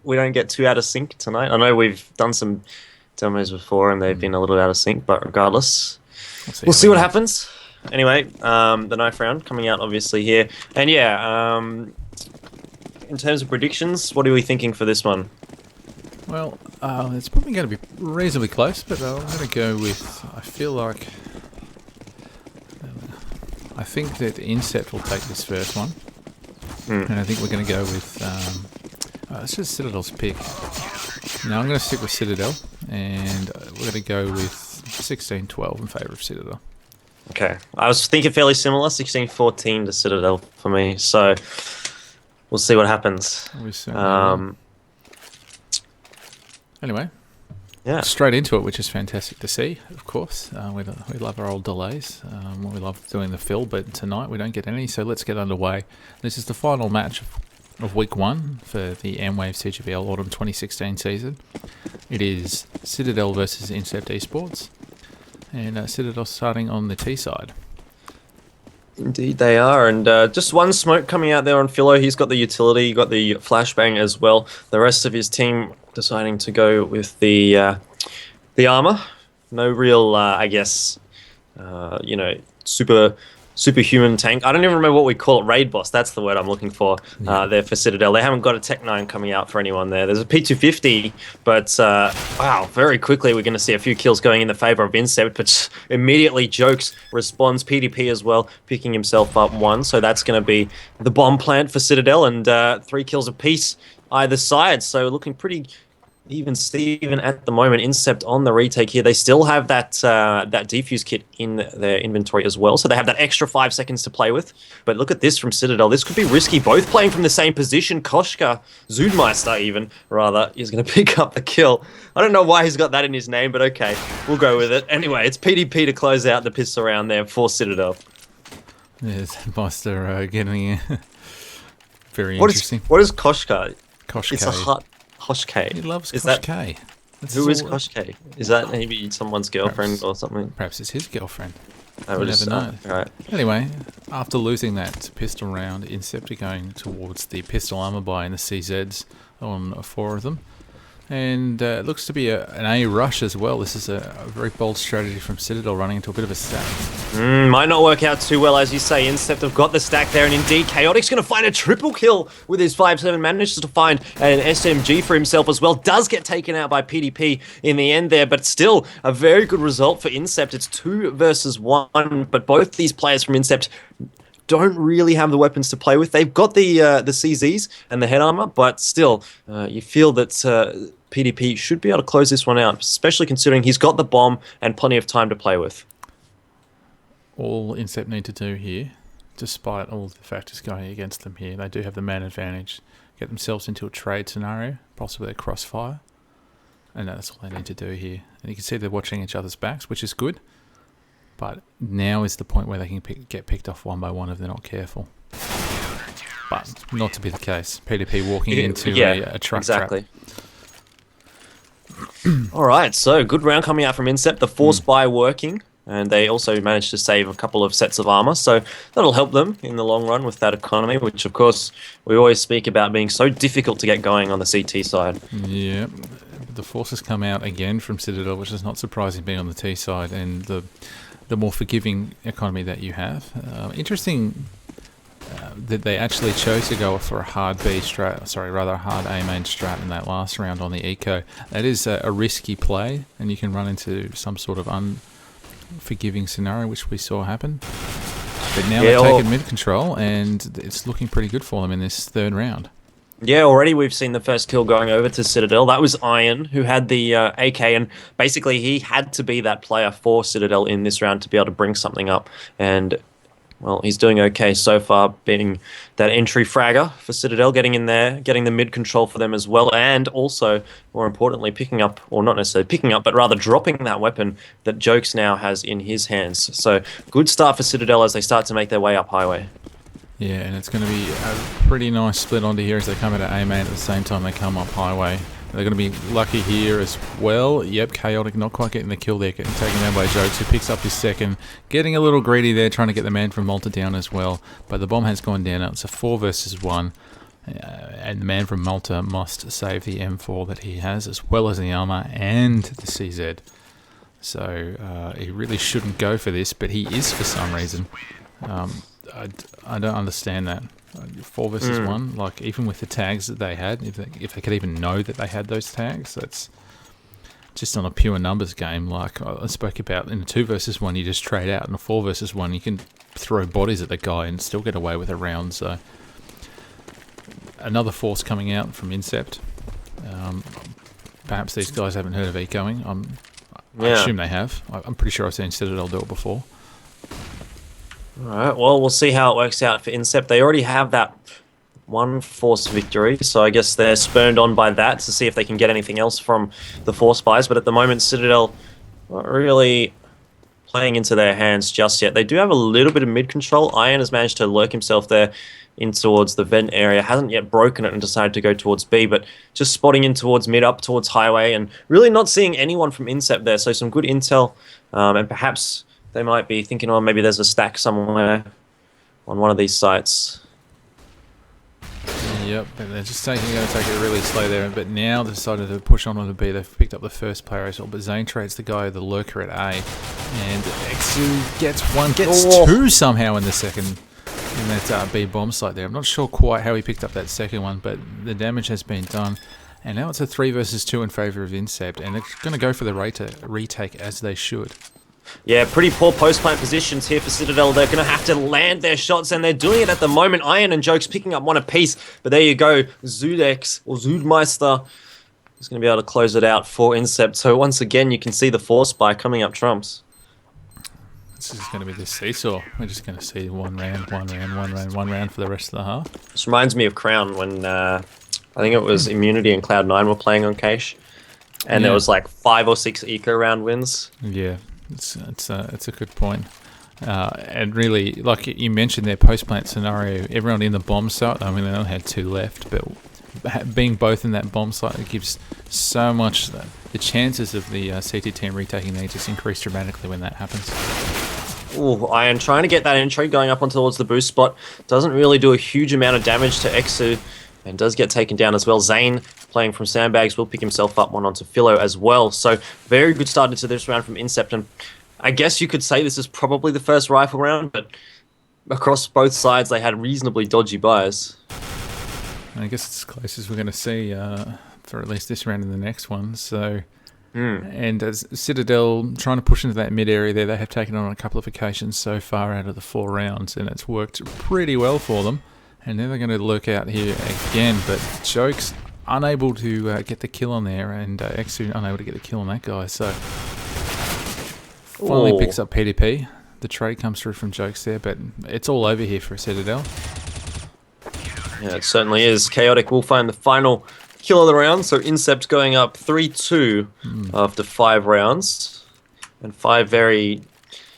we don't get too out of sync tonight. I know we've done some demos before and they've been a little out of sync, but regardless, we'll see what happens. Anyway, the knife round coming out obviously here. And yeah, in terms of predictions, what are we thinking for this one? Well, it's probably going to be reasonably close, but I'm going to go with, I think that Incept will take this first one. And I think we're going to go with, it's just Citadel's pick. Now I'm going to stick with Citadel, and we're going to go with 16-12 in favour of Citadel. Okay, I was thinking fairly similar, 16-14 to Citadel for me, so we'll see what happens. Anyway, yeah, straight into it, which is fantastic to see, of course. We love our old delays. We love doing the fill, but tonight we don't get any, so let's get underway. This is the final match of Week 1 for the Mwave CGPL Autumn 2016 season. It is Citadel versus Incept Esports, and Citadel starting on the T side. Indeed they are, and just one smoke coming out there on Philo. He's got the utility, got the flashbang as well. The rest of his team deciding to go with the armor. No real, I guess, superhuman tank. I don't even remember what we call it. Raid boss. That's the word I'm looking for. There for Citadel. They haven't got a Tech 9 coming out for anyone there. There's a P250, but wow, very quickly we're going to see a few kills going in the favor of Incept, but immediately Jokes responds. PDP as well, picking himself up one. So that's going to be the bomb plant for Citadel, and 3 kills apiece either side. So looking pretty even Steven at the moment. Incept on the retake here. They still have that defuse kit in their inventory as well, so they have that extra 5 seconds to play with. But look at this from Citadel. This could be risky. Both playing from the same position. Koshka, Zudmeister even, rather, is going to pick up the kill. I don't know why he's got that in his name, but okay, we'll go with it. Anyway, it's PDP to close out the pistol round there for Citadel. Yes, Meister getting very interesting. What is Koshka? Koshka. It's a hut. Koshka. He loves Koshka. Who is Koshka? Is that maybe someone's girlfriend or something? Perhaps it's his girlfriend. I would never know. Right. Anyway, after losing that pistol round, Incept are going towards the pistol armor buy in the CZs on 4 of them. And it looks to be an A rush as well. This is a very bold strategy from Citadel, running into a bit of a stack. Might not work out too well, as you say. Incept have got the stack there, and indeed Chaotic's going to find a triple kill with his 5-7. Manages to find an SMG for himself as well. Does get taken out by PDP in the end there, but still a very good result for Incept. It's 2 versus 1, but both these players from Incept don't really have the weapons to play with. They've got the CZs and the head armor, but still, you feel that PDP should be able to close this one out, especially considering he's got the bomb and plenty of time to play with. All Incept need to do here, despite all the factors going against them here, they do have the man advantage. Get themselves into a trade scenario, possibly a crossfire, and that's all they need to do here. And you can see they're watching each other's backs, which is good. But now is the point where they can get picked off one by one if they're not careful. But not to be the case. PDP walking into a truck trap. All right, so good round coming out from Incept. The force buy working, and they also managed to save a couple of sets of armor, so that'll help them in the long run with that economy, which of course we always speak about being so difficult to get going on the CT side. Yeah, the forces come out again from Citadel, which is not surprising being on the T side, and the more forgiving economy that you have. Interesting that they actually chose to go for a hard B strat, a hard A main strat in that last round on the eco. That is a risky play, and you can run into some sort of unforgiving scenario, which we saw happen. But now they've taken mid control, and it's looking pretty good for them in this 3rd round. Yeah, already we've seen the first kill going over to Citadel. That was Iron, who had the AK, and basically he had to be that player for Citadel in this round to be able to bring something up. And, well, he's doing okay so far, being that entry fragger for Citadel, getting in there, getting the mid control for them as well, and also, more importantly, picking up, or not necessarily picking up, but rather dropping that weapon that Jokes now has in his hands. So, good start for Citadel as they start to make their way up highway. Yeah, and it's going to be a pretty nice split onto here as they come into A-main at the same time they come up highway. They're going to be lucky here as well. Yep, Chaotic not quite getting the kill there, getting taken down by Jokes, who picks up his 2nd. Getting a little greedy there, trying to get the man from Malta down as well. But the bomb has gone down. It's a 4 versus 1. And the man from Malta must save the M4 that he has, as well as the armor and the CZ. So he really shouldn't go for this, but he is for some reason. I don't understand that. 4 versus 1, like even with the tags that they had, if they could even know that they had those tags, that's just on a pure numbers game. Like I spoke about, in a 2 versus 1, you just trade out. In a 4 versus 1, you can throw bodies at the guy and still get away with a round. So another force coming out from Incept. Perhaps these guys haven't heard of ecoing. I assume they have. I'm pretty sure I've seen Citadel do it before. Alright, well, we'll see how it works out for Incept. They already have that one force victory, so I guess they're spurned on by that to see if they can get anything else from the force buys. But at the moment, Citadel not really playing into their hands just yet. They do have a little bit of mid control. Iron has managed to lurk himself there in towards the vent area, hasn't yet broken it and decided to go towards B, but just spotting in towards mid, up towards highway, and really not seeing anyone from Incept there. So some good intel, and perhaps they might be thinking, oh, maybe there's a stack somewhere on one of these sites. Yep, but they're just going to take it really slow there, but now they decided to push on the B. They've picked up the first player as well, but Zane trades the guy, the lurker at A, and Exu gets one, gets two somehow in the second, in that B bomb site there. I'm not sure quite how he picked up that second one, but the damage has been done. And now it's a 3 versus 2 in favour of Incept, and they're going to go for the retake as they should. Yeah, pretty poor post-plant positions here for Citadel. They're going to have to land their shots, and they're doing it at the moment. Iron and Jokes picking up one apiece, but there you go. Zudex, or Zudmeister, is going to be able to close it out for Incept. So once again, you can see the force buy coming up trumps. This is going to be the seesaw. We're just going to see one round for the rest of the half. This reminds me of Crown when I think it was Immunity and Cloud9 were playing on Cache, and there was like 5 or 6 eco round wins. Yeah. It's a good point. And really, like you mentioned, their post-plant scenario, everyone in the bomb site, I mean, they only had 2 left, but being both in that bomb site, it gives so much, the chances of the CT team retaking these just increase dramatically when that happens. Ooh, Iron trying to get that entry going up on towards the boost spot. Doesn't really do a huge amount of damage to Exu, and does get taken down as well. Zane, playing from sandbags, will pick himself up one onto Philo as well. So very good start into this round from Incept, and I guess you could say this is probably the first rifle round, but across both sides they had reasonably dodgy buys. I guess it's as close as we're going to see for at least this round and the next one. So, and as Citadel trying to push into that mid area there, they have taken on a couple of occasions so far out of the 4 rounds, and it's worked pretty well for them. And then they're going to lurk out here again, but Jokes unable to get the kill on there, and Exu unable to get the kill on that guy. So finally picks up PDP. The trade comes through from Jokes there, but it's all over here for Citadel. Yeah, it certainly is. Chaotic will find the final kill of the round, so Incept going up 3-2 after 5 rounds. And 5 very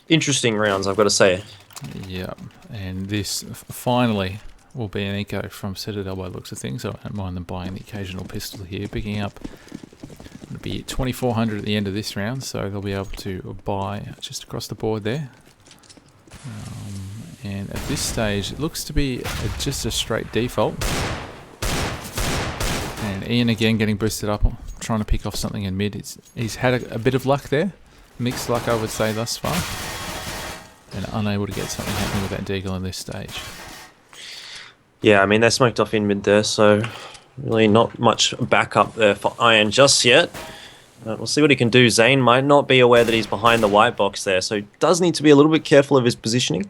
interesting rounds, I've got to say. Yeah, and this finally will be an eco from Citadel by the looks of things. So I don't mind them buying the occasional pistol here, picking up. It'll be 2,400 at the end of this round, so they'll be able to buy just across the board there. And at this stage, it looks to be just a straight default. And Ian again getting boosted up, trying to pick off something in mid. He's had a bit of luck there, mixed luck I would say thus far, and unable to get something happening with that deagle in this stage. Yeah, I mean, they're smoked off in mid there, so really not much backup there for Iron just yet. We'll see what he can do. Zane might not be aware that he's behind the white box there, so he does need to be a little bit careful of his positioning.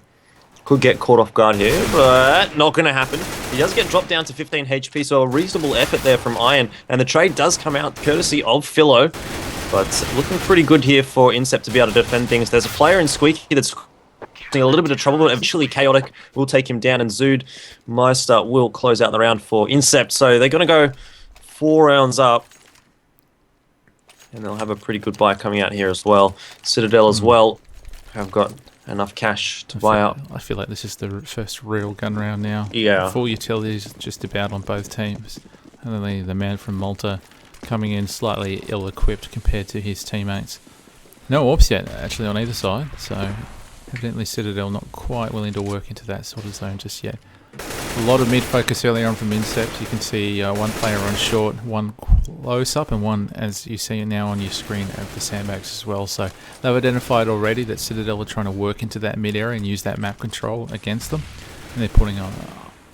Could get caught off guard here, but not going to happen. He does get dropped down to 15 HP, so a reasonable effort there from Iron, and the trade does come out courtesy of Philo, but looking pretty good here for Incept to be able to defend things. There's a player in Squeaky that's in a little bit of trouble, but eventually Chaotic will take him down, and Zood Meister will close out the round for Incept. So they're going to go 4 rounds up, and they'll have a pretty good buy coming out here as well. Citadel as well have got enough cash to buy up. I feel like this is the first real gun round now. Yeah. Full utilities just about on both teams. And then the man from Malta coming in slightly ill-equipped compared to his teammates. No AWPs yet, actually, on either side, so evidently Citadel not quite willing to work into that sort of zone just yet. A lot of mid focus earlier on from Incept. You can see one player on short, one close up, and one, as you see now on your screen, at the sandbags as well. So they've identified already that Citadel are trying to work into that mid area and use that map control against them, and they're putting on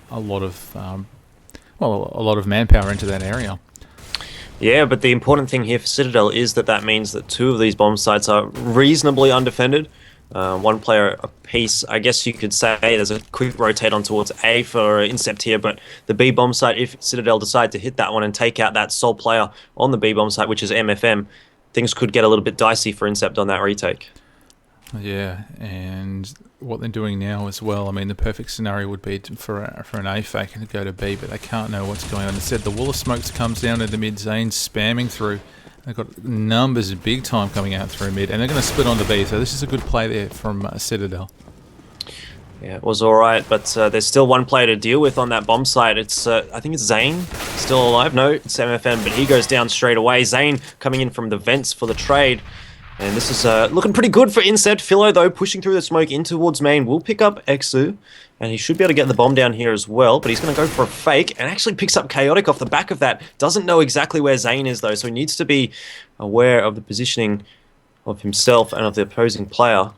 a lot of a lot of manpower into that area. Yeah, but the important thing here for Citadel is that means that 2 of these bomb sites are reasonably undefended. 1 player apiece. I guess you could say there's a quick rotate on towards A for Incept here, but the B bomb site, if Citadel decide to hit that one and take out that sole player on the B bomb site, which is MFM, things could get a little bit dicey for Incept on that retake. Yeah, and what they're doing now as well, I mean, the perfect scenario would be for an A fake and to go to B, but they can't know what's going on. Instead, the wall of smokes comes down into mid zone, spamming through. They've got numbers big time coming out through mid, and they're going to split onto B, so this is a good play there from Citadel. Yeah, it was alright, but there's still 1 player to deal with on that bomb site. It's, I think it's Zane, still alive. No, it's MFM, but he goes down straight away. Zane coming in from the vents for the trade. And this is looking pretty good for Incept. Philo, though, pushing through the smoke in towards main, will pick up Exu. And he should be able to get the bomb down here as well. But he's going to go for a fake and actually picks up Chaotic off the back of that. Doesn't know exactly where Zane is, though. So he needs to be aware of the positioning of himself and of the opposing player.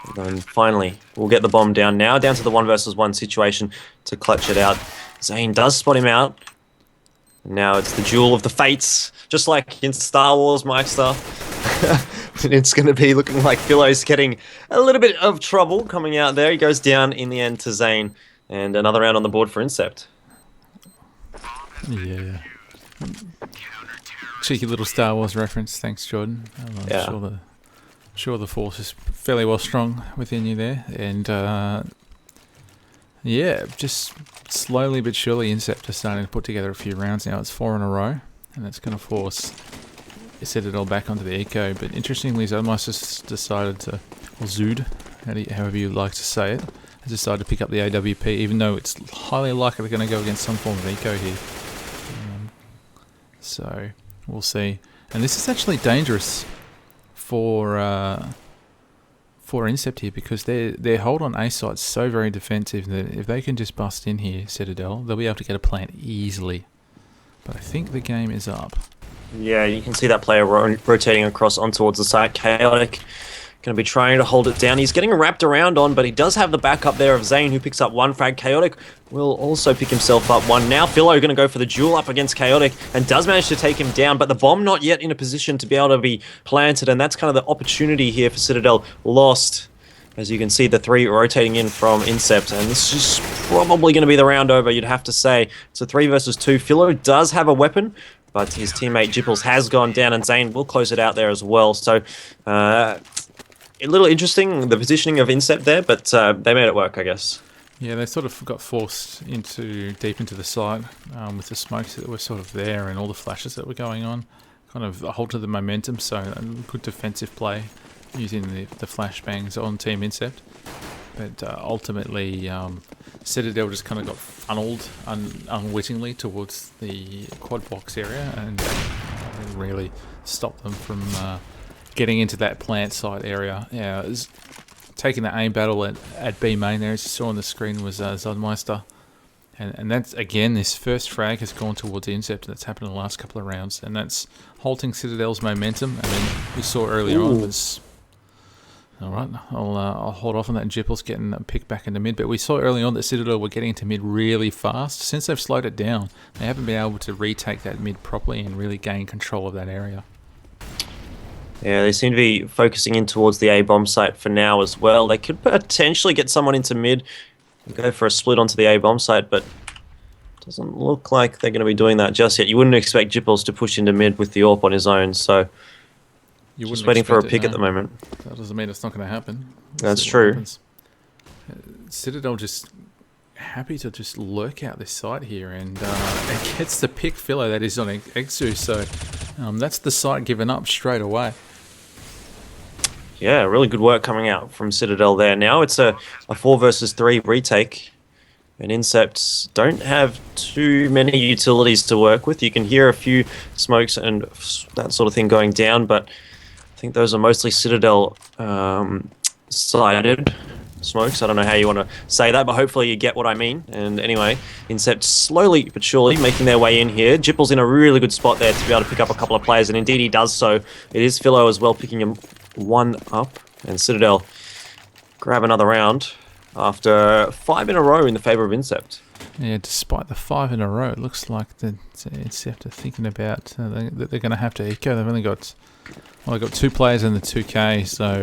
And then finally, we'll get the bomb down now. Down to the 1 versus 1 situation to clutch it out. Zane does spot him out. Now it's the duel of the fates, just like in Star Wars, Mikester. It's going to be looking like Philo's getting a little bit of trouble coming out there. He goes down in the end to Zane, and another round on the board for Incept. Yeah. Cheeky little Star Wars reference. Thanks, Jordan. I'm sure the force is fairly well strong within you there, and yeah, just slowly but surely Incept are starting to put together a few rounds now. It's 4 in a row, and it's going to force Citadel back onto the eco. But interestingly, Zomas has decided to, or Zood, however you like to say it, has decided to pick up the AWP, even though it's highly likely they're going to go against some form of eco here. So we'll see. And this is actually dangerous for Incept here, because their hold on A site's so very defensive that if they can just bust in here, Citadel, they'll be able to get a plant easily. But I think the game is up. Yeah, you can see that player rotating across on towards the site. Chaotic going to be trying to hold it down. He's getting wrapped around on, but he does have the backup there of Zane, who picks up 1 frag. Chaotic will also pick himself up 1. Now Philo going to go for the duel up against Chaotic and does manage to take him down, but the bomb not yet in a position to be able to be planted, and that's kind of the opportunity here for Citadel lost. As you can see, the 3 rotating in from Incept, and this is probably going to be the round over, you'd have to say. It's a 3 versus 2. Philo does have a weapon, but his teammate Jipples has gone down, and Zane will close it out there as well. So, a little interesting, the positioning of Incept there, but they made it work, I guess. Yeah, they sort of got forced deep into the side with the smokes that were sort of there and all the flashes that were going on. Kind of halted the momentum, so a good defensive play using the flashbangs on Team Incept. But ultimately, Citadel just kind of got funneled unwittingly towards the quad box area, and didn't really stop them from getting into that plant site area. Yeah, it was taking the aim battle at B main there, as you saw on the screen, was Zodmeister. And that's, again, this first frag has gone towards Incept. That's happened in the last couple of rounds, and that's halting Citadel's momentum. I mean, we saw earlier on was... Alright, I'll hold off on that. Jipple's getting picked back into mid, but we saw early on that Citadel were getting into mid really fast. Since they've slowed it down, they haven't been able to retake that mid properly and really gain control of that area. Yeah, they seem to be focusing in towards the A bomb site for now as well. They could potentially get someone into mid and go for a split onto the A bomb site, but it doesn't look like they're going to be doing that just yet. You wouldn't expect Jipples to push into mid with the AWP on his own, so just waiting for a pick at the moment. That doesn't mean it's not going to happen. That's true. Citadel just happy to just lurk out this site here, and it gets the pick filler that is on Exu, so that's the site given up straight away. Yeah, really good work coming out from Citadel there. Now it's a 4 versus 3 retake, and Incepts don't have too many utilities to work with. You can hear a few smokes and that sort of thing going down, but I think those are mostly Citadel sided. smokes. I don't know how you want to say that, but hopefully you get what I mean. And anyway, Incept slowly but surely making their way in here. Jipple's in a really good spot there to be able to pick up a couple of players, and indeed he does so. It is Philo as well picking him one up, and Citadel grab another round after 5 in a row in the favor of Incept. Yeah, despite the 5 in a row, it looks like the Incept are thinking about that they're going to have to eco. They've only got, well, they've got 2 players in the 2K, so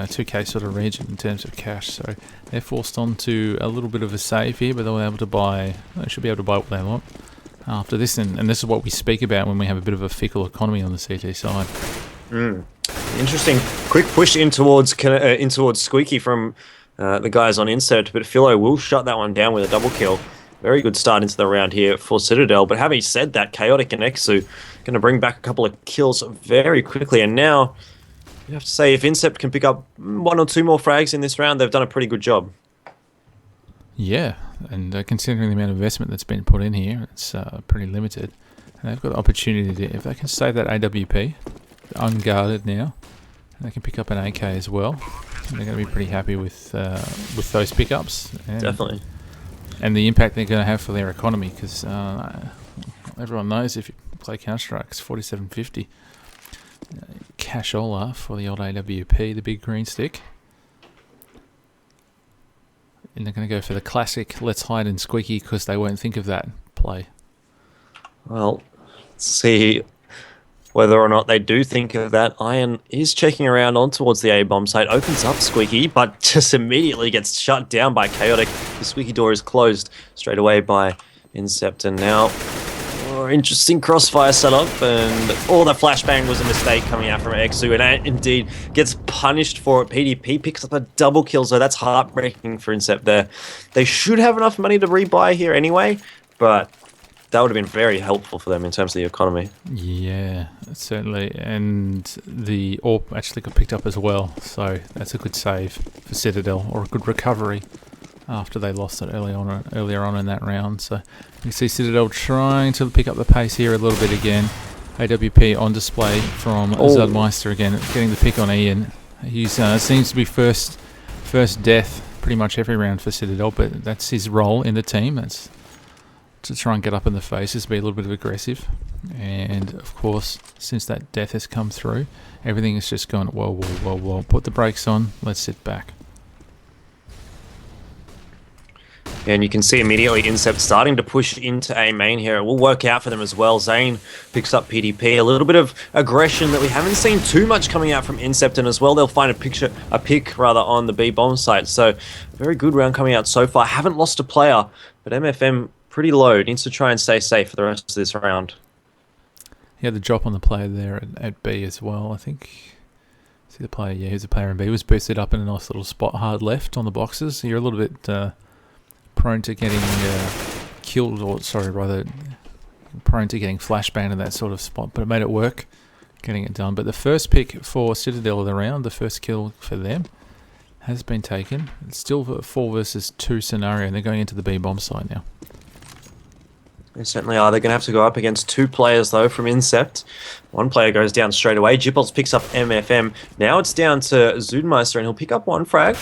2K sort of region in terms of cash. So they're forced onto a little bit of a save here, but they'll be able to buy. They should be able to buy what they want after this, and this is what we speak about when we have a bit of a fickle economy on the CT side. Interesting, quick push in towards Squeaky from the guys on Incept, but Philo will shut that one down with a double kill. Very good start into the round here for Citadel. But having said that, Chaotic and Exu going to bring back a couple of kills very quickly. And now, you have to say, if Incept can pick up 1 or 2 more frags in this round, they've done a pretty good job. Yeah, and considering the amount of investment that's been put in here, it's pretty limited. And they've got the opportunity to, if they can save that AWP, unguarded now, and they can pick up an AK as well, they're going to be pretty happy with those pickups. And definitely. And the impact they're going to have for their economy, because everyone knows if you play Counter-Strike, it's 47.50. Cashola for the old AWP, the big green stick. And they're going to go for the classic let's hide in Squeaky because they won't think of that play. Well, let's see whether or not they do think of that. Iron is checking around on towards the A-bomb site, opens up Squeaky, but just immediately gets shut down by Chaotic. The Squeaky door is closed straight away by Incept, and now interesting crossfire setup, and the flashbang was a mistake coming out from Exu, and indeed gets punished for it. PDP picks up a double kill, so that's heartbreaking for Incept there. They should have enough money to rebuy here anyway, but that would have been very helpful for them in terms of the economy. Yeah, certainly. And the AWP actually got picked up as well, so that's a good save for Citadel, or a good recovery after they lost it earlier on in that round. So you can see Citadel trying to pick up the pace here a little bit again. AWP on display from Zudmeister again, getting the pick on Ian. He seems to be first death pretty much every round for Citadel, but that's his role in the team. That's to try and get up in the faces, be a little bit aggressive. And of course, since that death has come through, everything is just going, whoa, put the brakes on, let's sit back. And you can see immediately Incept starting to push into A main here. It will work out for them as well. Zane picks up PDP. A little bit of aggression that we haven't seen too much coming out from Incept, and as well they'll find a pick on the B bomb site. So very good round coming out so far. Haven't lost a player, but MFM pretty low. Needs to try and stay safe for the rest of this round. He had the drop on the player there at B as well, I think. See the player, yeah, who's the player in B, was boosted up in a nice little spot hard left on the boxes. You're a little bit prone to getting killed, or sorry, rather prone to getting flashbanged in that sort of spot, but it made it work, getting it done. But the first pick for Citadel of the round, the first kill for them, has been taken. It's still a 4 versus 2 scenario, and they're going into the B bomb site now. They certainly are. They're going to have to go up against 2 players, though, from Incept. 1 player goes down straight away. Jipples picks up MFM. Now it's down to Zudmeister, and he'll pick up 1 frag.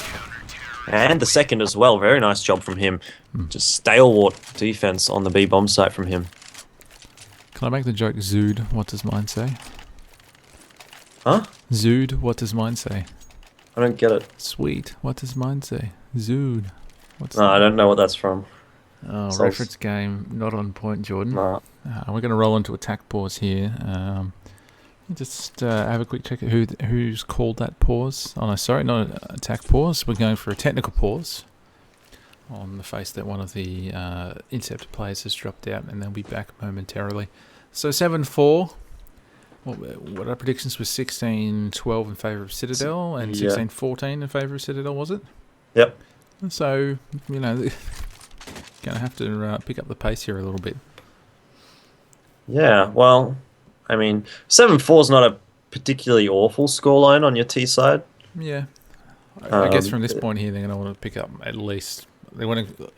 And the second as well. Very nice job from him. Just stalwart defense on the B bomb site from him. Can I make the joke, Zood, what does mine say? Huh? Zood, what does mine say? I don't get it. Sweet, what does mine say? Zood. I don't know what that's from. Oh, reference game, not on point, Jordan. Nah. We're going to roll into attack pause here. Just have a quick check at who's called that pause. Oh no, sorry, not an attack pause. We're going for a technical pause on the face that one of the Incept players has dropped out, and they'll be back momentarily. So 7-4. What our predictions were 16-12 in favour of Citadel, and 16-14 in favour of Citadel, was it? Yep. So, you know, going to have to pick up the pace here a little bit. Yeah, well, I mean, 7-4 is not a particularly awful scoreline on your T side. Yeah. I guess from this point here, they're going to want to pick up at least... They want to,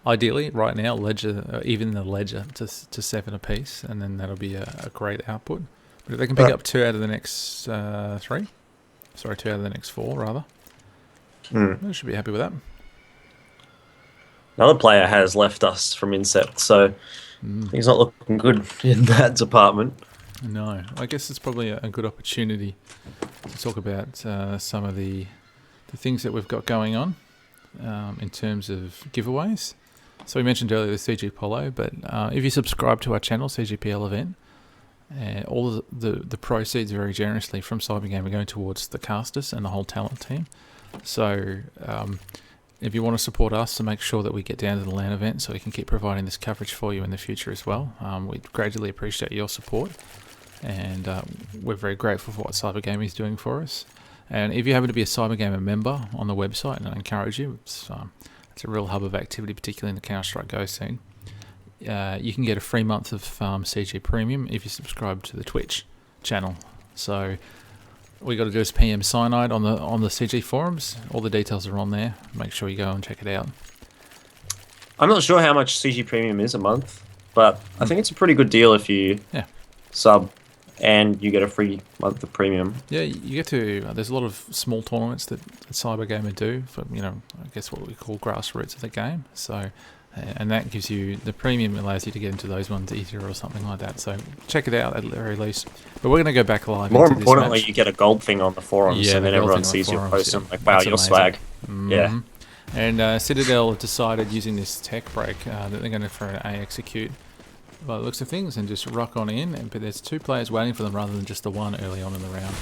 ideally, right now, ledger, even the ledger to 7 apiece, and then that'll be a great output. But if they can pick up 2 out of the next 3... Sorry, 2 out of the next 4, rather. I should be happy with that. Another player has left us from Incept, so he's not looking good in that department. No, I guess it's probably a good opportunity to talk about some of the things that we've got going on in terms of giveaways. So we mentioned earlier the CG Polo, but if you subscribe to our channel, CGPL event, all the proceeds very generously from Cybergame are going towards the casters and the whole talent team. So if you want to support us to make sure that we get down to the LAN event so we can keep providing this coverage for you in the future as well, we'd greatly appreciate your support. And we're very grateful for what Cybergame is doing for us. And if you happen to be a Cybergamer member on the website, and I encourage you, it's a real hub of activity, particularly in the Counter-Strike Go scene. You can get a free month of CG Premium if you subscribe to the Twitch channel. So all you got to do is PM Cyanide on the CG forums. All the details are on there. Make sure you go and check it out. I'm not sure how much CG Premium is a month, but I think it's a pretty good deal if you sub and you get a free month of premium. Yeah, you get to. There's a lot of small tournaments that Cybergamer do for, I guess what we call grassroots of the game. So, and that gives you the premium, allows you to get into those ones easier or something like that. So check it out at the very least. But we're going to go back live. More importantly, you get a gold thing on the forums, and then everyone sees your post and like, wow, that's your amazing. swag. Mm-hmm. And Citadel have decided using this tech break that they're going to for an A execute by the looks of things and just rock on in, but there's two players waiting for them rather than just the one early on in the round.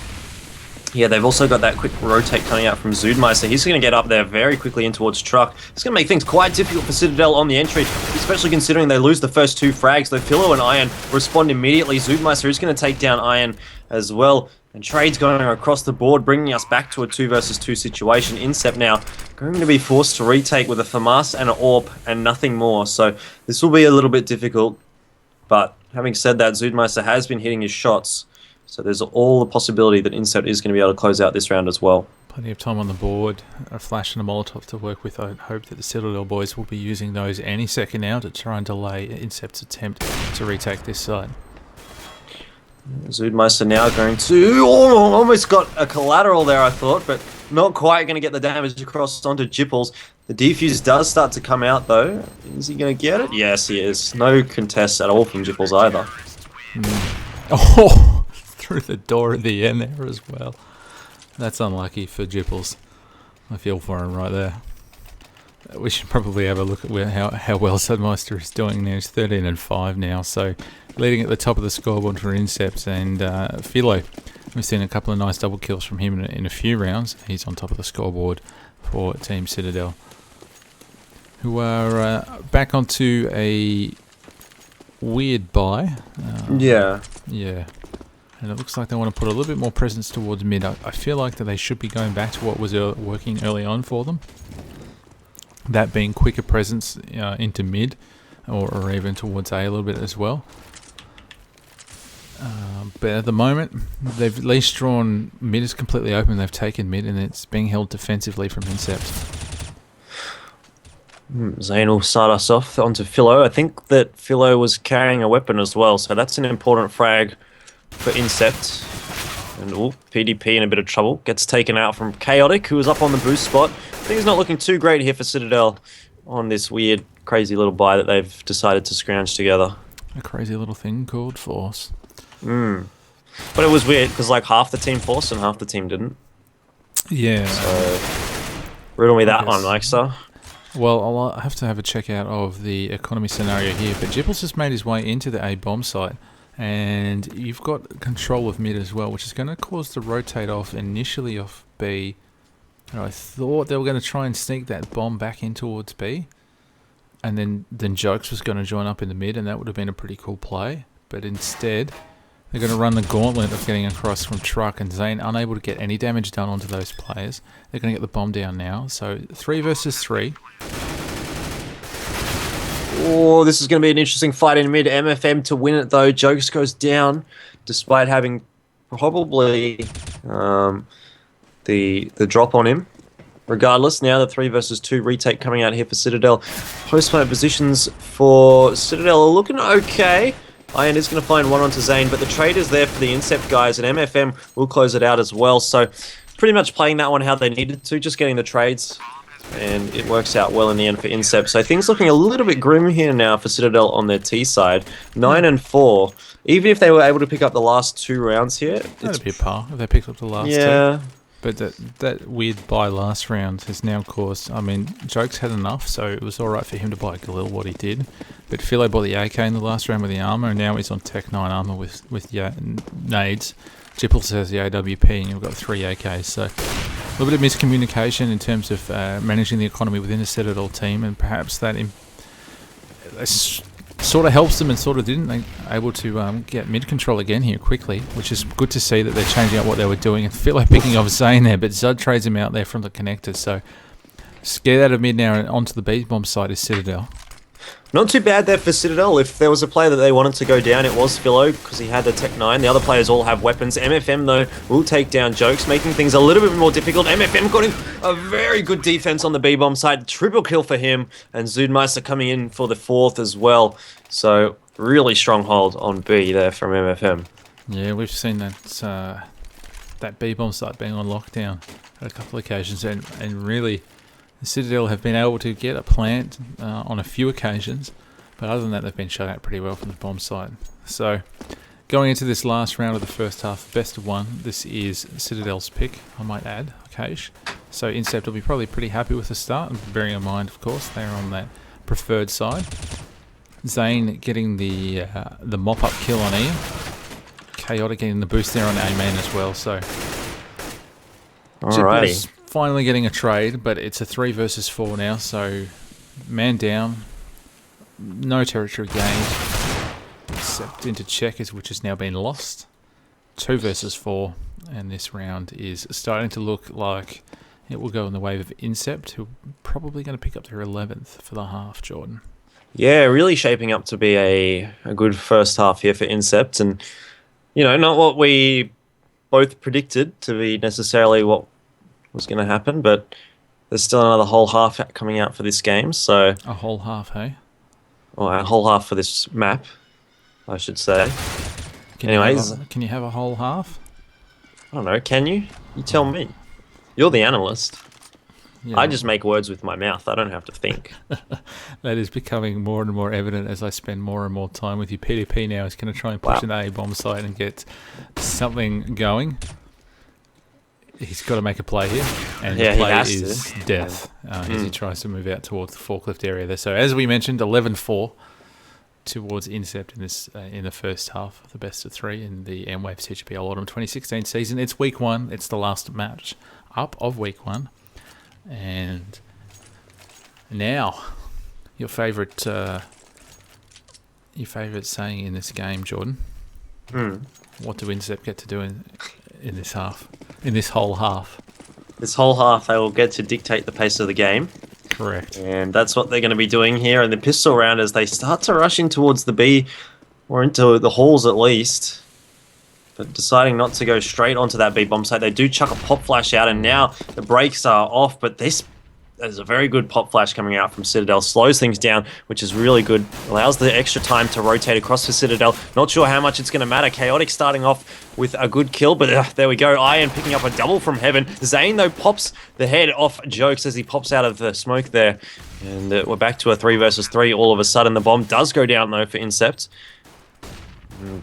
Yeah, they've also got that quick rotate coming out from Zoodmeister. He's going to get up there very quickly in towards Truck. It's going to make things quite difficult for Citadel on the entry, especially considering they lose the first two frags. Though Philo and Iron respond immediately. Zoodmeister is going to take down Iron as well. And trades going across the board, bringing us back to a 2 versus 2 situation. Incept now going to be forced to retake with a FAMAS and an AWP and nothing more. So this will be a little bit difficult. But having said that, Zoodmeister has been hitting his shots. So there's all the possibility that Incept is going to be able to close out this round as well. Plenty of time on the board, a flash and a Molotov to work with. I hope that the Citadel boys will be using those any second now to try and delay Incept's attempt to retake this site. Zoodmeister now going to... Oh, almost got a collateral there, I thought, but not quite going to get the damage across onto Jipples. The defuse does start to come out, though. Is he going to get it? Yes, he is. No contest at all from Jipples either. Oh, through the door at the end there as well. That's unlucky for Jipples. I feel for him right there. We should probably have a look at how well Zoodmeister is doing now. He's 13-5 now, so leading at the top of the scoreboard for Incept and Philo. We've seen a couple of nice double kills from him in a few rounds. He's on top of the scoreboard for Team Citadel, who are back onto a weird buy. Yeah. And it looks like they want to put a little bit more presence towards mid. I feel like that they should be going back to what was working early on for them. That being quicker presence into mid, or even towards A a little bit as well. But at the moment, they've at least drawn mid is completely open. They've taken mid, and it's being held defensively from Incept. Zane will start us off onto Philo. I think that Philo was carrying a weapon as well, so that's an important frag for Incept. And PDP in a bit of trouble. Gets taken out from Chaotic, who was up on the boost spot. Things not looking too great here for Citadel on this weird, crazy little buy that they've decided to scrounge together. A crazy little thing called Force. But it was weird, because like half the team forced and half the team didn't. Yeah. So, riddle me that one, Mikester. Well, I'll have to have a check out of the economy scenario here, but Jipples has made his way into the A bomb site, and you've got control of mid as well, which is going to cause the rotate off initially off B. And I thought they were going to try and sneak that bomb back in towards B, and then Jokes was going to join up in the mid, and that would have been a pretty cool play. But instead, they're going to run the gauntlet of getting across from Truck, and Zane unable to get any damage done onto those players. They're going to get the bomb down now. So 3 versus 3. Oh, this is going to be an interesting fight in mid. MFM to win it, though. Jokes goes down, despite having probably the drop on him. Regardless, now the 3 versus 2 retake coming out here for Citadel. Post-fight positions for Citadel are looking okay. Iron is going to find one onto Zane, but the trade is there for the Incept guys, and MFM will close it out as well. So pretty much playing that one how they needed to, just getting the trades. And it works out well in the end for Incept. So things looking a little bit grim here now for Citadel on their T side. 9-4. Even if they were able to pick up the last 2 rounds here, That'd be a par if they picked up the last two. yeah. But that weird buy last round has now caused... I mean, Jokes had enough, so it was alright for him to buy Galil what he did. But Philo bought the AK in the last round with the armor, and now he's on Tech 9 armor with nades. Jipple says the AWP, and you've got 3 AKs. So a little bit of miscommunication in terms of managing the economy within the Citadel team, and perhaps that sort of helps them and sort of didn't. They able to get mid control again here quickly, which is good to see that they're changing up what they were doing. I feel like picking off Zane there, but Zud trades him out there from the connector. So scared out of mid now and onto the B bomb side is Citadel. Not too bad there for Citadel. If there was a player that they wanted to go down, it was Philo, because he had the Tech 9. The other players all have weapons. MFM, though, will take down Jokes, making things a little bit more difficult. MFM got him a very good defense on the B-bomb side. Triple kill for him, and Zoodmeister coming in for the 4th as well. So, really strong hold on B there from MFM. Yeah, we've seen that B-bomb site being on lockdown on a couple of occasions, and really... The Citadel have been able to get a plant on a few occasions, but other than that, they've been shut out pretty well from the bomb site. So, going into this last round of the first half, best of 1, this is Citadel's pick, I might add, Akash. So, Incept will be probably pretty happy with the start, bearing in mind, of course, they're on that preferred side. Zane getting the mop-up kill on Ian. Chaotic getting the boost there on A-Man as well, so... Alrighty. Finally getting a trade, but it's a 3 versus 4 now, so man down, no territory gained, except into checkers, which has now been lost. 2 versus 4, and this round is starting to look like it will go in the wave of Incept, who are probably going to pick up their 11th for the half, Jordan. Yeah, really shaping up to be a good first half here for Incept, and, you know, not what we both predicted to be necessarily what was going to happen, but there's still another whole half coming out for this game, so... A whole half, hey? Or a whole half for this map, I should say. Anyways... Can you have a whole half? I don't know, can you? You tell me. You're the analyst. Yeah. I just make words with my mouth, I don't have to think. That is becoming more and more evident as I spend more and more time with you. PDP now is going to try and push an A-bomb site and get something going. He's got to make a play here, and the play is death as he tries to move out towards the forklift area there. So as we mentioned, 11-4 towards Incept in this in the first half of the best of 3 in the Mwave CGPL Autumn 2016 season. It's week 1. It's the last match up of week 1, and now your favourite saying in this game, Jordan. What do Incept get to do in this half? In this whole half? This whole half, they will get to dictate the pace of the game. Correct. And that's what they're going to be doing here in the pistol round as they start to rush in towards the B, or into the halls at least. But deciding not to go straight onto that B bomb site, they do chuck a pop flash out, and now the brakes are off, but there's a very good pop flash coming out from Citadel. Slows things down, which is really good. Allows the extra time to rotate across for Citadel. Not sure how much it's going to matter. Chaotic starting off with a good kill, but there we go. Iron picking up a double from heaven. Zane, though, pops the head off Jokes as he pops out of the smoke there. And we're back to a 3 versus 3. All of a sudden, the bomb does go down, though, for Incept.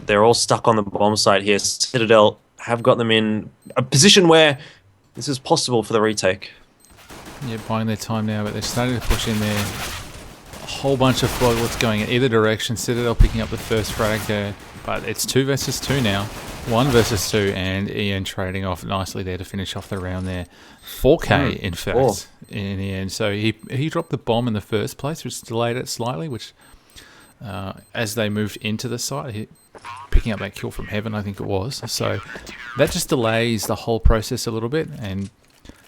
They're all stuck on the bomb site here. Citadel have got them in a position where this is possible for the retake. Yeah, buying their time now, but they're starting to push in there. A whole bunch of floodwaters going in either direction. Citadel picking up the first frag there, but it's 2 versus 2 now. 1 versus 2, and Ian trading off nicely there to finish off the round there. 4K, in fact, in the end. So he dropped the bomb in the first place, which delayed it slightly, which as they moved into the site, picking up that kill from heaven, I think it was. So that just delays the whole process a little bit, and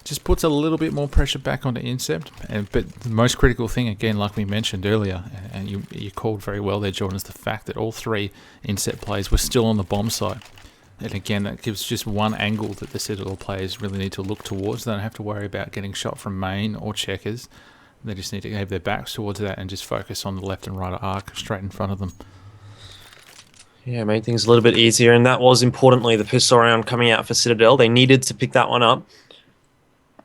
just puts a little bit more pressure back onto Incept. But the most critical thing, again, like we mentioned earlier, and you called very well there, Jordan, is the fact that all 3 Incept players were still on the bomb site. And again, that gives just one angle that the Citadel players really need to look towards. They don't have to worry about getting shot from main or checkers. They just need to have their backs towards that and just focus on the left and right arc straight in front of them. Yeah, made things a little bit easier, and that was importantly the pistol round coming out for Citadel. They needed to pick that one up.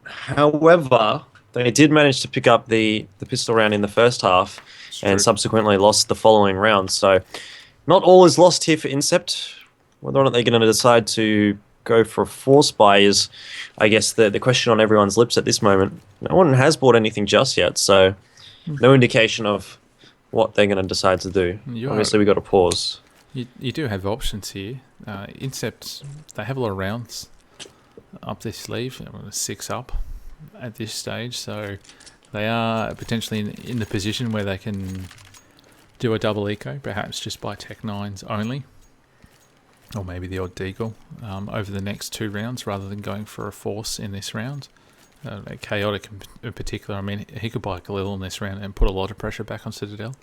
However, they did manage to pick up the pistol round in the first half and subsequently lost the following round. So not all is lost here for Incept. Whether or not they're going to decide to go for a force buy is, I guess, the question on everyone's lips at this moment. No one has bought anything just yet, so no indication of what they're going to decide to do. Obviously, we got to pause. You do have options here. Incept, they have a lot of rounds up their sleeve, 6 up at this stage, so they are potentially in the position where they can do a double eco, perhaps just by Tech 9s only, or maybe the odd deagle over the next 2 rounds rather than going for a force in this round. Chaotic in particular, I mean, he could buy Galil in this round and put a lot of pressure back on Citadel.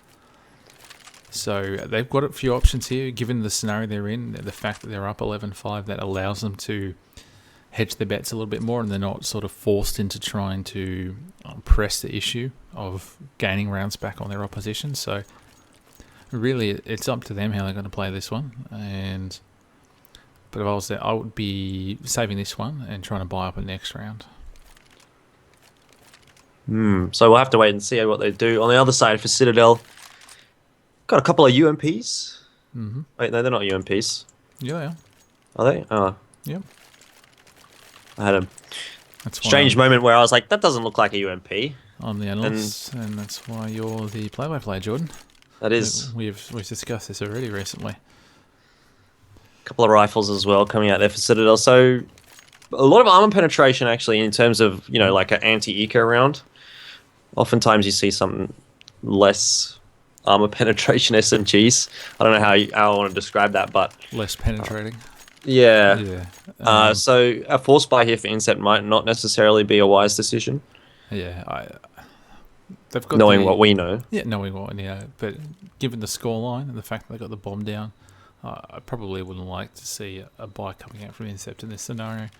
So they've got a few options here, given the scenario they're in, the fact that they're up 11-5, that allows them to hedge their bets a little bit more, and they're not sort of forced into trying to press the issue of gaining rounds back on their opposition. So really, it's up to them how they're going to play this one. But if I was there, I would be saving this one and trying to buy up a next round. So we'll have to wait and see what they do. On the other side for Citadel, got a couple of UMPs. Wait, no, they're not UMPs. Yeah, they are. Are they? Oh. Yep. I had a strange moment where I was like, that doesn't look like a UMP. I'm the analyst, and that's why you're the play-by-play, Jordan. That is. We've discussed this already recently. A couple of rifles as well coming out there for Citadel. So a lot of armor penetration actually in terms of, like an anti-eco round. Oftentimes you see some less armor penetration SMGs. I don't know how I want to describe that, but less penetrating. Yeah. So a force buy here for Incept might not necessarily be a wise decision. Yeah, they've got knowing what we know. Yeah, knowing what we know. But given the scoreline and the fact that they got the bomb down, I probably wouldn't like to see a buy coming out from Incept in this scenario.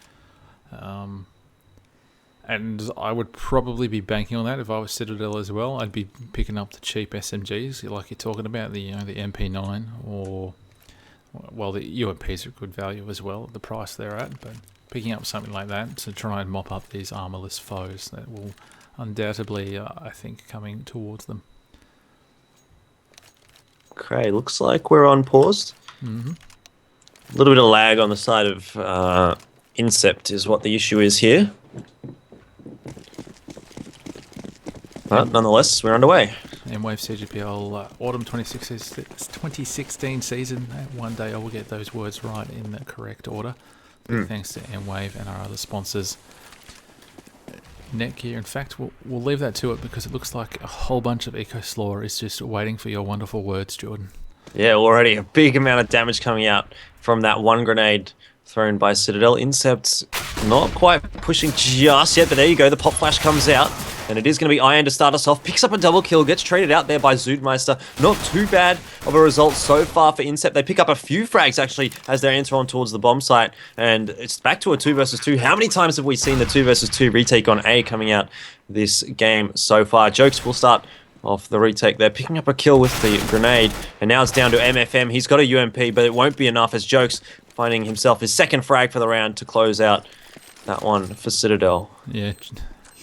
And I would probably be banking on that if I was Citadel as well. I'd be picking up the cheap SMGs, like you're talking about, the MP9 or... Well, the UMPs are good value as well at the price they're at, but picking up something like that to try and mop up these armorless foes that will undoubtedly, I think, coming towards them. Okay, looks like we're on pause. A little bit of lag on the side of Incept is what the issue is here. But nonetheless, we're underway. Mwave CGPL Autumn 2016 season. One day I will get those words right in the correct order. Thanks to Mwave and our other sponsors. Netgear, in fact, we'll leave that to it because it looks like a whole bunch of Eco Slaw is just waiting for your wonderful words, Jordan. Yeah, already a big amount of damage coming out from that one grenade thrown by Citadel. Incept not quite pushing just yet, but there you go. The pop flash comes out. And it is going to be Iron to start us off. Picks up a double kill, gets traded out there by Zoodmeister. Not too bad of a result so far for Incept. They pick up a few frags, actually, as they enter on towards the bomb site. And it's back to a 2 versus 2. How many times have we seen the 2 versus 2 retake on A coming out this game so far? Jokes will start off the retake there, picking up a kill with the grenade. And now it's down to MFM. He's got a UMP, but it won't be enough as Jokes finding himself his second frag for the round to close out that one for Citadel. Yeah.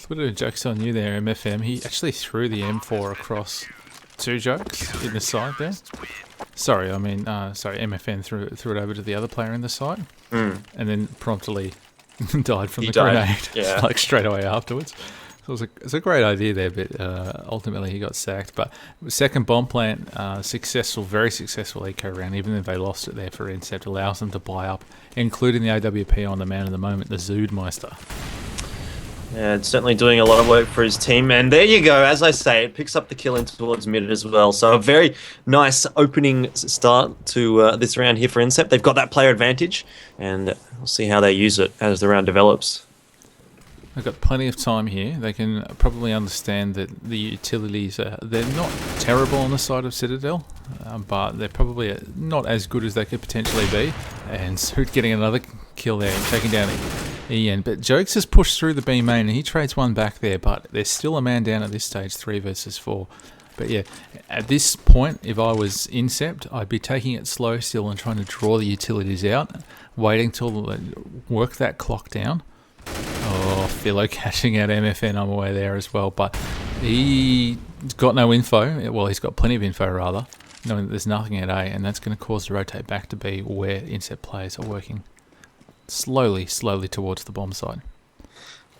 A bit of jokes on you there, MFM. He actually threw the M4 across 2 Jokes in the side there. Sorry, MFM threw it over to the other player in the site, and then promptly died from the grenade, like straight away afterwards. So it's a great idea there, but ultimately he got sacked. But second bomb plant, very successful eco round, even if they lost it there for Incept, allows them to buy up, including the AWP on the man of the moment, the Zoodmeister. Yeah, it's certainly doing a lot of work for his team. And there you go, as I say, it picks up the kill in towards mid as well. So a very nice opening start to this round here for Incept. They've got that player advantage, and we'll see how they use it as the round develops. They've got plenty of time here. They can probably understand that the utilities they're not terrible on the side of Citadel, but they're probably not as good as they could potentially be. And Soot getting another kill there and taking down Ian. But Jokes has pushed through the B main and he trades one back there, but there's still a man down at this stage, 3 versus 4. But yeah, at this point, if I was Incept, I'd be taking it slow still and trying to draw the utilities out, waiting till they work that clock down. Oh, Philo catching out MFN, I'm away there as well, but he's got no info. Well, he's got plenty of info rather, knowing that there's nothing at A, and that's going to cause the rotate back to B, where Incept players are working slowly towards the bomb site.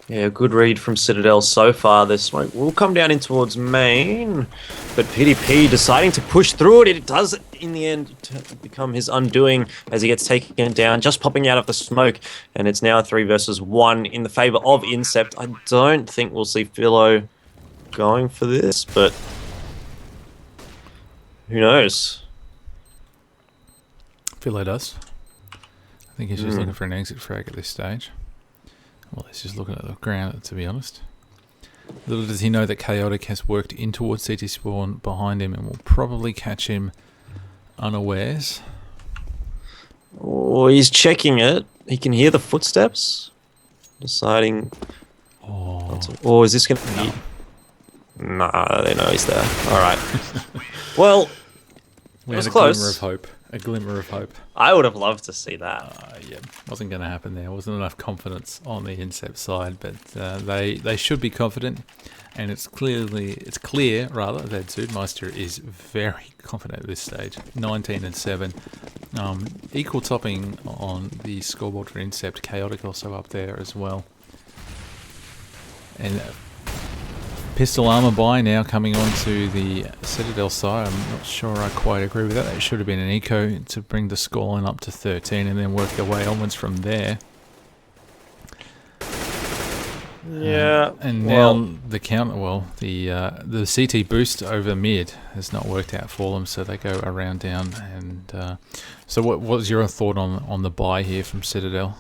Yeah, good read from Citadel so far. The smoke will come down in towards main, but PDP deciding to push through it. It does, in the end, become his undoing as he gets taken down, just popping out of the smoke. And it's now 3 versus 1 in the favor of Incept. I don't think we'll see Philo going for this, but who knows? Philo does. I think he's just looking for an exit frag at this stage. Well, he's just looking at the ground, to be honest. Little does he know that Chaotic has worked in towards CT spawn behind him and will probably catch him unawares. Oh, he's checking it. He can hear the footsteps. Deciding... Oh, is this going to be... Nah, they know he's there. Alright. Well, it was close. A glimmer of hope. I would have loved to see that. Yeah, wasn't going to happen there. Wasn't enough confidence on the Incept side, but they should be confident, and it's clear that Zoodmeister is very confident at this stage. 19 and 7, equal topping on the scoreboard for Incept. Chaotic also up there as well, and. Pistol armor buy now coming on to the Citadel side. I'm not sure I quite agree with that. It should have been an eco to bring the scoreline up to 13 and then work their way onwards from there. Yeah. And now the counter, the CT boost over mid has not worked out for them, so they go around down. And so what was your thought on the buy here from Citadel?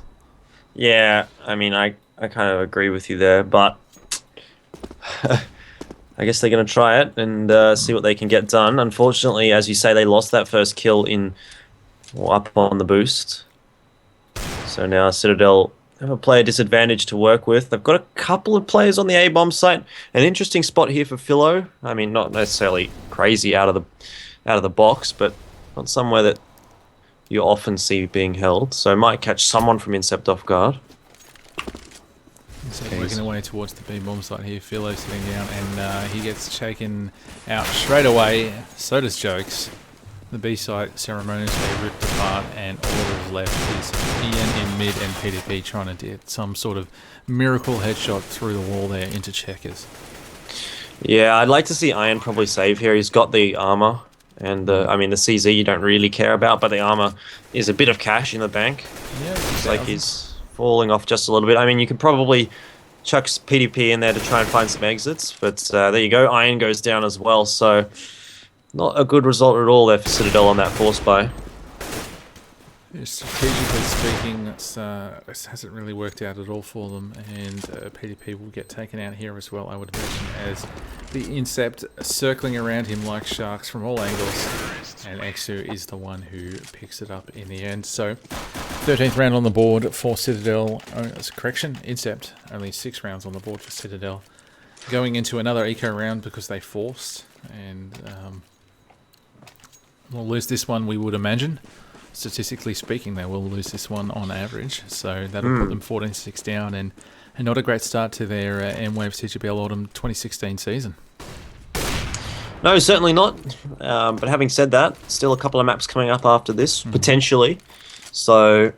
Yeah, I mean, I kind of agree with you there, but I guess they're going to try it and see what they can get done. Unfortunately, as you say, they lost that first kill up on the boost. So now Citadel have a player disadvantage to work with. They've got a couple of players on the A-bomb site. An interesting spot here for Philo. I mean, not necessarily crazy out of the box, but not somewhere that you often see being held. So might catch someone from Incept off guard. So working away towards the B bomb site here. Philo sitting down, and he gets taken out straight away. So does Jokes. The B site ceremoniously ripped apart, and all that is left is Ian in mid and PDP trying to get some sort of miracle headshot through the wall there into checkers. Yeah, I'd like to see Ian probably save here. He's got the armor, and the CZ you don't really care about, but the armor is a bit of cash in the bank. Yeah, it's like he's falling off just a little bit. I mean, you could probably chuck PDP in there to try and find some exits, but there you go. Iron goes down as well, so not a good result at all there for Citadel on that force buy. Strategically speaking, it hasn't really worked out at all for them, and PDP will get taken out here as well, I would imagine, as the Incept circling around him like sharks from all angles, and Exu is the one who picks it up in the end. So 13th round on the board for Citadel. Incept, only 6 rounds on the board for Citadel. Going into another eco round because they forced, and we'll lose this one, we would imagine. Statistically speaking, they will lose this one on average, so that'll put them 14-6 down, and not a great start to their Mwave CGPL Autumn 2016 season. No, certainly not. But having said that, still a couple of maps coming up after this, potentially. So,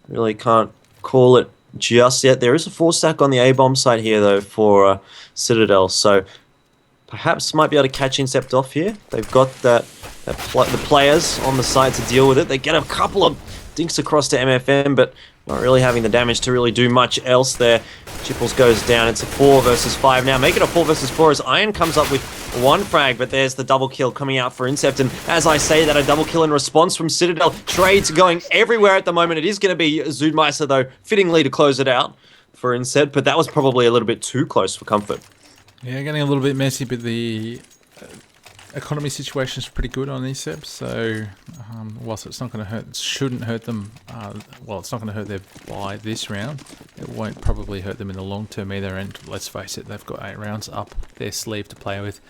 really can't call it just yet. There is a 4-stack on the A-bomb side here, though, for Citadel. So, perhaps might be able to catch Incept off here. They've got the players on the side to deal with it. They get a couple of dinks across to MFM, but not really having the damage to really do much else there. Chipples goes down. It's a 4 versus 5 now. Make it a 4 versus 4 as Iron comes up with 1 frag, but there's the double kill coming out for Incept. And as I say that, a double kill in response from Citadel. Trades going everywhere at the moment. It is going to be Zoodmeister, though, fittingly to close it out for Incept, but that was probably a little bit too close for comfort. Yeah, getting a little bit messy, but the economy situation is pretty good on Incept, so whilst it's not going to hurt, it shouldn't hurt them, it's not going to hurt their buy this round, it won't probably hurt them in the long term either, and let's face it, they've got 8 rounds up their sleeve to play with.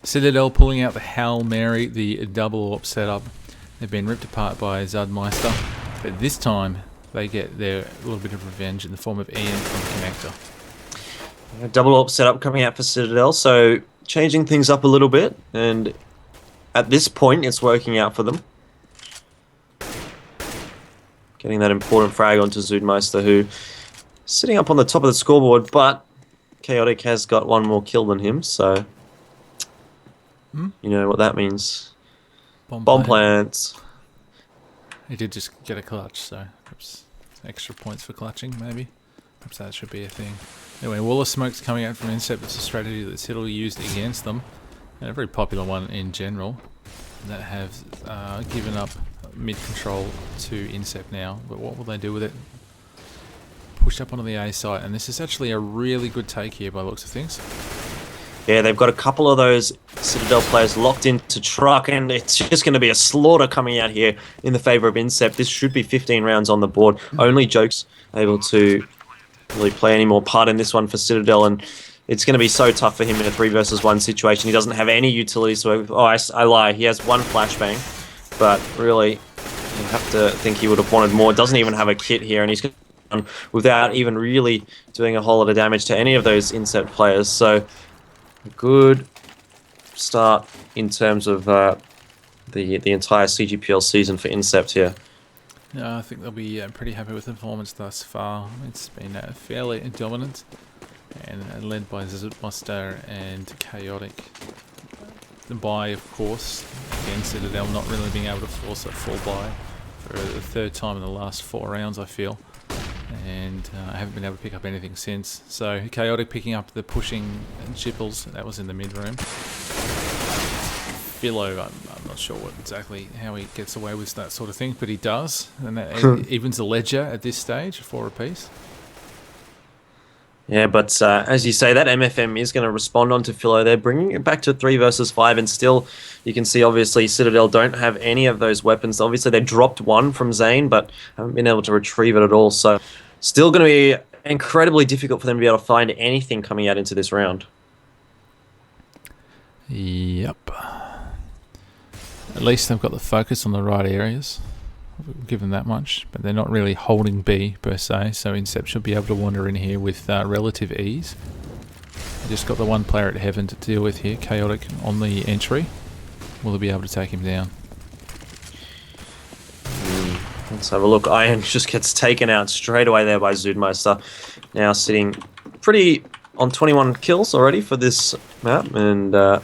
Citadel pulling out the Hail Mary, the double AWP setup. They've been ripped apart by Zudmeister, but this time they get their little bit of revenge in the form of Ian from Connector. A double AWP setup coming out for Citadel, so changing things up a little bit, and at this point it's working out for them. Getting that important frag onto Zudmeister, who sitting up on the top of the scoreboard, but Chaotic has got one more kill than him, so you know what that means. Bomb plants. He did just get a clutch, so perhaps extra points for clutching, maybe. Perhaps that should be a thing. Anyway, wall of smoke's coming out from Incept. It's a strategy that Citadel used against them, and a very popular one in general, that have given up mid-control to Incept now. But what will they do with it? Push up onto the A site, and this is actually a really good take here by the looks of things. Yeah, they've got a couple of those Citadel players locked into truck, and it's just going to be a slaughter coming out here in the favor of Incept. This should be 15 rounds on the board. Only Joke's able to really play any more part in this one for Citadel, and it's going to be so tough for him in a 3 versus 1 situation. He doesn't have any utilities to work with. Oh, I lie. He has one flashbang, but really, you have to think he would have wanted more. Doesn't even have a kit here, and he's going to without even really doing a whole lot of damage to any of those Incept players. So a good start in terms of the entire CGPL season for Incept here. Yeah, I think they'll be pretty happy with the performance thus far. It's been fairly dominant and led by Zudmeister and Chaotic. The buy, of course, again, Citadel not really being able to force a full buy for the third time in the last 4 rounds, I feel. And I haven't been able to pick up anything since. So Chaotic picking up the pushing Chipples, that was in the mid room. Philo, I'm not sure exactly how he gets away with that sort of thing, but he does, and that evens the ledger at this stage, 4 apiece. Yeah, but as you say, that MFM is going to respond onto Philo. They're bringing it back to 3 versus 5, and still, you can see, obviously, Citadel don't have any of those weapons. Obviously, they dropped one from Zane, but haven't been able to retrieve it at all. So, still going to be incredibly difficult for them to be able to find anything coming out into this round. Yep. At least they've got the focus on the right areas. I'll give them that much, but they're not really holding B per se, so Incept should be able to wander in here with relative ease. They just got the one player at Heaven to deal with here, Chaotic on the entry. Will they be able to take him down? Let's have a look. Iron just gets taken out straight away there by Zudmeister. Now sitting pretty on 21 kills already for this map, and the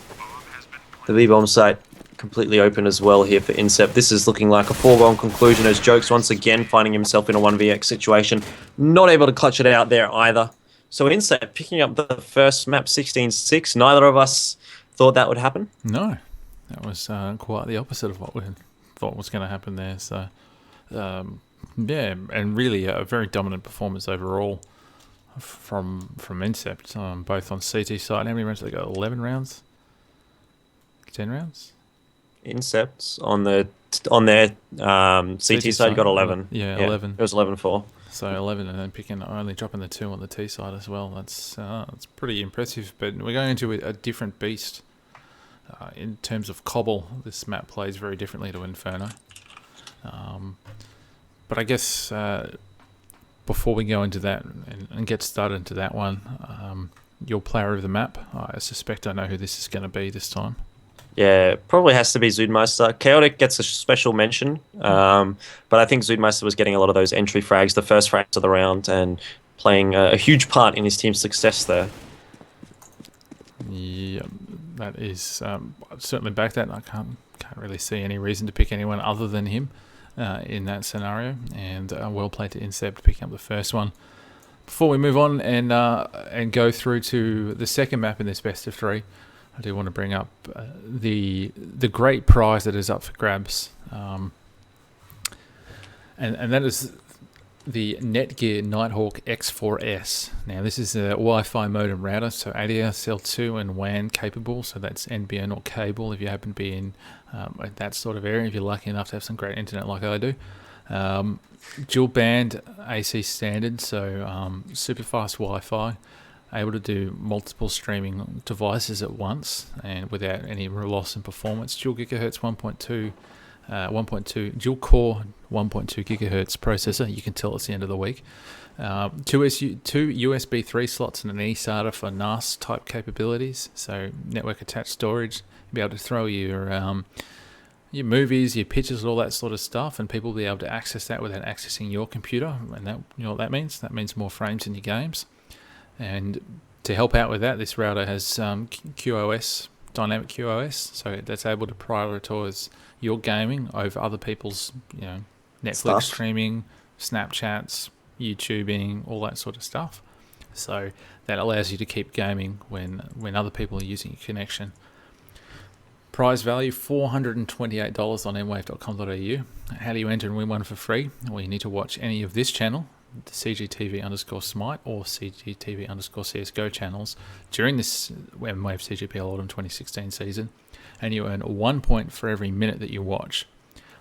B-bomb site completely open as well here for Incept. This is looking like a foregone conclusion as Jokes once again finding himself in a 1vx situation. Not able to clutch it out there either. So Incept picking up the first map 16-6. Neither of us thought that would happen. No, that was quite the opposite of what we thought was going to happen there. So yeah, and really a very dominant performance overall from Incept, both on CT side. How many rounds did they go? 11 rounds? 10 rounds? Incepts on their CT side got 11. Yeah, 11. It was 11-4. So 11, and then only dropping the 2 on the T side as well. That's pretty impressive. But we're going into a different beast in terms of Cobble. This map plays very differently to Inferno. But I guess before we go into that and get started into that one, your player of the map, I suspect I know who this is going to be this time. Yeah, probably has to be Zudmeister. Chaotic gets a special mention, but I think Zudmeister was getting a lot of those entry frags, the first frags of the round, and playing a huge part in his team's success there. Yeah, that is certainly back that. I can't really see any reason to pick anyone other than him in that scenario, and well played to Incept picking up the first one. Before we move on and go through to the second map in this best of 3, I do want to bring up the great prize that is up for grabs, and that is the Netgear Nighthawk X4S. Now this is a Wi-Fi modem router, so ADSL2 and WAN capable, so that's NBN or cable if you happen to be in that sort of area, if you're lucky enough to have some great internet like I do. Dual band AC standard, so super fast Wi-Fi. able to do multiple streaming devices at once and without any loss in performance. Dual gigahertz 1.2 dual core 1.2 gigahertz processor. You can tell it's the end of the week. Two USB 3 slots and an eSATA for NAS type capabilities. So network attached storage. You'll be able to throw your movies, your pictures, all that sort of stuff, and people will be able to access that without accessing your computer. And that, you know what that means? That means more frames in your games. And to help out with that, this router has QoS, dynamic QoS, so that's able to prioritize your gaming over other people's, Netflix Stuff. streaming, Snapchats, YouTubing, all that sort of stuff. So that allows you to keep gaming when other people are using your connection. Prize value $428 on mwave.com.au. How do you enter and win one for free? Well, you need to watch any of this channel, the CGTV_Smite or CGTV_CSGO channels during this Mwave CGPL Autumn 2016 season, and you earn 1 point for every minute that you watch.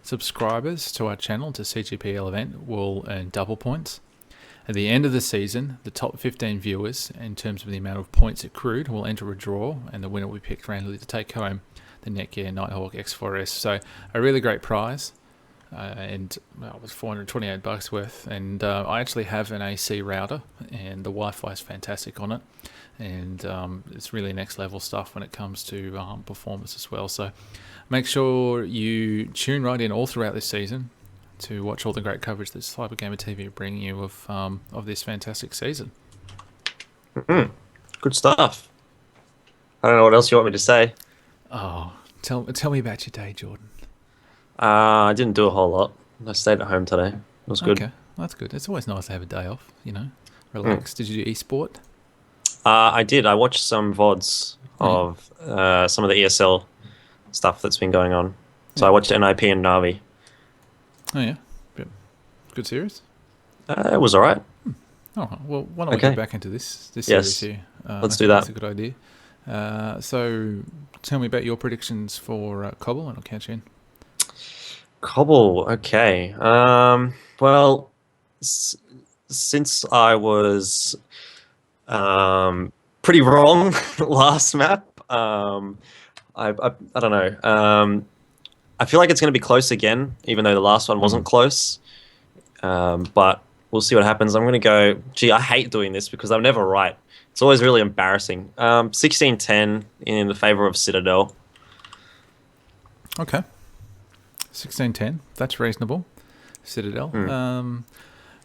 Subscribers to our channel, to CGPL event, will earn double points. At the end of the season, the top 15 viewers, in terms of the amount of points accrued, will enter a draw, and the winner will be picked randomly to take home the Netgear Nighthawk X4S. So a really great prize. It was $428 worth, and I actually have an AC router, and the Wi-Fi is fantastic on it, and it's really next level stuff when it comes to performance as well. So make sure you tune right in all throughout this season to watch all the great coverage that Cybergamer TV are bringing you of this fantastic season. Mm-hmm. Good stuff. I don't know what else you want me to say. Oh, tell me about your day, Jordan. I didn't do a whole lot. I stayed at home today. It was good. Okay, that's good. It's always nice to have a day off, relax. Did you do esport? I did. I watched some VODs of some of the ESL stuff that's been going on. So I watched NIP and Navi. Oh, yeah. Good series? It was all right. Oh, well, why don't we get back into this series here? Let's do that. That's a good idea. So tell me about your predictions for Cobble, and I'll catch you in. Cobble, okay. Well, since I was pretty wrong last map, I don't know. I feel like it's going to be close again, even though the last one wasn't close. But we'll see what happens. I'm going to go... Gee, I hate doing this because I'm never right. It's always really embarrassing. 16-10 in the favor of Citadel. Okay. 16-10. That's reasonable. Citadel.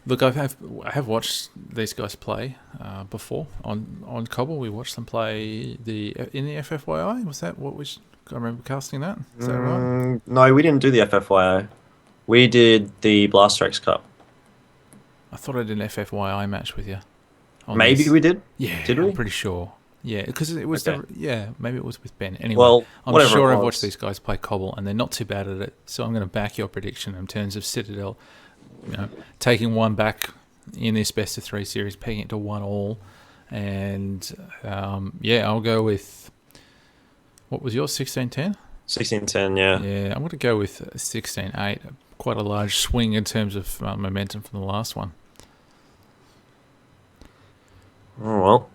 Look, I have watched these guys play before on Cobble. We watched them play in the FFYI. Was that what I remember casting that? Is that right? No, we didn't do the FFYI. We did the Blast Strikes Cup. I thought I did an FFYI match with you. Maybe we did? Yeah, did we? I'm pretty sure. Yeah, because it was... Okay. Maybe it was with Ben. Anyway, well, I'm sure I've watched these guys play Cobble, and they're not too bad at it. So I'm going to back your prediction in terms of Citadel, taking one back in this best of 3 series, pegging it to 1-1, and I'll go with... What was yours, 16-10? 16-10, yeah. Yeah, I'm going to go with 16-8. Quite a large swing in terms of momentum from the last one. Oh, well.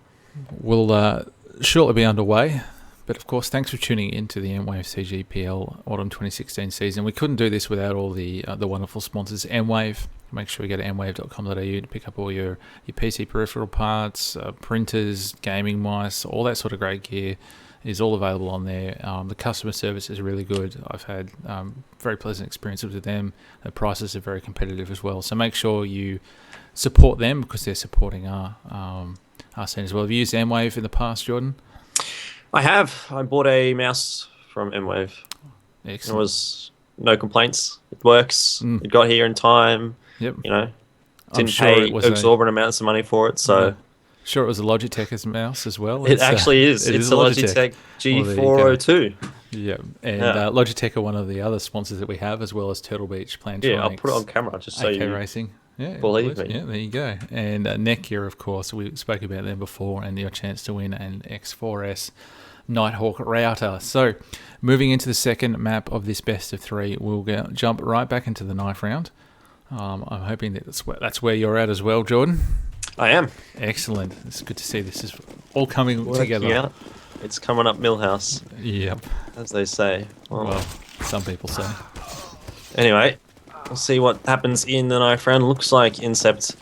We'll shortly be underway, but of course, thanks for tuning in to the Mwave CGPL Autumn 2016 season. We couldn't do this without all the wonderful sponsors. Mwave. Make sure you go to mwave.com.au to pick up all your PC peripheral parts, printers, gaming mice, all that sort of great gear is all available on there. The customer service is really good. I've had very pleasant experiences with them. The prices are very competitive as well. So make sure you support them because they're supporting our scene as well. Have you used Mwave in the past, Jordan? I have. I bought a mouse from Mwave. Excellent. There was no complaints. It works. It got here in time. Yep. Didn't pay exorbitant amounts of money for it. So sure, it was a Logitech mouse as well. It actually is. It's a Logitech G402. Yeah, and Logitech are one of the other sponsors that we have, as well as Turtle Beach, Plantronics. Yeah, I'll put it on camera just so AK you Racing. Yeah, believe me. Yeah, there you go. And Netgear, of course, we spoke about them before, and your chance to win an X4S Nighthawk router. So, moving into the second map of this best of 3, we'll jump right back into the knife round. I'm hoping that that's where you're at as well, Jordan. I am. Excellent. It's good to see this is all coming Working together. out. It's coming up Millhouse, Yep. as they say. Well, some people say. Anyway, we'll see what happens in the knife round. Looks like Incept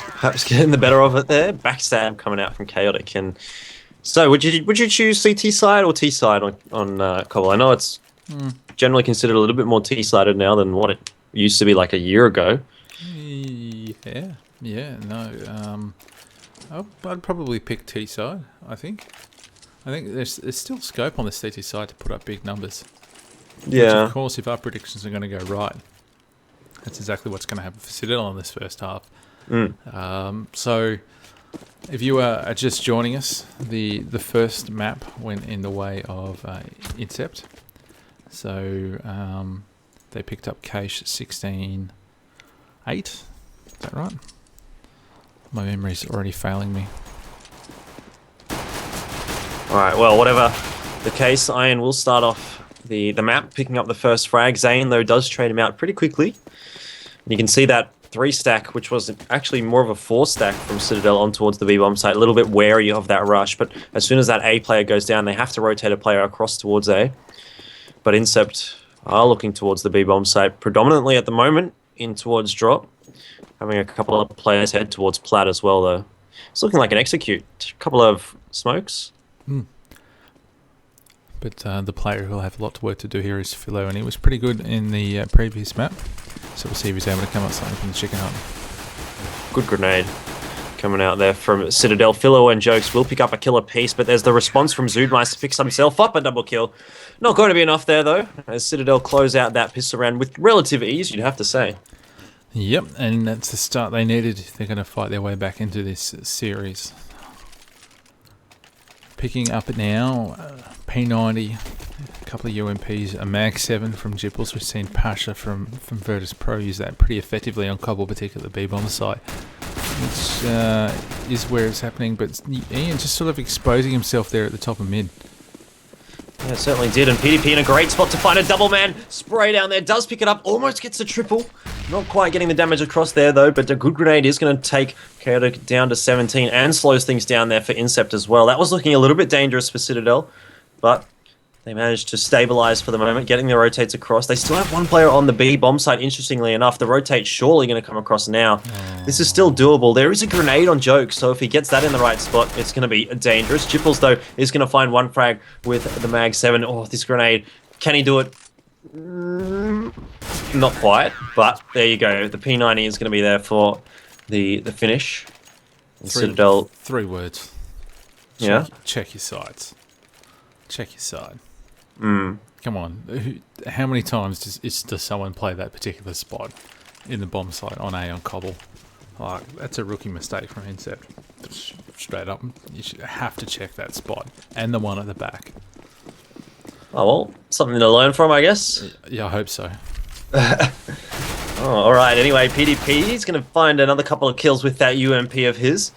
perhaps getting the better of it there. Backstab coming out from Chaotic. And so, would you choose CT side or T side on Cobble? I know it's generally considered a little bit more T sided now than what it used to be like a year ago. Yeah, no. I'd probably pick T side, I think. I think there's still scope on the CT side to put up big numbers. Yeah. Which, of course, if our predictions are going to go right, that's exactly what's going to happen for Citadel in this first half. So, if you are just joining us, the first map went in the way of Incept. So, they picked up Cache 16-8. Is that right? My memory's already failing me. Alright, well, whatever the case, Iron will start off the map, picking up the first frag. Zane, though, does trade him out pretty quickly. You can see that 3-stack, which was actually more of a 4-stack from Citadel on towards the B-bomb site. A little bit wary of that rush, but as soon as that A player goes down, they have to rotate a player across towards A. But Incept are looking towards the B-bomb site, predominantly at the moment, in towards drop. Having a couple of players head towards plat as well, though. It's looking like an execute. A couple of smokes. But the player who'll have a lot of work to do here is Philo, and he was pretty good in the previous map. So we'll see if he's able to come up something from the chicken hunt. Good grenade coming out there from Citadel. Philo and Jokes will pick up a killer piece, but there's the response from Zoodmeister, picks himself up a double kill. Not going to be enough there, though, as Citadel close out that pistol round with relative ease, you'd have to say. Yep, and that's the start they needed if they're going to fight their way back into this series. Picking up now, P90, a couple of UMPs, a Mag 7 from Jipples. We've seen Pasha from Virtus Pro use that pretty effectively on Cobble, particularly at the B-bomb site, which is where it's happening. But Ian just sort of exposing himself there at the top of mid. Yeah, it certainly did, and PDP in a great spot to find a double man. Spray down there, does pick it up, almost gets the triple. Not quite getting the damage across there, though, but a good grenade is going to take Chaotic down to 17 and slows things down there for Incept as well. That was looking a little bit dangerous for Citadel, but they managed to stabilize for the moment, getting the rotates across. They still have one player on the B bomb site, interestingly enough. The rotate's surely going to come across now. This is still doable. There is a grenade on Joke, so if he gets that in the right spot, it's going to be dangerous. Jipples, though, is going to find one frag with the Mag 7. Oh, this grenade. Can he do it? Not quite, but there you go. The P90 is going to be there for the finish. Citadel. 3 words. Yeah? Check your sides. Check your side. Come on. How many times does someone play that particular spot in the bomb site on A on Cobble? Like, that's a rookie mistake from Incept. Straight up. You should have to check that spot. And the one at the back. Oh, well, something to learn from, I guess. Yeah, I hope so. Oh, alright, anyway, PDP, he's going to find another couple of kills with that UMP of his.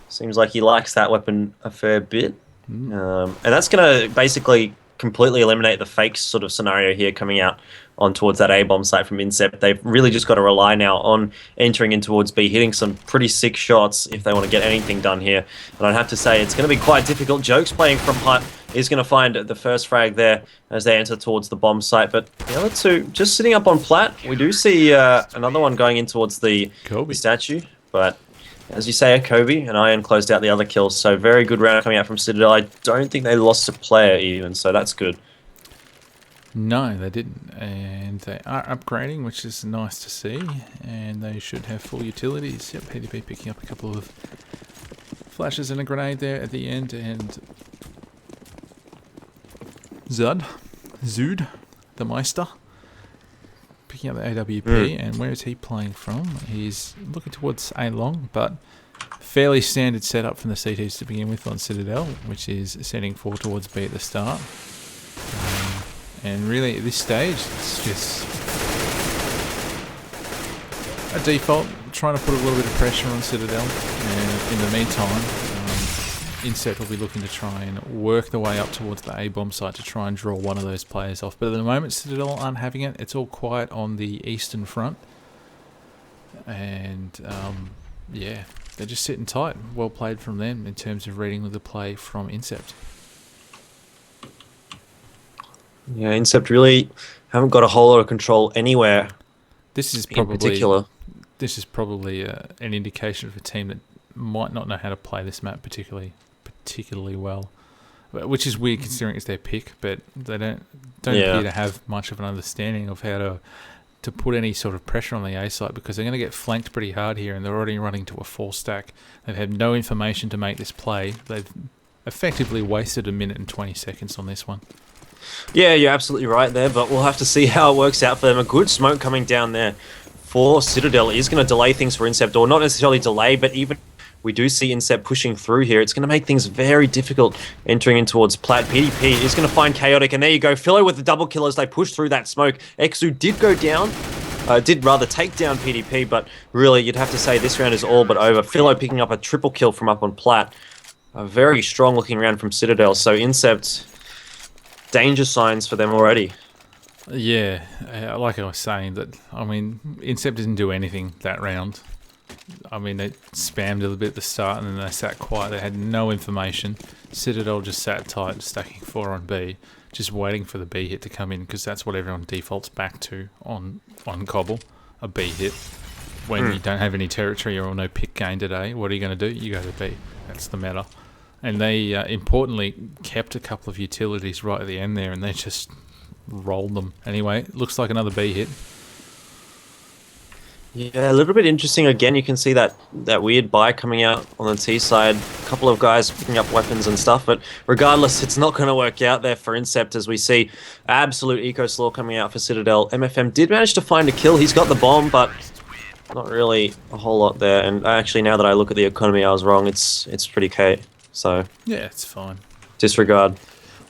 Seems like he likes that weapon a fair bit. And that's going to basically completely eliminate the fake sort of scenario here coming out on towards that A-bomb site from Incept. They've really just got to rely now on entering in towards B, hitting some pretty sick shots if they want to get anything done here. And I'd have to say it's going to be quite difficult. Jokes playing from hut is going to find the first frag there as they enter towards the bomb site. But the other two just sitting up on plat. We do see another one going in towards the statue. But as you say, Kobe and Iron closed out the other kills. So very good round coming out from Citadel. I don't think they lost a player even, so that's good. No, they didn't. And they are upgrading, which is nice to see. And they should have full utilities. Yep, PDP picking up a couple of flashes and a grenade there at the end. And Zood, the Meister, picking up the AWP. And where is he playing from? He's looking towards A long, but fairly standard setup from the CTs to begin with on Citadel, which is setting 4 towards B at the start. And really at this stage, it's just a default, trying to put a little bit of pressure on Citadel. And in the meantime, Incept will be looking to try and work the way up towards the A-bomb site to try and draw one of those players off. But at the moment, Citadel aren't having it. It's all quiet on the eastern front. And Yeah, they're just sitting tight. Well played from them in terms of reading the play from Incept. Yeah, Incept really haven't got a whole lot of control anywhere This is in probably particular. an indication of a team that might not know how to play this map particularly well, which is weird considering it's their pick. But they don't appear to have much of an understanding of how to put any sort of pressure on the A site, because they're going to get flanked pretty hard here, and they're already running to a 4-stack. They've had no information to make this play. They've effectively wasted 1 minute and 20 seconds on this one. Yeah, you're absolutely right there, but we'll have to see how it works out for them. A good smoke coming down there for Citadel is going to delay things for Incept, or not necessarily delay, but even we do see Incept pushing through here. It's going to make things very difficult entering in towards Plat. PDP is going to find Chaotic, and there you go. Philo with the double kill as they push through that smoke. Exu did go down, did rather take down PDP, but really you'd have to say this round is all but over. Philo picking up a triple kill from up on Plat. A very strong looking round from Citadel, so Incept, danger signs for them already. Yeah, like I was saying, Incept didn't do anything that round. They spammed a little bit at the start, and then they sat quiet. They had no information. Citadel just sat tight, stacking 4 on B, just waiting for the B hit to come in, because that's what everyone defaults back to on Cobble, a B hit. When you don't have any territory or no pick gain today, what are you going to do? You go to B. That's the meta. And they, importantly, kept a couple of utilities right at the end there, and they just rolled them. Anyway, looks like another B hit. Yeah, a little bit interesting. Again, you can see that weird buy coming out on the T side. A couple of guys picking up weapons and stuff, but regardless, it's not going to work out there for Incept, as we see absolute eco slaw coming out for Citadel. MFM did manage to find a kill. He's got the bomb, but not really a whole lot there. And actually, now that I look at the economy, I was wrong. It's pretty K. So yeah, it's fine. Disregard.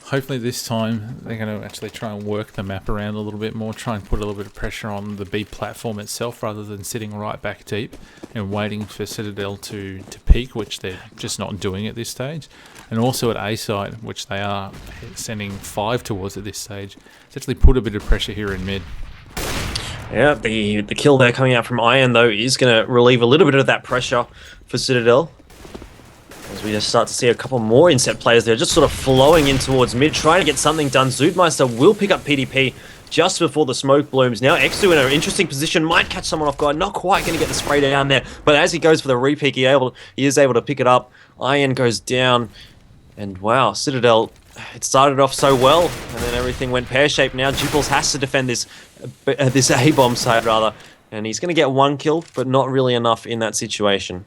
Hopefully this time they're going to actually try and work the map around a little bit more, try and put a little bit of pressure on the B platform itself rather than sitting right back deep and waiting for Citadel to peak, which they're just not doing at this stage. And also at A side, which they are sending 5 towards at this stage, it's actually put a bit of pressure here in mid. Yeah, the kill there coming out from Iron, though, is going to relieve a little bit of that pressure for Citadel. As we just start to see a couple more Incept players there, just sort of flowing in towards mid, trying to get something done. Zoodmeister will pick up PDP just before the smoke blooms. Now Exu in an interesting position, might catch someone off guard, not quite going to get the spray down there, but as he goes for the re-peek, he is able to pick it up. Iron goes down, and wow, Citadel, it started off so well, and then everything went pear-shaped. Now Jupils has to defend this A-bomb side, rather, and he's going to get 1 kill, but not really enough in that situation.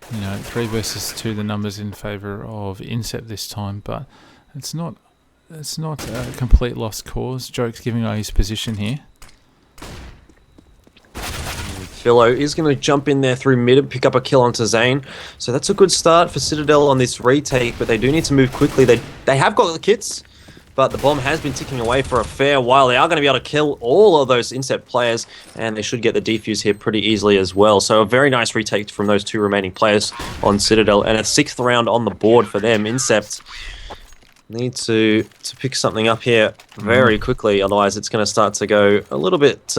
3 versus 2, the numbers in favour of Incept this time, but it's not a complete lost cause. Joke's giving away his position here. Philo is going to jump in there through mid and pick up a kill onto Zane. So that's a good start for Citadel on this retake, but they do need to move quickly. They have got the kits, but the bomb has been ticking away for a fair while. They are going to be able to kill all of those Incept players, and they should get the defuse here pretty easily as well. So a very nice retake from those 2 remaining players on Citadel, and a 6th round on the board for them. Incept need to pick something up here very quickly, otherwise it's going to start to go a little bit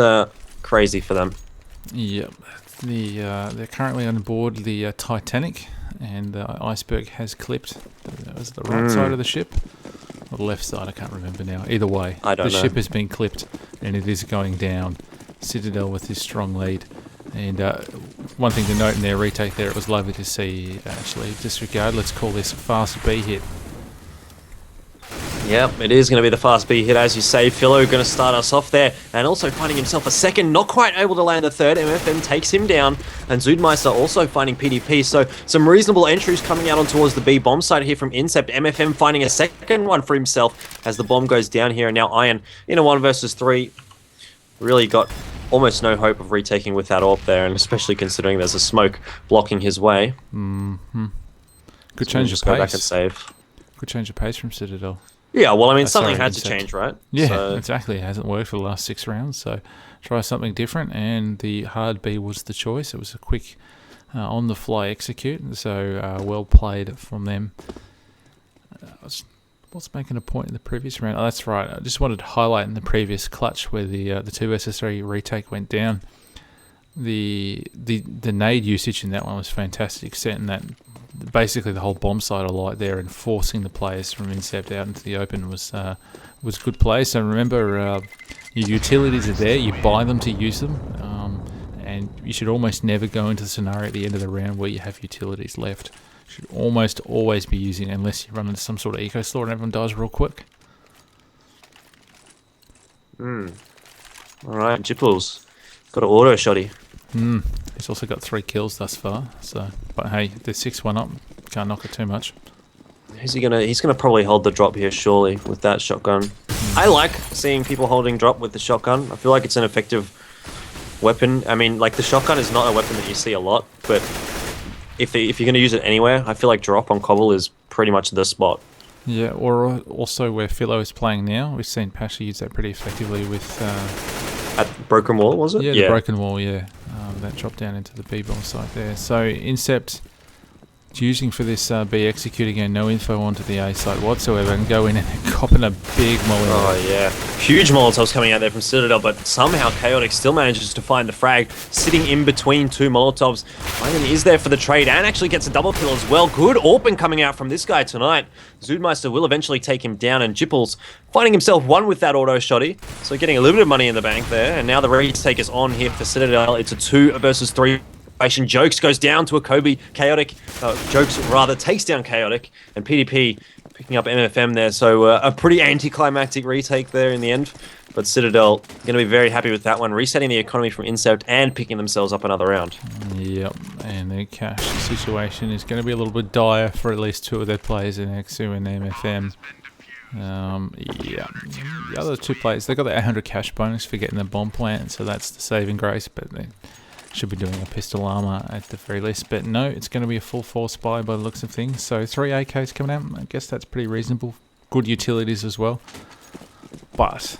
crazy for them. Yep, they're currently on board the Titanic, and the iceberg has clipped. That was the right side of the ship. Or the left side, I can't remember now. Either way, the ship has been clipped and it is going down. Citadel with his strong lead. And one thing to note in their retake there, it was lovely to see, actually. Disregard, let's call this a fast B hit. Yep, it is going to be the fast B hit, as you say. Philo going to start us off there, and also finding himself a second, not quite able to land the third. MFM takes him down, and Zoodmeister also finding PDP. So some reasonable entries coming out on towards the B bomb side here from Incept. MFM finding a second one for himself as the bomb goes down here, and now Iron in a 1 versus 3. Really got almost no hope of retaking with that AWP there, and especially considering there's a smoke blocking his way. Good change of pace. Go back and save. Good change of pace from Citadel. Yeah, well, I mean, something had to change, right? Yeah, so exactly. It hasn't worked for the last 6 rounds, so try something different, and the hard B was the choice. It was a quick, on-the-fly execute, so well played from them. I was making a point in the previous round. Oh, that's right. I just wanted to highlight in the previous clutch where the 2 versus 3 retake went down. the nade usage in that one was fantastic, setting that basically the whole bomb site alight there and forcing the players from Incept out into the open was good play. So remember, your utilities are there. You buy them to use them, and you should almost never go into the scenario at the end of the round where you have utilities left. You should almost always be using it unless you run into some sort of eco store and everyone dies real quick. All right, Jipples got an auto shotty. He's also got 3 kills thus far. So, but hey, they're 6-1 up. Can't knock it too much. He's gonna probably hold the drop here, surely, with that shotgun. I like seeing people holding drop with the shotgun. I feel like it's an effective weapon. I mean, like, the shotgun is not a weapon that you see a lot, but if you're gonna use it anywhere, I feel like drop on Cobble is pretty much the spot. Yeah, or also where Philo is playing now, we've seen Pasha use that pretty effectively with... At Broken Wall, was it? Yeah, the Broken Wall, yeah. That dropped down into the B-bomb site there. So, Incept using for this B execute again, no info onto the A site whatsoever, and go in and copping a big molly. Oh yeah, huge Molotovs coming out there from Citadel, but somehow Chaotic still manages to find the frag, sitting in between 2 Molotovs. Iron is there for the trade and actually gets a double kill as well. Good AWP coming out from this guy tonight. Zoodmeister will eventually take him down, and Jipples finding himself one with that auto shotty, so getting a little bit of money in the bank there. And now the retake is on here for Citadel. It's a 2 versus 3. Jokes goes down to a Kobe. Chaotic, Jokes rather takes down Chaotic, and PDP picking up MFM there. So a pretty anticlimactic retake there in the end. But Citadel going to be very happy with that one, resetting the economy from Incept and picking themselves up another round. Yep, and their cash situation is going to be a little bit dire for at least 2 of their players in XU and MFM. Yeah, the other 2 players, they got the 800 cash bonus for getting the bomb plant, so that's the saving grace, but they should be doing a pistol armor at the very least. But no, it's going to be a full force buy by the looks of things. So 3 AKs coming out, I guess that's pretty reasonable. Good utilities as well. But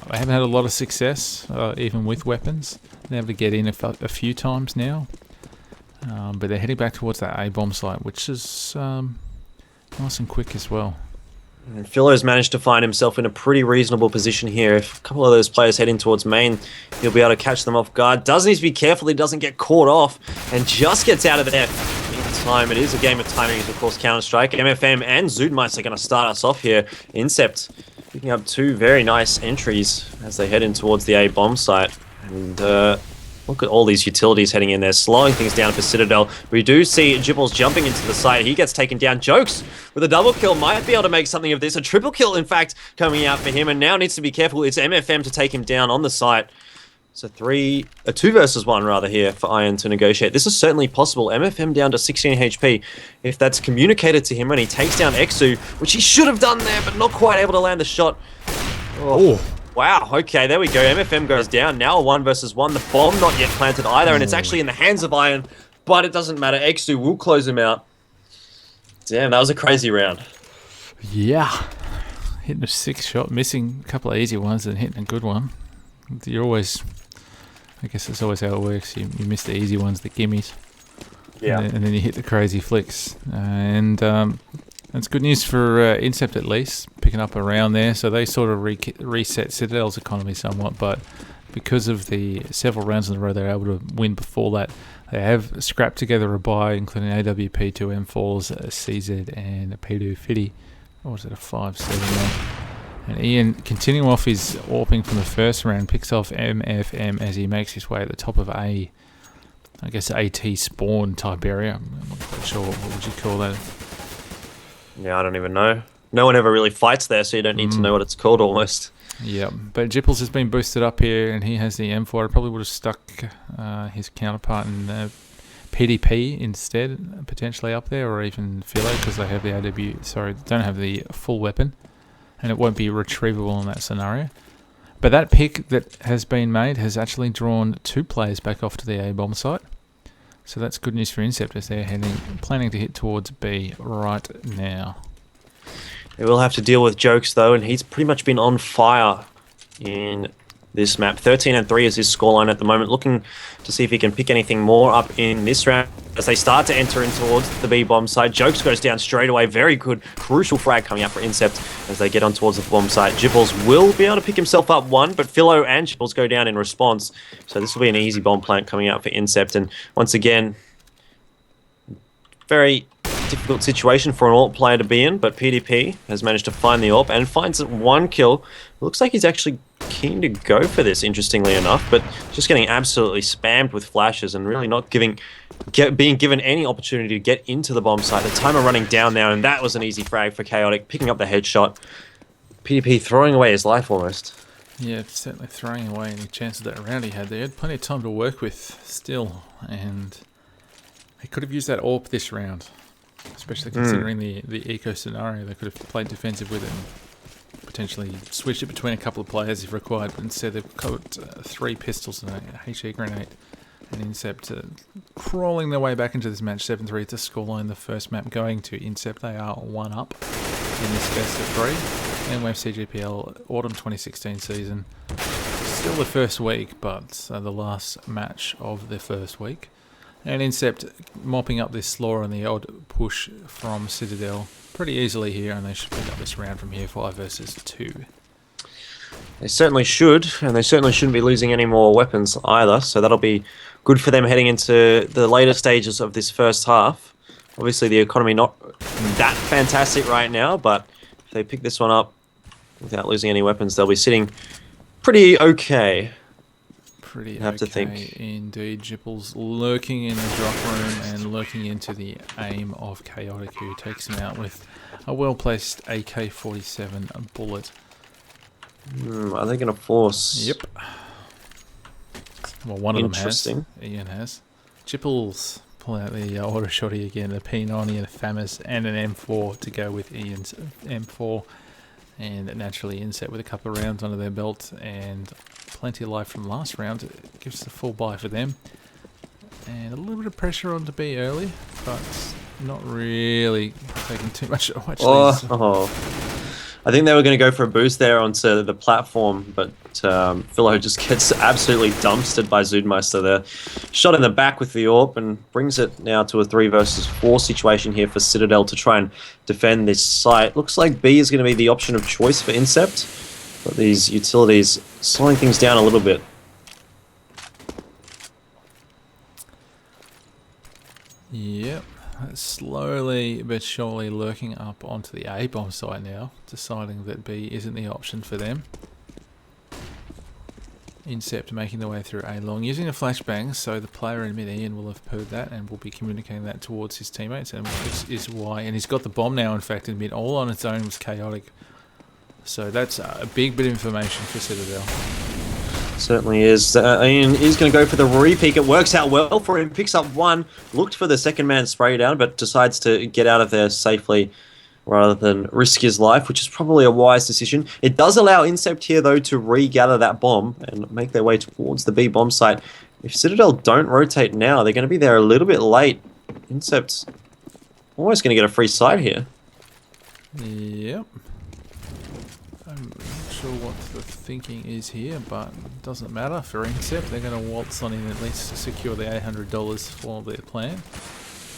they haven't had a lot of success, even with weapons. They're able to get in a few times now. But they're heading back towards that A-bomb site, which is nice and quick as well. And Philo's managed to find himself in a pretty reasonable position here. If a couple of those players heading towards main, he'll be able to catch them off guard. Does need to be careful he doesn't get caught off, and just gets out of there in time. It is a game of timing, of course, Counter-Strike. MFM and Zoodmeister are going to start us off here. Incept picking up 2 very nice entries as they head in towards the A-bomb site. And look at all these utilities heading in there, slowing things down for Citadel. We do see Jipples jumping into the site. He gets taken down. Jokes with a double kill might be able to make something of this. A triple kill, in fact, coming out for him, and now needs to be careful. It's MFM to take him down on the site. So a 2 versus 1 rather here for Iron to negotiate. This is certainly possible. MFM down to 16 HP. If that's communicated to him when he takes down Exu, which he should have done there, but not quite able to land the shot. Oh. Wow, okay, there we go. MFM goes down. Now a 1 versus 1. The bomb not yet planted either, and it's actually in the hands of Iron, but it doesn't matter. Exu will close him out. Damn, that was a crazy round. Yeah. Hitting a 6 shot, missing a couple of easy ones and hitting a good one. You're always... I guess that's always how it works. You miss the easy ones, the gimmies. Yeah. And then you hit the crazy flicks. And that's good news for Incept at least, picking up around there. So they sort of reset Citadel's economy somewhat, but because of the several rounds in a row they're able to win before that, they have scrapped together a buy, including AWP, 2 M4s, a CZ, and a P2 Fitty. Or was it a 5-7? And Ian, continuing off his AWPing from the first round, picks off MFM as he makes his way at the top of I guess AT spawn type area. I'm not quite sure, what would you call that? Yeah, I don't even know. No one ever really fights there, so you don't need to know what it's called almost. Yeah, but Jipples has been boosted up here, and he has the M4. I probably would have stuck his counterpart in PDP instead, potentially up there, or even Philo, because they have the don't have the full weapon, and it won't be retrievable in that scenario. But that pick that has been made has actually drawn 2 players back off to the A-bomb site. So that's good news for Incept as they're planning to hit towards B right now. They will have to deal with Jokes though, and he's pretty much been on fire in this map. 13-3 is his scoreline at the moment, looking to see if he can pick anything more up in this round. as they start to enter in towards the B bomb site. Jokes goes down straight away. Very good, crucial frag coming out for Incept as they get on towards the bomb site. Jipples will be able to pick himself up one, but Philo and Jipples go down in response. So this will be an easy bomb plant coming out for Incept. And once again, very difficult situation for an AWP player to be in, but PDP has managed to find the AWP and finds one kill. Looks like he's actually keen to go for this, interestingly enough, but just getting absolutely spammed with flashes and really not being given any opportunity to get into the bomb site. The timer running down now, and that was an easy frag for Chaotic, picking up the headshot. PDP throwing away his life almost. Yeah, certainly throwing away any chances that round he had there. He had plenty of time to work with still, and he could have used that AWP this round, especially considering the eco scenario. They could have played defensive with it and potentially switched it between a couple of players if required, but instead they've got 3 pistols and a HE grenade. And Incept crawling their way back into this match, 7-3 to scoreline. The first map going to Incept. They are 1 up in this best of 3. And Mwave CGPL Autumn 2016 season. Still the first week, but the last match of the first week. And Incept mopping up this slaw and the odd push from Citadel pretty easily here, and they should pick up this round from here, 5 versus 2. They certainly should, and they certainly shouldn't be losing any more weapons either, so that'll be good for them heading into the later stages of this first half. Obviously the economy not that fantastic right now, but if they pick this one up without losing any weapons, they'll be sitting pretty okay. Pretty have okay to think. Indeed. Jipples lurking in the drop room and lurking into the aim of Chaotic, who takes him out with a well-placed AK-47 bullet. Are they going to force? Yep. Well, one of them has. Interesting. Ian has. Jipples pull out the auto shotty again, a P90 and a FAMAS and an M4 to go with Ian's M4. And naturally Incept with a couple of rounds under their belt and plenty of life from last round. It gives the full buy for them. And a little bit of pressure on to be early, but not really taking too much. I think they were going to go for a boost there onto the platform, but Philo just gets absolutely dumpstered by Zoodmeister there. Shot in the back with the AWP and brings it now to a 3 versus 4 situation here for Citadel to try and defend this site. Looks like B is going to be the option of choice for Incept, but these utilities slowing things down a little bit. Yep. Slowly but surely lurking up onto the A bomb site now, deciding that B isn't the option for them. Incept making their way through A long, using a flashbang, so the player in mid Ian will have heard that and will be communicating that towards his teammates, and this is why. And he's got the bomb now, in fact, in mid, all on its own was Chaotic. So that's a big bit of information for Citadel. Certainly is. Ian is going to go for the re-peek. It works out well for him. Picks up one. Looked for the second man spray down, but decides to get out of there safely rather than risk his life, which is probably a wise decision. It does allow Incept here, though, to regather that bomb and make their way towards the B bomb site. If Citadel don't rotate now, they're going to be there a little bit late. Incept's almost going to get a free site here. Yep. I'm not sure what the thinking is here, but it doesn't matter for Incept. They're going to waltz on in at least to secure the $800 for their plan.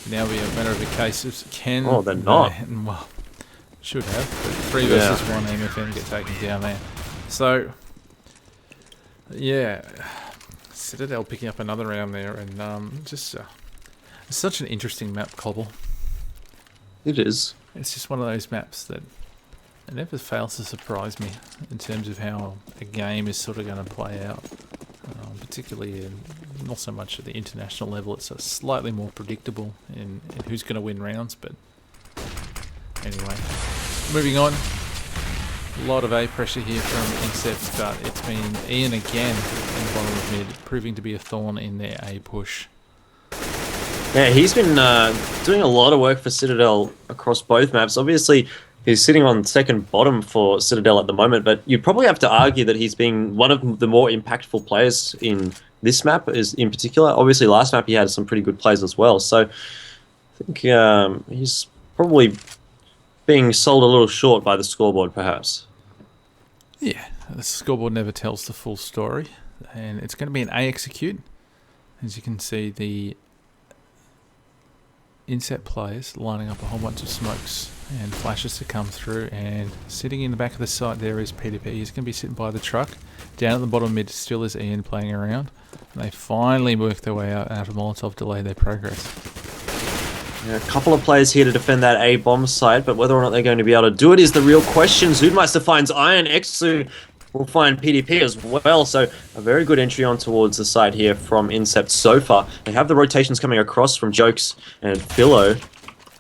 Now be a matter of a case of can... Oh, they're not. Well, should have, but 3 versus 1 MFM get taken down there. So, yeah, Citadel picking up another round there, and just it's such an interesting map, Cobble. It is. It's just one of those maps that it never fails to surprise me in terms of how a game is sort of going to play out. Particularly not so much at the international level, it's slightly more predictable in who's going to win rounds, but anyway, moving on. A lot of A pressure here from Incept, but it's been Ian again in the bottom of mid, proving to be a thorn in their A push. Yeah, he's been doing a lot of work for Citadel across both maps. Obviously, he's sitting on second bottom for Citadel at the moment, but you'd probably have to argue that he's been one of the more impactful players in this map is in particular. Obviously, last map he had some pretty good plays as well, so I think he's probably being sold a little short by the scoreboard, perhaps. Yeah, the scoreboard never tells the full story, and it's going to be an A execute. As you can see, the Incept players lining up a whole bunch of smokes and flashes to come through, and sitting in the back of the site there is PDP. He's going to be sitting by the truck. Down at the bottom mid still is Ian playing around. And they finally work their way out of Molotov, delay their progress. Yeah, a couple of players here to defend that A bomb site, but whether or not they're going to be able to do it is the real question. Zoodmeister finds Iron, Xu will find PDP as well, so a very good entry on towards the side here from Incept so far. They have the rotations coming across from Jokes and Philo,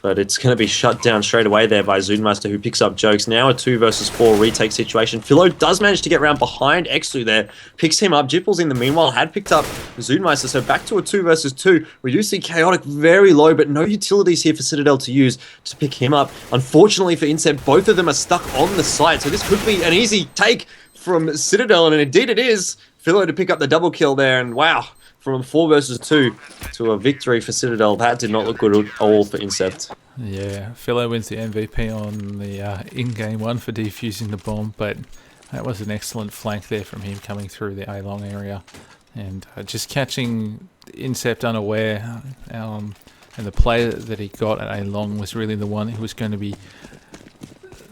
but it's going to be shut down straight away there by Zoodmeister, who picks up Jokes. Now a 2 versus 4 retake situation. Philo does manage to get around behind Xu there, picks him up. Jipples in the meanwhile had picked up Zoodmeister, so back to a 2 versus 2. We do see Chaotic very low, but no utilities here for Citadel to use to pick him up. Unfortunately for Incept, both of them are stuck on the site, so this could be an easy take from Citadel, and indeed it is. Philo to pick up the double kill there, and wow, from a 4 versus 2 to a victory for Citadel. That did not look good at all for Incept. Yeah, Philo wins the MVP on the in-game one for defusing the bomb, but that was an excellent flank there from him coming through the A-long area and just catching Incept unaware. And the play that he got at A-long was really the one who was going to be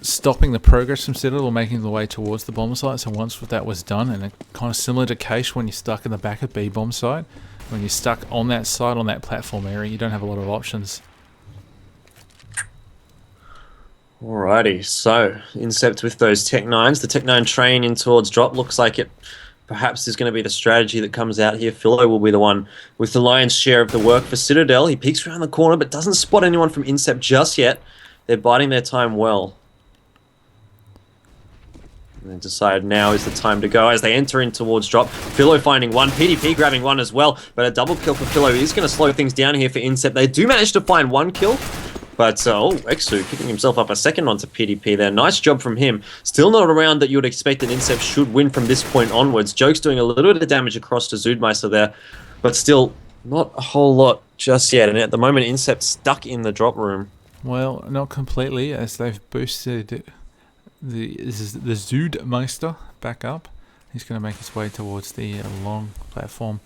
stopping the progress from Citadel or making the way towards the bomb site. So once that was done, and it kind of similar to Cache when you're stuck in the back of B bomb site, when you're stuck on that site, on that platform area, you don't have a lot of options. Alrighty, so Incept with those Tech 9s. The Tech 9 train in towards drop looks like it perhaps is going to be the strategy that comes out here. Philo will be the one with the lion's share of the work for Citadel. He peeks around the corner but doesn't spot anyone from Incept just yet. They're biding their time well. And they decide now is the time to go as they enter in towards drop. Philo finding one, PDP grabbing one as well, but a double kill for Philo is going to slow things down here for Incept. They do manage to find one kill, but Xu picking himself up a second onto PDP there. Nice job from him. Still not a round that you would expect that Incept should win from this point onwards. Joke's doing a little bit of damage across to Zoodmeister there, but still not a whole lot just yet. And at the moment, Incept stuck in the drop room. Well, not completely, as they've boosted the Zoodmeister back up. He's going to make his way towards the long platform.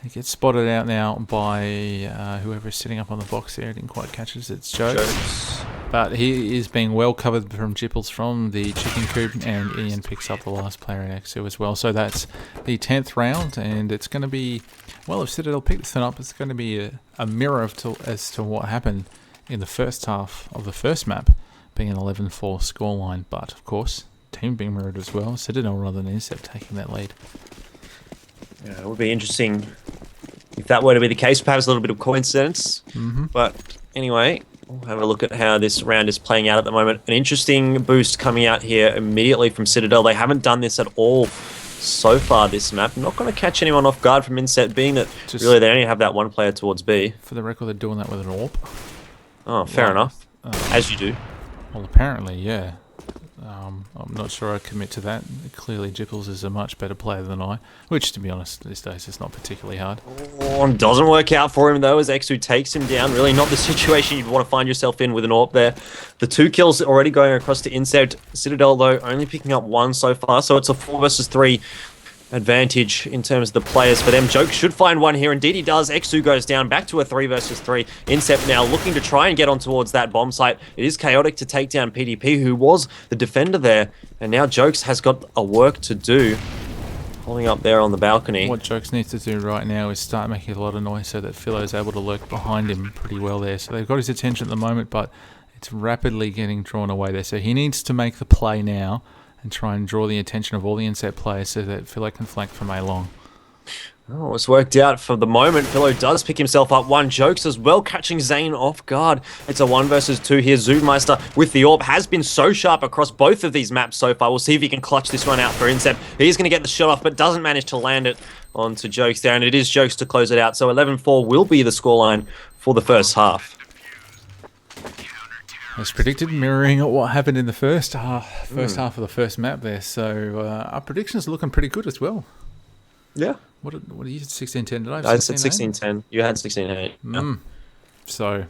He gets spotted out now by whoever is sitting up on the box there. I didn't quite catch it. It's Jokes. But he is being well covered from Jipples from the chicken coop, and Ian picks up the last player in X2 as well. So that's the 10th round, and it's going to be, well, if Citadel pick this one up, it's going to be a mirror as to what happened in the first half of the first map, being an 11-4 scoreline. But, of course, team being mirrored as well. Citadel rather than Incept taking that lead. Yeah, it would be interesting if that were to be the case. Perhaps a little bit of coincidence. But anyway, we'll have a look at how this round is playing out at the moment. An interesting boost coming out here immediately from Citadel. They haven't done this at all so far this map. Not going to catch anyone off guard from Incept, being that really they only have that one player towards B. For the record, they're doing that with an AWP. Oh, fair enough. As you do. Well, apparently, yeah. I'm not sure I commit to that. Clearly, Jipples is a much better player than I, which, to be honest, these days is not particularly hard. Oh, doesn't work out for him, though, as Xu takes him down. Really not the situation you'd want to find yourself in with an AWP there. The 2 kills already going across to Incept. Citadel, though, only picking up 1 so far, so it's a 4 versus 3 advantage in terms of the players for them. Joke should find one here. Indeed he does. Xu goes down back to a 3 versus 3. Incept now looking to try and get on towards that bomb site. It is Chaotic to take down PDP, who was the defender there. And now Jokes has got a work to do. Holding up there on the balcony. What Jokes needs to do right now is start making a lot of noise so that Philo's able to lurk behind him pretty well there. So they've got his attention at the moment, but it's rapidly getting drawn away there. So he needs to make the play now and try and draw the attention of all the Incept players so that Philo can flank from A-long. Oh, it's worked out for the moment. Philo does pick himself up 1. Jokes as well, catching Zane off guard. It's a 1 versus 2 here. Zoodmeister with the AWP has been so sharp across both of these maps so far. We'll see if he can clutch this one out for Incept. He's going to get the shot off, but doesn't manage to land it onto Jokes there. And it is Jokes to close it out. So 11-4 will be the scoreline for the first half. As predicted, mirroring what happened in the first half of the first map there. So our predictions are looking pretty good as well. Yeah. What are you, 16-10? Did I have I said 16-10. You had 16-8. Yeah. So,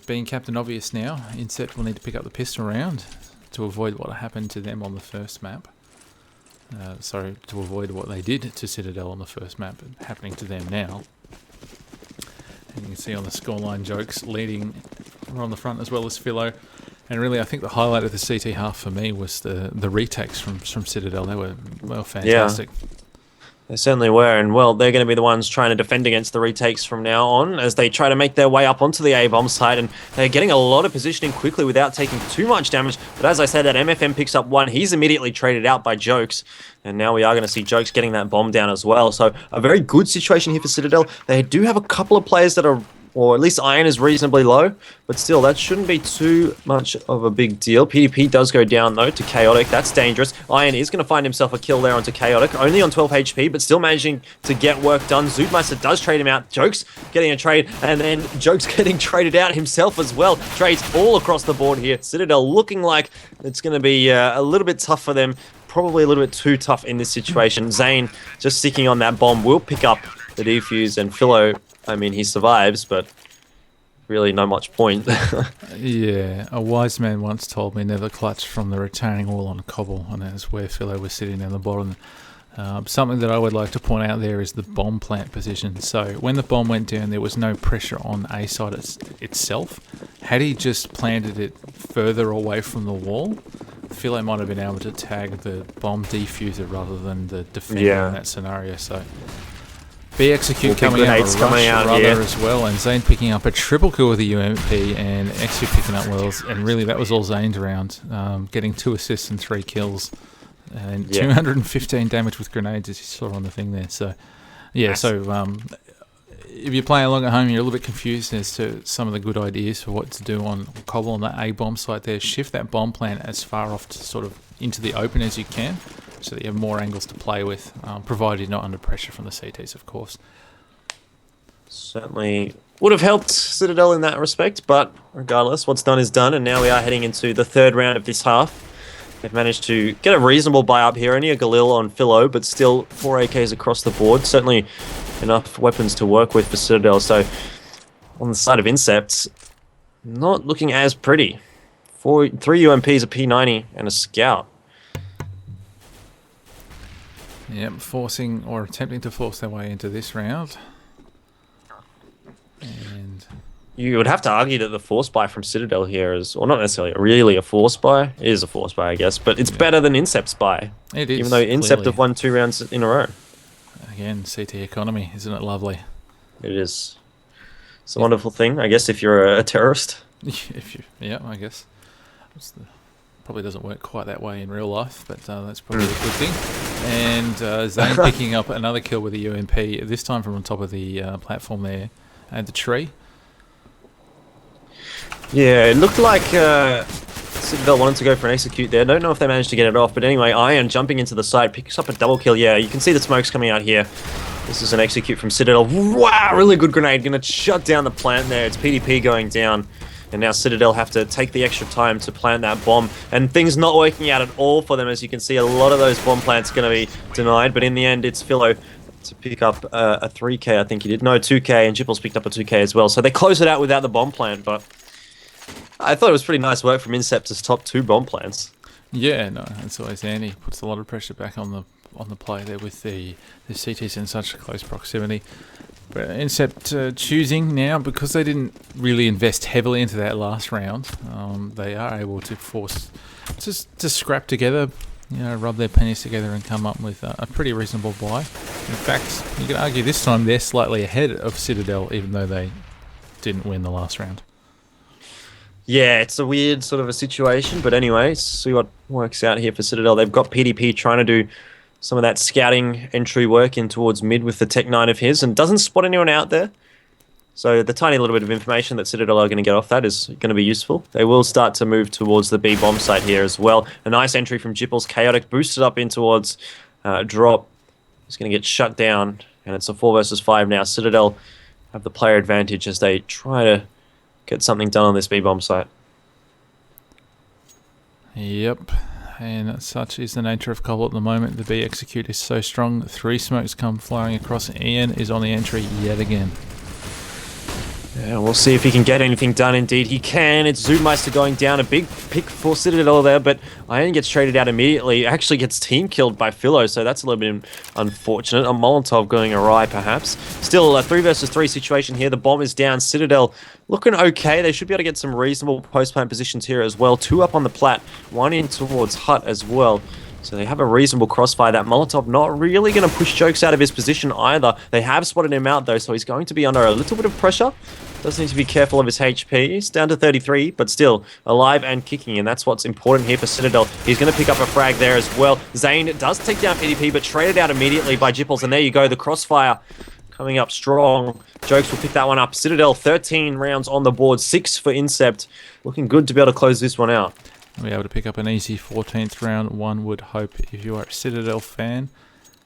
being Captain Obvious now, Incept will need to pick up the pistol round to avoid what happened to them on the first map. To avoid what they did to Citadel on the first map happening to them now. And you can see on the scoreline Jokes leading on the front as well as Philo. And really, I think the highlight of the CT half for me was the retakes from Citadel. They were fantastic. Yeah. They certainly were, and well, they're going to be the ones trying to defend against the retakes from now on as they try to make their way up onto the A-bomb site, and they're getting a lot of positioning quickly without taking too much damage. But as I said, that MFM picks up one. He's immediately traded out by Jokes, and now we are going to see Jokes getting that bomb down as well. So a very good situation here for Citadel. They do have a couple of players that are, or at least Iron is reasonably low, but still, that shouldn't be too much of a big deal. PDP does go down, though, to Chaotic. That's dangerous. Iron is going to find himself a kill there onto Chaotic, only on 12 HP, but still managing to get work done. Zoodmeister does trade him out. Jokes getting a trade, and then Jokes getting traded out himself as well. Trades all across the board here. Citadel looking like it's going to be a little bit tough for them, probably a little bit too tough in this situation. Zane just sticking on that bomb will pick up the defuse, and Philo, I mean, he survives, but really not much point. Yeah, a wise man once told me never clutch from the retaining wall on cobble, and that's where Philo was sitting down the bottom. Something that I would like to point out there is the bomb plant position. So when the bomb went down, there was no pressure on A side itself. Had he just planted it further away from the wall, Philo might have been able to tag the bomb defuser rather than the defender in that scenario. So B execute coming out, as well, and Zane picking up a triple kill with the UMP, and Exu picking up wells, and really that was all Zane's round, getting 2 assists and 3 kills, and 215 damage with grenades, as you saw on the thing there. So, yeah, so if you're playing along at home, you're a little bit confused as to some of the good ideas for what to do on Cobble on that A bomb site there. Shift that bomb plant as far off to sort of into the open as you can, so that you have more angles to play with, provided you're not under pressure from the CTs, of course. Certainly would have helped Citadel in that respect, but regardless, what's done is done, and now we are heading into the third round of this half. They've managed to get a reasonable buy up here, only a Galil on Philo, but still 4 AKs across the board. Certainly enough weapons to work with for Citadel. So on the side of Incept, not looking as pretty. 3 UMPs, a P90, and a Scout. Yep, forcing or attempting to force their way into this round. And you would have to argue that the force buy from Citadel here is, or not necessarily really a force buy. It is a force buy, I guess, but it's better than Incept's buy. It is. Even though Incept have won 2 rounds in a row. Again, CT economy, isn't it lovely? It is. It's a wonderful thing, I guess, if you're a terrorist. Yeah, I guess. Probably doesn't work quite that way in real life, but that's probably a good thing. And Zane picking up another kill with a UMP, this time from on top of the platform there and the tree. Yeah, it looked like Citadel wanted to go for an execute there. Don't know if they managed to get it off, but anyway, Iron jumping into the site, picks up a double kill. Yeah, you can see the smokes coming out here. This is an execute from Citadel. Wow, really good grenade. Gonna shut down the plant there. It's PDP going down. And now Citadel have to take the extra time to plant that bomb. And things not working out at all for them. As you can see, a lot of those bomb plants are going to be denied. But in the end, it's Philo to pick up a 3k, I think he did. No, 2k, and Jipples picked up a 2k as well. So they close it out without the bomb plant. But I thought it was pretty nice work from Incept's top 2 bomb plants. Yeah, no, it's always handy. Puts a lot of pressure back on the play there with the CTs in such close proximity. But Incept choosing now, because they didn't really invest heavily into that last round, they are able to force just to scrap together, rub their pennies together and come up with a pretty reasonable buy. In fact, you can argue this time they're slightly ahead of Citadel, even though they didn't win the last round. Yeah, it's a weird sort of a situation, but anyway, see what works out here for Citadel. They've got PDP trying to do some of that scouting entry work in towards mid with the Tech 9 of his, and doesn't spot anyone out there. So the tiny little bit of information that Citadel are going to get off that is going to be useful. They will start to move towards the B bomb site here as well. A nice entry from Jipples. Chaotic boosted up in towards drop. He's going to get shut down, and it's a 4 versus 5 now. Citadel have the player advantage as they try to get something done on this B bomb site. Yep. And such is the nature of Cobble at the moment. The B execute is so strong. 3 smokes come flying across. Ian is on the entry yet again. Yeah, we'll see if he can get anything done. Indeed, he can. It's Zoomeister going down. A big pick for Citadel there, but Iron gets traded out immediately. Actually gets team killed by Philo, so that's a little bit unfortunate. A Molotov going awry, perhaps. Still a 3 versus 3 situation here. The bomb is down. Citadel looking okay. They should be able to get some reasonable post-plant positions here as well. 2 up on the plat, 1 in towards Hut as well. So they have a reasonable crossfire. That Molotov not really going to push Jokes out of his position either. They have spotted him out though, so he's going to be under a little bit of pressure. Does need to be careful of his HP. He's down to 33, but still alive and kicking, and that's what's important here for Citadel. He's going to pick up a frag there as well. Zane does take down PDP, but traded out immediately by Jipples, and there you go, the crossfire coming up strong. Jokes will pick that one up. Citadel, 13 rounds on the board, 6 for Incept. Looking good to be able to close this one out. Be able to pick up an easy 14th round, one would hope, if you are a Citadel fan,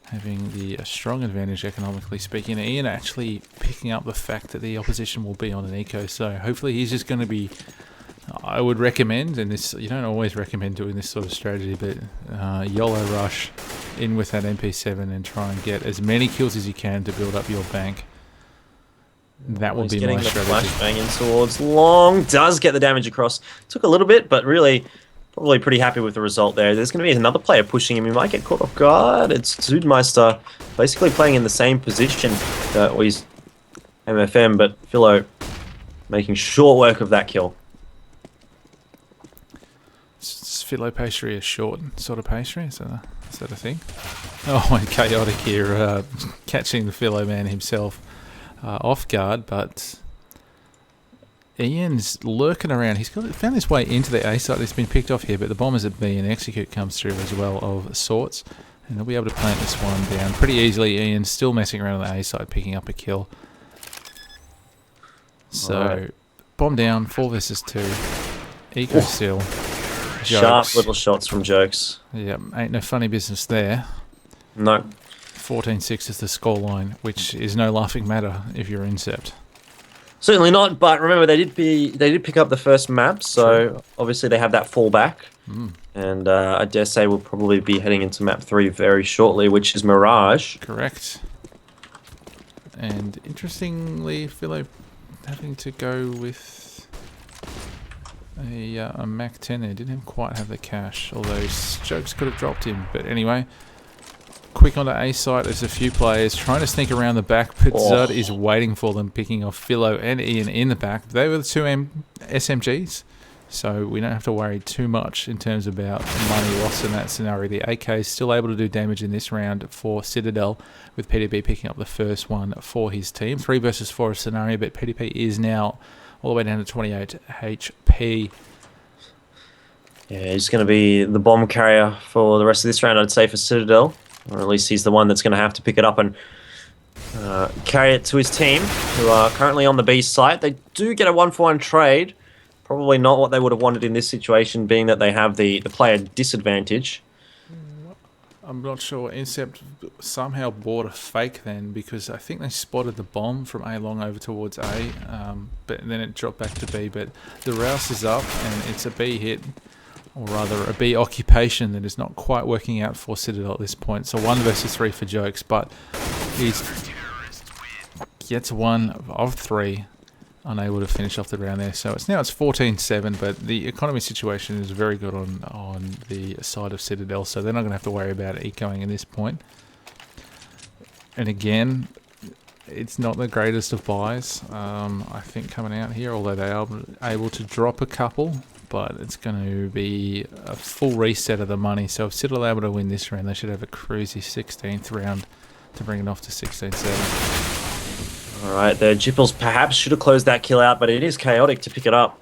having the strong advantage economically speaking. Ian actually picking up the fact that the opposition will be on an eco, so hopefully he's just going to be, I would recommend, and this, you don't always recommend doing this sort of strategy, but YOLO rush in with that MP7 and try and get as many kills as you can to build up your bank. That will be my strategy. Flashbang in towards long, does get the damage across. Took a little bit, but really, probably pretty happy with the result there. There's going to be another player pushing him. He might get caught off guard. It's Zoodmeister basically playing in the same position that he's MFM, but Philo making short work of that kill. Is Philo pastry a short sort of pastry? Is that a thing? Oh, and Chaotic here catching the Philo man himself off guard, but Ian's lurking around. He's found his way into the A site. He's been picked off here, but the bombers at B and Execute comes through as well of sorts, and he'll be able to plant this one down pretty easily. Ian's still messing around on the A site, picking up a kill. So, right. Bomb down, 4 versus 2. Eco still. Sharp little shots from Jokes. Yeah, ain't no funny business there. No. 14-6 is the scoreline, which is no laughing matter if you're Incept. Certainly not, but remember they did pick up the first map, so obviously they have that fallback. And I dare say we'll probably be heading into map 3 very shortly, which is Mirage. Correct. And interestingly, Philo having to go with a Mac 10 there. Didn't quite have the cash, although Jokes could have dropped him. But anyway, quick onto A site. There's a few players trying to sneak around the back, but Zud is waiting for them, picking off Philo and Ian in the back. They were the 2 SMGs, so we don't have to worry too much in terms about money lost in that scenario. The AK is still able to do damage in this round for Citadel, with PDP picking up the first one for his team. 3 versus 4 scenario, but PDP is now all the way down to 28 HP. Yeah, he's going to be the bomb carrier for the rest of this round, I'd say, for Citadel. Or at least he's the one that's going to have to pick it up and carry it to his team, who are currently on the B site. They do get a 1-for-1 trade. Probably not what they would have wanted in this situation, being that they have the player disadvantage. I'm not sure. Incept somehow bought a fake then, because I think they spotted the bomb from A long over towards A, but then it dropped back to B. But the Rouse is up, and it's a B hit, or rather a B occupation that is not quite working out for Citadel at this point. So 1 versus 3 for Jokes, but he gets 1 of 3, unable to finish off the round there. So it's 14-7, but the economy situation is very good on the side of Citadel, so they're not going to have to worry about ecoing at this point. And again, it's not the greatest of buys, I think, coming out here, although they are able to drop a couple. But it's going to be a full reset of the money. So if Citadel are able to win this round, they should have a cruisy 16th round to bring it off to 16-7. All right, the Jipples perhaps should have closed that kill out, but it is Chaotic to pick it up.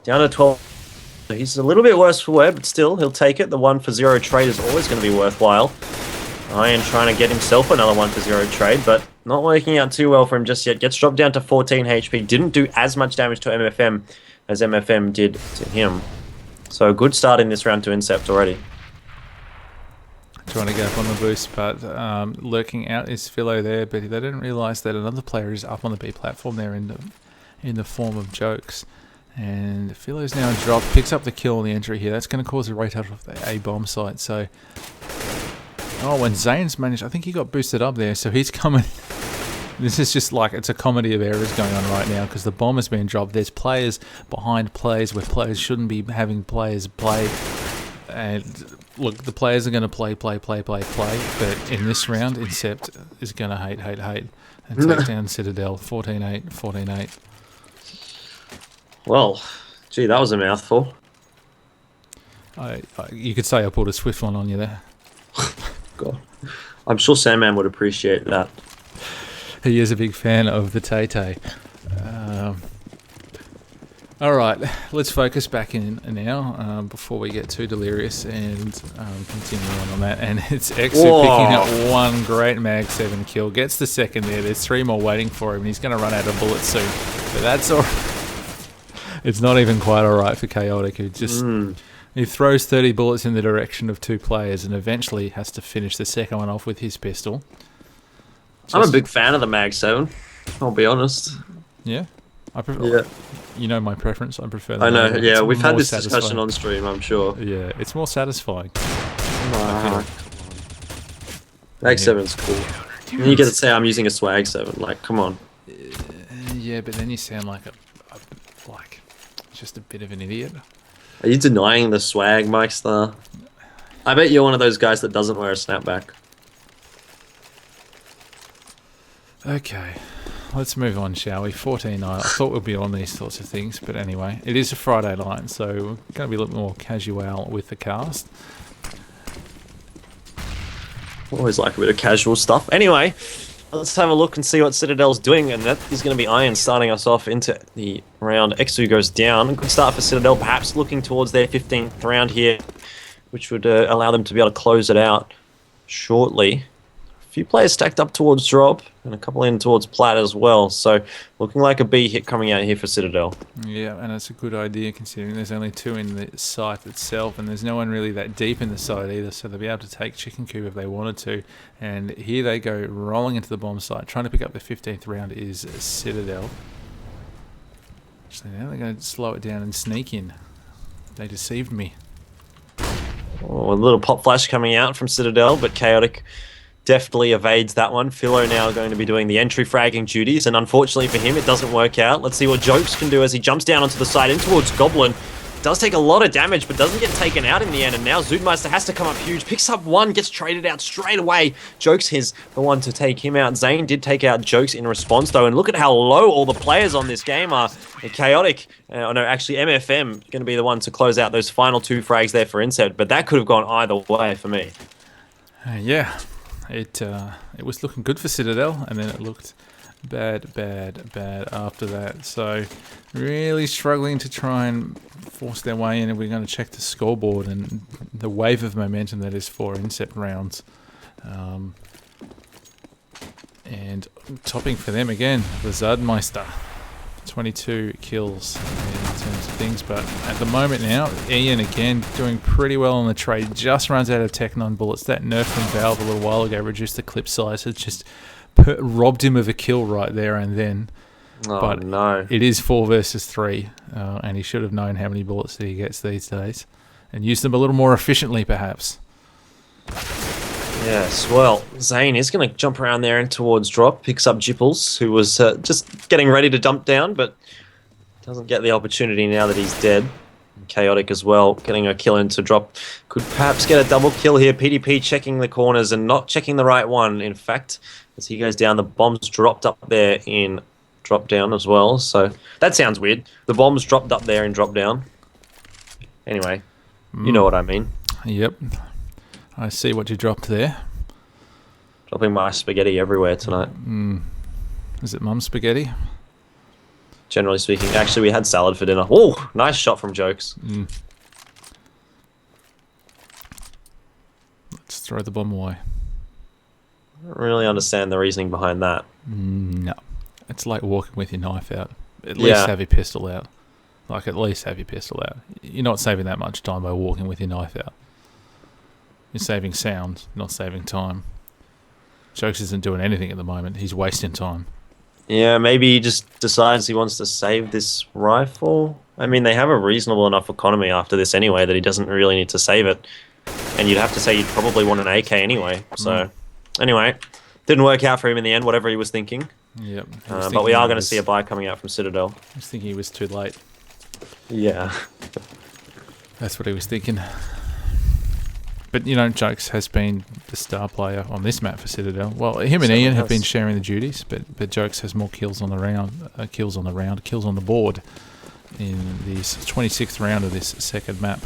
Down to 12. He's a little bit worse for wear, but still, he'll take it. The 1-for-0 trade is always going to be worthwhile. Iron trying to get himself another 1-for-0 trade, but not working out too well for him just yet. Gets dropped down to 14 HP. Didn't do as much damage to MFM as MFM did to him. So a good start in this round to Incept already. Trying to go up on the boost, but lurking out is Philo there, but they didn't realise that another player is up on the B platform there in the form of Jokes. And Philo's now dropped, picks up the kill on the entry here. That's going to cause a rate out of the A bomb site. So, when Zane's managed, I think he got boosted up there, so he's coming This is just like, it's a comedy of errors going on right now because the bomb has been dropped. There's players behind players where players shouldn't be having players play. And look, the players are going to play. But in this round, Incept is going to hate. And take down Citadel 14-8, 14-8. Well, gee, that was a mouthful. You could say I pulled a swift one on you there. God. I'm sure Sandman would appreciate that. He is a big fan of the Tay-Tay. All right, let's focus back in now before we get too delirious and continue on that. And it's Exu picking up one great Mag 7 kill. Gets the second there. There's 3 more waiting for him. He's going to run out of bullets soon. But that's all right. It's not even quite all right for Chaotic, who just... He throws 30 bullets in the direction of 2 players and eventually has to finish the second one off with his pistol. I'm a big fan of the Mag 7, I'll be honest. Yeah? I prefer, yeah. You know my preference, I prefer that. I know, yeah, we've had this discussion on stream, I'm sure. Yeah, it's more satisfying. Mag 7's cool. And you get to say I'm using a Swag 7, like, come on. Yeah, but then you sound like just a bit of an idiot. Are you denying the swag, Mikestar? I bet you're one of those guys that doesn't wear a snapback. Okay, let's move on, shall we? 14-9. I thought we'd be on these sorts of things, but anyway, it is a Friday night, so we're going to be a little more casual with the cast. Always like a bit of casual stuff. Anyway, let's have a look and see what Citadel's doing, and that is going to be Iron starting us off into the round. Exu goes down. A good start for Citadel, perhaps looking towards their 15th round here, which would allow them to be able to close it out shortly. A few players stacked up towards drop, and a couple in towards plat as well, so looking like a B hit coming out here for Citadel. Yeah, and it's a good idea considering there's only 2 in the site itself, and there's no one really that deep in the site either, so they'll be able to take Chicken Coop if they wanted to. And here they go, rolling into the bomb site, trying to pick up the 15th round is Citadel. So now they're going to slow it down and sneak in. They deceived me. Oh, a little pop flash coming out from Citadel, but Chaotic deftly evades that one. Philo now going to be doing the entry fragging duties, and unfortunately for him, it doesn't work out. Let's see what Jokes can do as he jumps down onto the side in towards Goblin. Does take a lot of damage, but doesn't get taken out in the end, and now Zoodmeister has to come up huge. Picks up one, gets traded out straight away. Jokes is the one to take him out. Zane did take out Jokes in response, though, and look at how low all the players on this game are. Chaotic, no, actually MFM going to be the one to close out those final 2 frags there for Incept, but that could have gone either way for me. Yeah. It was looking good for Citadel, and then it looked bad after that. So really struggling to try and force their way in, and we're going to check the scoreboard and the wave of momentum that is 4 Incept rounds. And topping for them again, the Zoodmeister. 22 kills in terms of things, but at the moment now, Ian again doing pretty well on the trade, just runs out of Tech-9 bullets. That nerf from Valve a little while ago reduced the clip size, has just robbed him of a kill right there and then. Oh, but no. It is 4 versus 3, and he should have known how many bullets that he gets these days, and used them a little more efficiently perhaps. Yes, well, Zane is going to jump around there and towards drop, picks up Jipples, who was just getting ready to dump down, but doesn't get the opportunity now that he's dead. Chaotic as well, getting a kill into drop. Could perhaps get a double kill here. PDP checking the corners and not checking the right one, in fact, as he goes down. The bomb's dropped up there in drop down as well, so that sounds weird. The bomb's dropped up there in drop down. Anyway, you know what I mean. Yep. I see what you dropped there. Dropping my spaghetti everywhere tonight. Is it Mum's spaghetti? Generally speaking. Actually, we had salad for dinner. Oh, nice shot from Jokes. Let's throw the bomb away. I don't really understand the reasoning behind that. No. It's like walking with your knife out. At least have your pistol out. Like, at least have your pistol out. You're not saving that much time by walking with your knife out. You're saving sound, not saving time. Jokes isn't doing anything at the moment. He's wasting time. Yeah, maybe he just decides he wants to save this rifle. I mean, they have a reasonable enough economy after this anyway that he doesn't really need to save it. And you'd have to say you'd probably want an AK anyway. So, anyway, didn't work out for him in the end, whatever he was thinking. Yep. But we are going to see a buy coming out from Citadel. I was thinking he was too late. Yeah. That's what he was thinking. But, you know, Jokes has been the star player on this map for Citadel. Well, him and Ian have been sharing the duties, but Jokes has more kills on the round, kills on the board in this 26th round of this second map.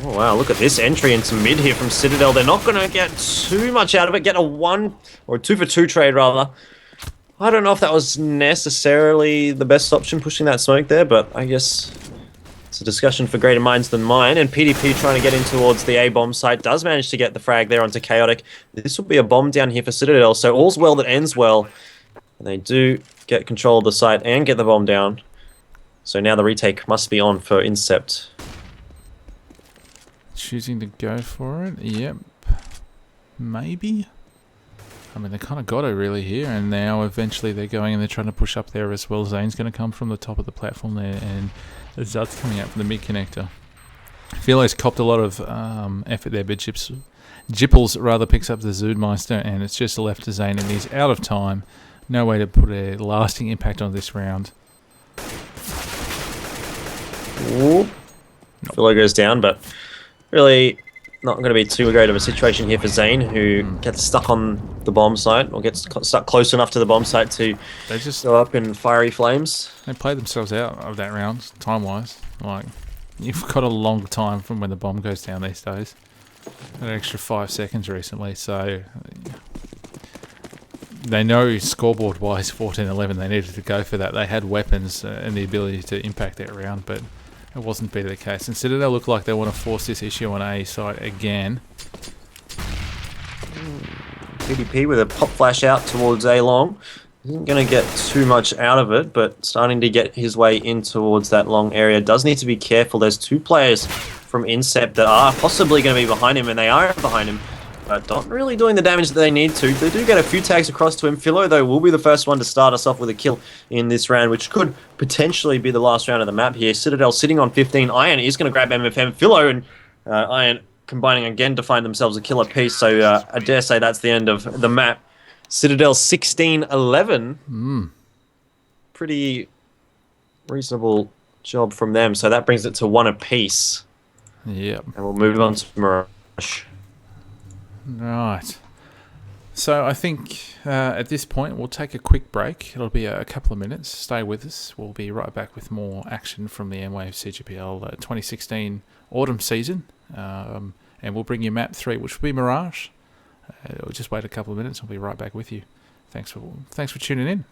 Oh wow, look at this entry into mid here from Citadel. They're not going to get too much out of it. Get a 1 or 2 for 2 trade rather. I don't know if that was necessarily the best option pushing that smoke there, but I guess it's a discussion for greater minds than mine. And PDP trying to get in towards the A bomb site does manage to get the frag there onto Chaotic. This will be a bomb down here for Citadel, so all's well that ends well. And they do get control of the site and get the bomb down. So now the retake must be on for Incept. Choosing to go for it, yep. Maybe? I mean, they kind of got it really here, and now eventually they're going and they're trying to push up there as well. Zane's going to come from the top of the platform there, and Zud's coming out from the mid connector. Philo's copped a lot of effort there, but Jipples rather picks up the Zoodmeister, and it's just left to Zane, and he's out of time. No way to put a lasting impact on this round. Ooh. Philo goes down, but really not going to be too great of a situation here for Zane, who gets stuck on the bomb site, or gets stuck close enough to the bomb site to just go up in fiery flames. They played themselves out of that round, time-wise. Like, you've got a long time from when the bomb goes down these days. An extra 5 seconds recently, so they know scoreboard-wise 14-11, they needed to go for that. They had weapons and the ability to impact that round, but it wasn't be the case. And Citadel look like they want to force this issue on A side again. PDP with a pop flash out towards A long. Isn't going to get too much out of it, but starting to get his way in towards that long area. Does need to be careful. There's 2 players from Incept that are possibly going to be behind him, and they are behind him. But not really doing the damage that they need to. They do get a few tags across to him. Philo, though, will be the first one to start us off with a kill in this round, which could potentially be the last round of the map here. Citadel sitting on 15. Iron is going to grab MFM. Philo and Iron combining again to find themselves a killer piece. So I dare say that's the end of the map. Citadel 16-11. Pretty reasonable job from them. So that brings it to 1 apiece. Yep. And we'll move on to Mirage. Right. So I think at this point we'll take a quick break. It'll be a couple of minutes. Stay with us. We'll be right back with more action from the Mwave CGPL 2016 Autumn season. And we'll bring you map 3, which will be Mirage. We'll just wait a couple of minutes. I'll be right back with you. Thanks for tuning in.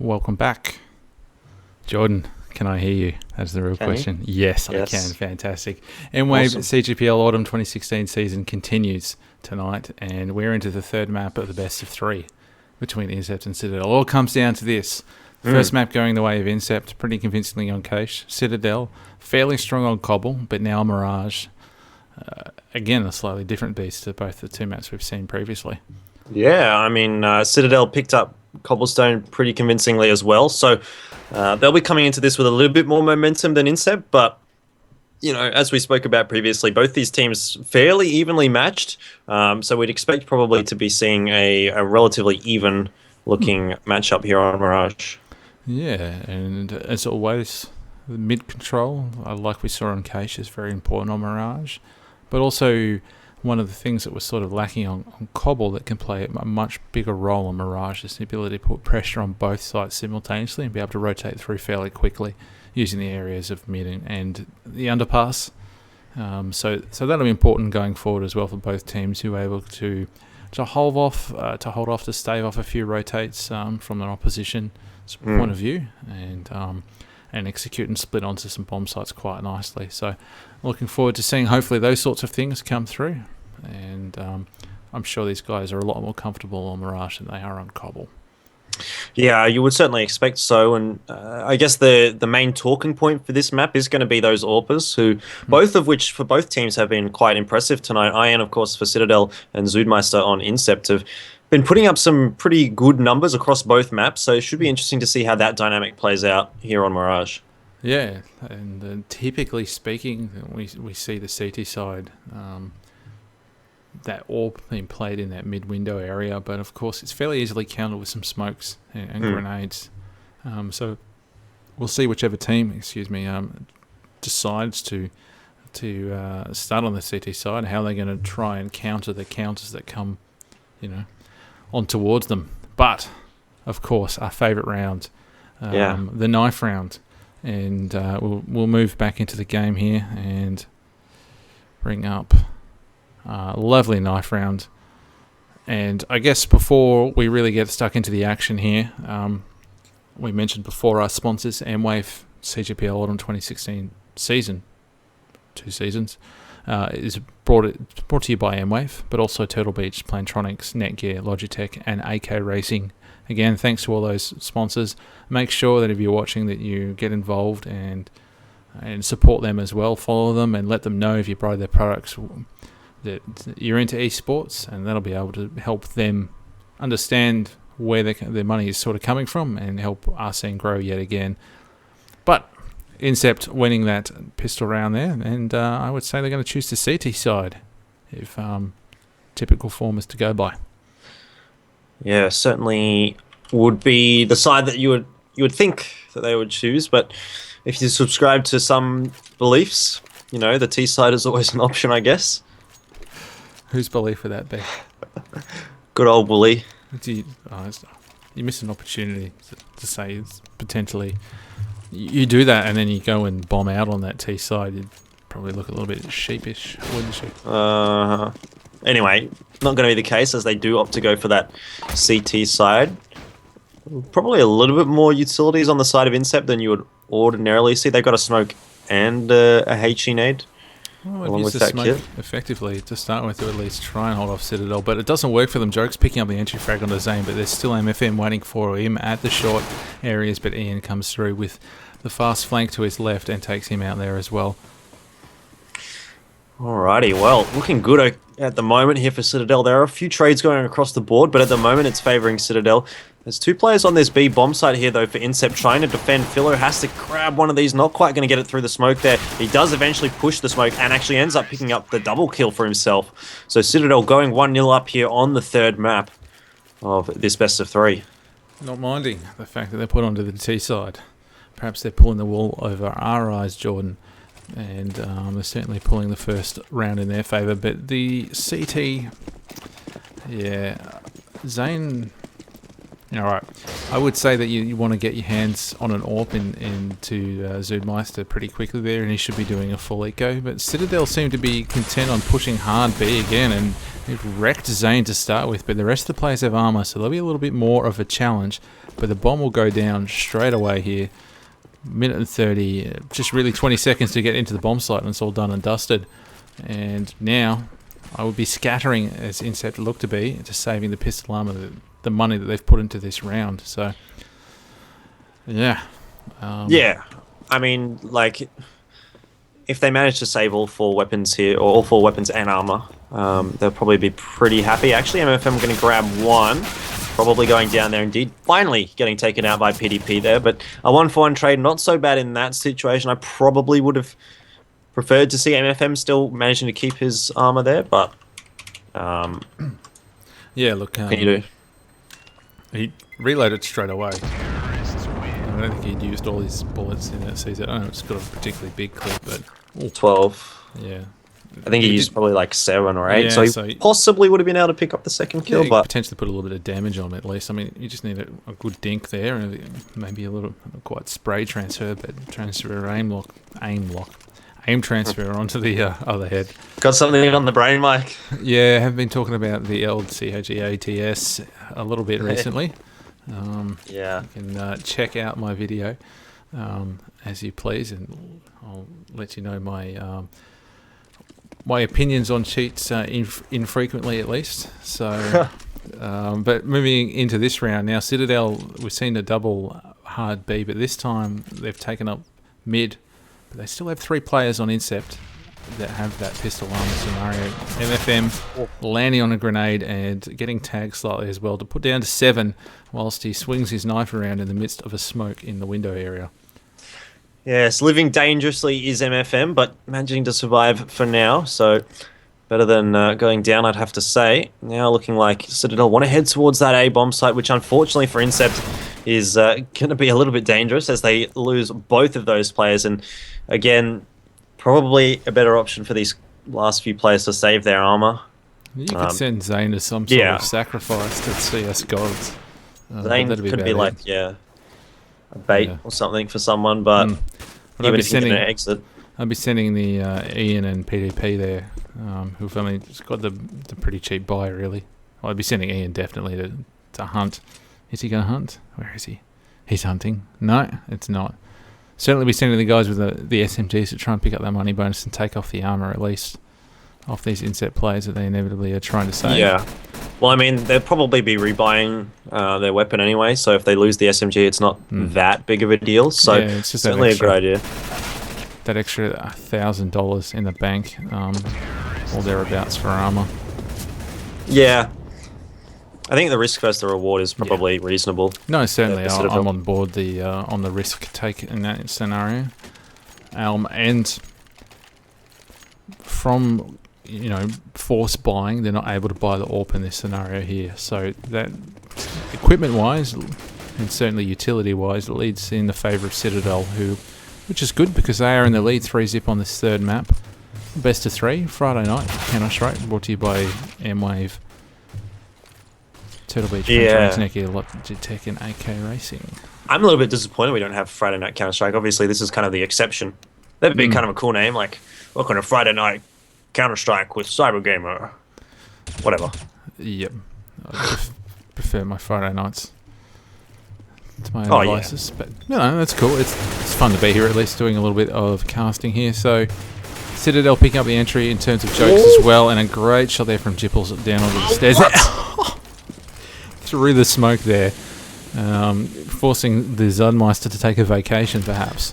Welcome back. Jordan, can I hear you? That's the real question. Yes, I can. Fantastic. Mwave CGPL Autumn 2016 season continues tonight, and we're into the third map of the best of three between Incept and Citadel. It all comes down to this. First map going the way of Incept, pretty convincingly on Cache. Citadel, fairly strong on Cobble, but now Mirage. Again, a slightly different beast to both the two maps we've seen previously. Yeah, I mean, Citadel picked up Cobblestone pretty convincingly as well, so they'll be coming into this with a little bit more momentum than Incept, but, you know, as we spoke about previously, both these teams fairly evenly matched, so we'd expect probably to be seeing a relatively even-looking matchup here on Mirage. Yeah, and as always, the mid control, like we saw on Cache, is very important on Mirage. But also, one of the things that was sort of lacking on Cobble that can play a much bigger role on Mirage is the ability to put pressure on both sides simultaneously and be able to rotate through fairly quickly using the areas of mid and the underpass. So that'll be important going forward as well for both teams who are able to hold off, to stave off a few rotates from their opposition point of view, and execute and split onto some bomb sites quite nicely. So looking forward to seeing hopefully those sorts of things come through, and I'm sure these guys are a lot more comfortable on Mirage than they are on Cobble. Yeah, you would certainly expect so, and I guess the main talking point for this map is going to be those AWPers, who both of which for both teams have been quite impressive tonight. Ian, of course, for Citadel, and Zoodmeister on Incept have been putting up some pretty good numbers across both maps, so it should be interesting to see how that dynamic plays out here on Mirage. Yeah, and typically speaking, we see the CT side, that AWP being played in that mid-window area, but of course it's fairly easily countered with some smokes and grenades. So we'll see whichever team, decides to start on the CT side, how they're going to try and counter the counters that come, on towards them. But of course, our favourite round, the knife round, and we'll move back into the game here and bring up lovely knife round. And I guess before we really get stuck into the action here, we mentioned before our sponsors, Mwave CGPL Autumn 2016 season, 2 seasons, is brought to you by Mwave, but also Turtle Beach, Plantronics, Netgear, Logitech, and AK Racing. Again, thanks to all those sponsors. Make sure that if you're watching that you get involved and support them as well. Follow them and let them know if you buy their products that you're into esports, and that'll be able to help them understand where their money is sort of coming from and help our scene grow yet again. But Incept winning that pistol round there, and I would say they're going to choose the CT side if typical form is to go by. Yeah, certainly would be the side that you would think that they would choose, but if you subscribe to some beliefs, the T side is always an option, I guess. Whose belief would that be? Good old Bully. You miss an opportunity to say it's potentially. You do that and then you go and bomb out on that T side, you'd probably look a little bit sheepish, wouldn't you? Anyway, not going to be the case, as they do opt to go for that CT side. Probably a little bit more utilities on the side of Incept than you would ordinarily see. They've got a smoke and a HE nade. Well, along with that smoke effectively to start with, to at least try and hold off Citadel, but it doesn't work for them. Joke's picking up the entry frag on the Zane, but there's still MFM waiting for him at the short areas, but Ian comes through with the fast flank to his left and takes him out there as well. Alrighty, well, looking good at the moment here for Citadel. There are a few trades going across the board, but at the moment it's favouring Citadel. There's 2 players on this B bomb site here, though, for Incept, trying to defend. Philo has to grab one of these, not quite going to get it through the smoke there. He does eventually push the smoke and actually ends up picking up the double kill for himself. So Citadel going 1-0 up here on the third map of this best of 3. Not minding the fact that they're put onto the T side. Perhaps they're pulling the wool over our eyes, Jordan, and they're certainly pulling the first round in their favour. But the CT, Zane, All right. I would say that you want to get your hands on an AWP into Zoodmeister pretty quickly there, and he should be doing a full eco. But Citadel seem to be content on pushing hard B again, and they've wrecked Zane to start with, but the rest of the players have armor, so there'll be a little bit more of a challenge. But the bomb will go down straight away here. Minute and 30, just really 20 seconds to get into the bomb site, and it's all done and dusted. And now I would be scattering, as Incept looked to be, just saving the pistol armor, the money that they've put into this round. So, yeah. Yeah. I mean, like, if they manage to save all 4 weapons here, or all 4 weapons and armor, they'll probably be pretty happy. Actually, MFM are going to grab 1. Probably going down there indeed. Finally getting taken out by PDP there, but a 1-for-1 trade, not so bad in that situation. I probably would have preferred to see MFM still managing to keep his armor there, but yeah, look, what can you do? He reloaded straight away. I don't think he'd used all his bullets in that season. I don't know, it's got a particularly big clip, but... Ooh, 12. Yeah. I think he used probably like 7 or 8, yeah, so he possibly would have been able to pick up the second kill, yeah, but... potentially put a little bit of damage on him at least. I mean, you just need a good dink there, and maybe a little, not quite spray transfer, but transfer aim transfer onto the other head. Got something on the brain, Mike? Yeah, I have been talking about the old COGATS a little bit recently. Yeah. You can check out my video as you please, and I'll let you know my opinions on cheats infrequently at least. So, but moving into this round now, Citadel, we've seen a double hard B, but this time they've taken up mid. But they still have 3 players on Incept that have that pistol armor scenario. MFM landing on a grenade and getting tagged slightly as well to put down to 7 whilst he swings his knife around in the midst of a smoke in the window area. Yes, living dangerously is MFM, but managing to survive for now, so better than going down, I'd have to say. Now looking like Citadel want to head towards that A bomb site, which unfortunately for Incept is going to be a little bit dangerous as they lose both of those players, and again, probably a better option for these last few players to save their armor. You could send Zane as some sort of sacrifice to CS gods. Zane could be like, a bait or something for someone, but even if he's going to exit. I'd be sending the Ian and PDP there, who've only just got the pretty cheap buy, really. Well, I'd be sending Ian definitely to hunt. Is he going to hunt? Where is he? He's hunting. No, it's not. Certainly be sending the guys with the SMGs to try and pick up that money bonus and take off the armor at least off these Incept players that they inevitably are trying to save. Yeah. Well, I mean, they'll probably be rebuying their weapon anyway, so if they lose the SMG, it's not that big of a deal. So yeah, it's just certainly a good idea. That extra $1,000 in the bank, or thereabouts for armor. Yeah. I think the risk versus the reward is probably reasonable. No, certainly. I'm on board the on the risk take in that scenario. And from force buying, they're not able to buy the AWP in this scenario here. So that equipment-wise, and certainly utility-wise, it leads in the favour of Citadel, which is good because they are in the lead 3-zip on this third map. Best of 3, Friday night, Counter-Strike, brought to you by Mwave. Turtle Beach, Tech and AK Racing. I'm a little bit disappointed we don't have Friday Night Counter-Strike. Obviously, this is kind of the exception. That'd be kind of a cool name, like, welcome to Friday Night Counter-Strike with Cybergamer. Whatever. Yep. I prefer my Friday nights to my own devices. Yeah. But, that's cool. It's fun to be here, at least doing a little bit of casting here. So, Citadel picking up the entry in terms of jokes as well, and a great shot there from Jipples down onto the stairs. Through the smoke there, forcing the Zudmeister to take a vacation, perhaps.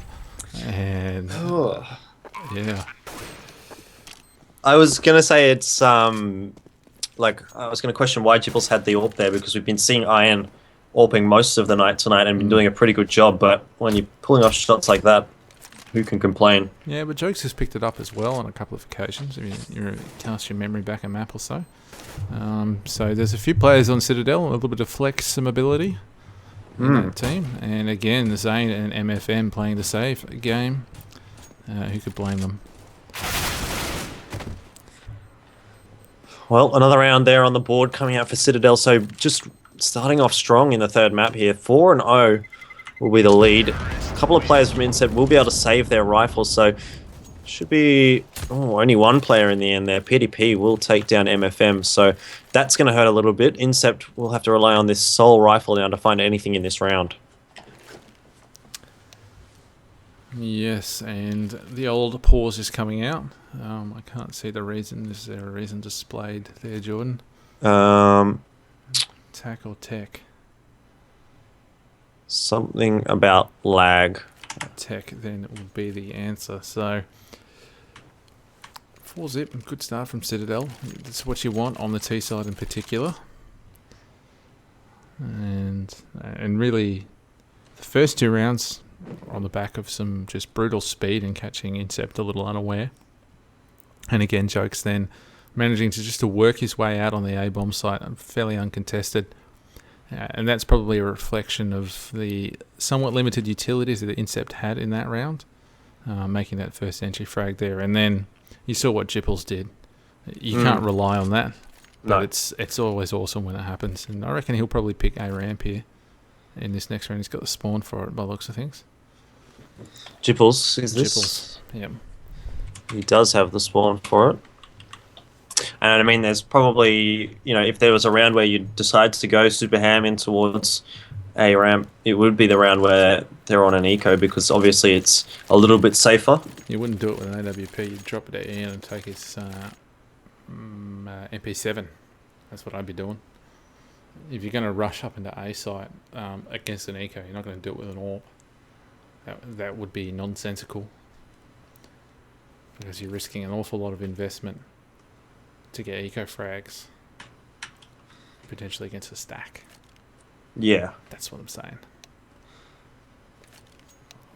And yeah, I was gonna say it's I was gonna question why Jipples had the AWP there, because we've been seeing Iron AWPing most of the night tonight and been doing a pretty good job. But when you're pulling off shots like that, who can complain? Yeah, but Jokes has picked it up as well on a couple of occasions. If you cast your memory back a map or so. So there's a few players on Citadel, a little bit of flex ability in that team. And again, Zane and MFM playing the safe game. Who could blame them? Well, another round there on the board coming out for Citadel. So just starting off strong in the third map here. 4-0 will be the lead. A couple of players from Incept will be able to save their rifles, so should be only one player in the end there. PDP will take down MFM, so that's going to hurt a little bit. Incept will have to rely on this sole rifle now to find anything in this round. Yes, and the old pause is coming out. I can't see the reason. Is there a reason displayed there, Jordan? Tack or tech? Something about lag. Tech then would be the answer. So 4-zip, good start from Citadel. That's what you want on the T side in particular. And really, the first 2 rounds on the back of some just brutal speed and catching Incept a little unaware. And again, Jokes then managing to work his way out on the A-bomb site, fairly uncontested. And that's probably a reflection of the somewhat limited utilities that Incept had in that round, making that first entry frag there. And then you saw what Jipples did. You can't rely on that, but it's always awesome when it happens. And I reckon he'll probably pick A ramp here in this next round. He's got the spawn for it by the looks of things. Jipples, is this? Jipples, yeah. He does have the spawn for it. And I mean, there's probably, if there was a round where you decide to go super ham in towards A ramp, it would be the round where they're on an eco, because obviously it's a little bit safer. You wouldn't do it with an AWP. You'd drop it at Ian and take his MP7. That's what I'd be doing. If you're going to rush up into A site against an eco, you're not going to do it with an AWP. That would be nonsensical, because you're risking an awful lot of investment to get eco frags, potentially against a stack. Yeah. That's what I'm saying.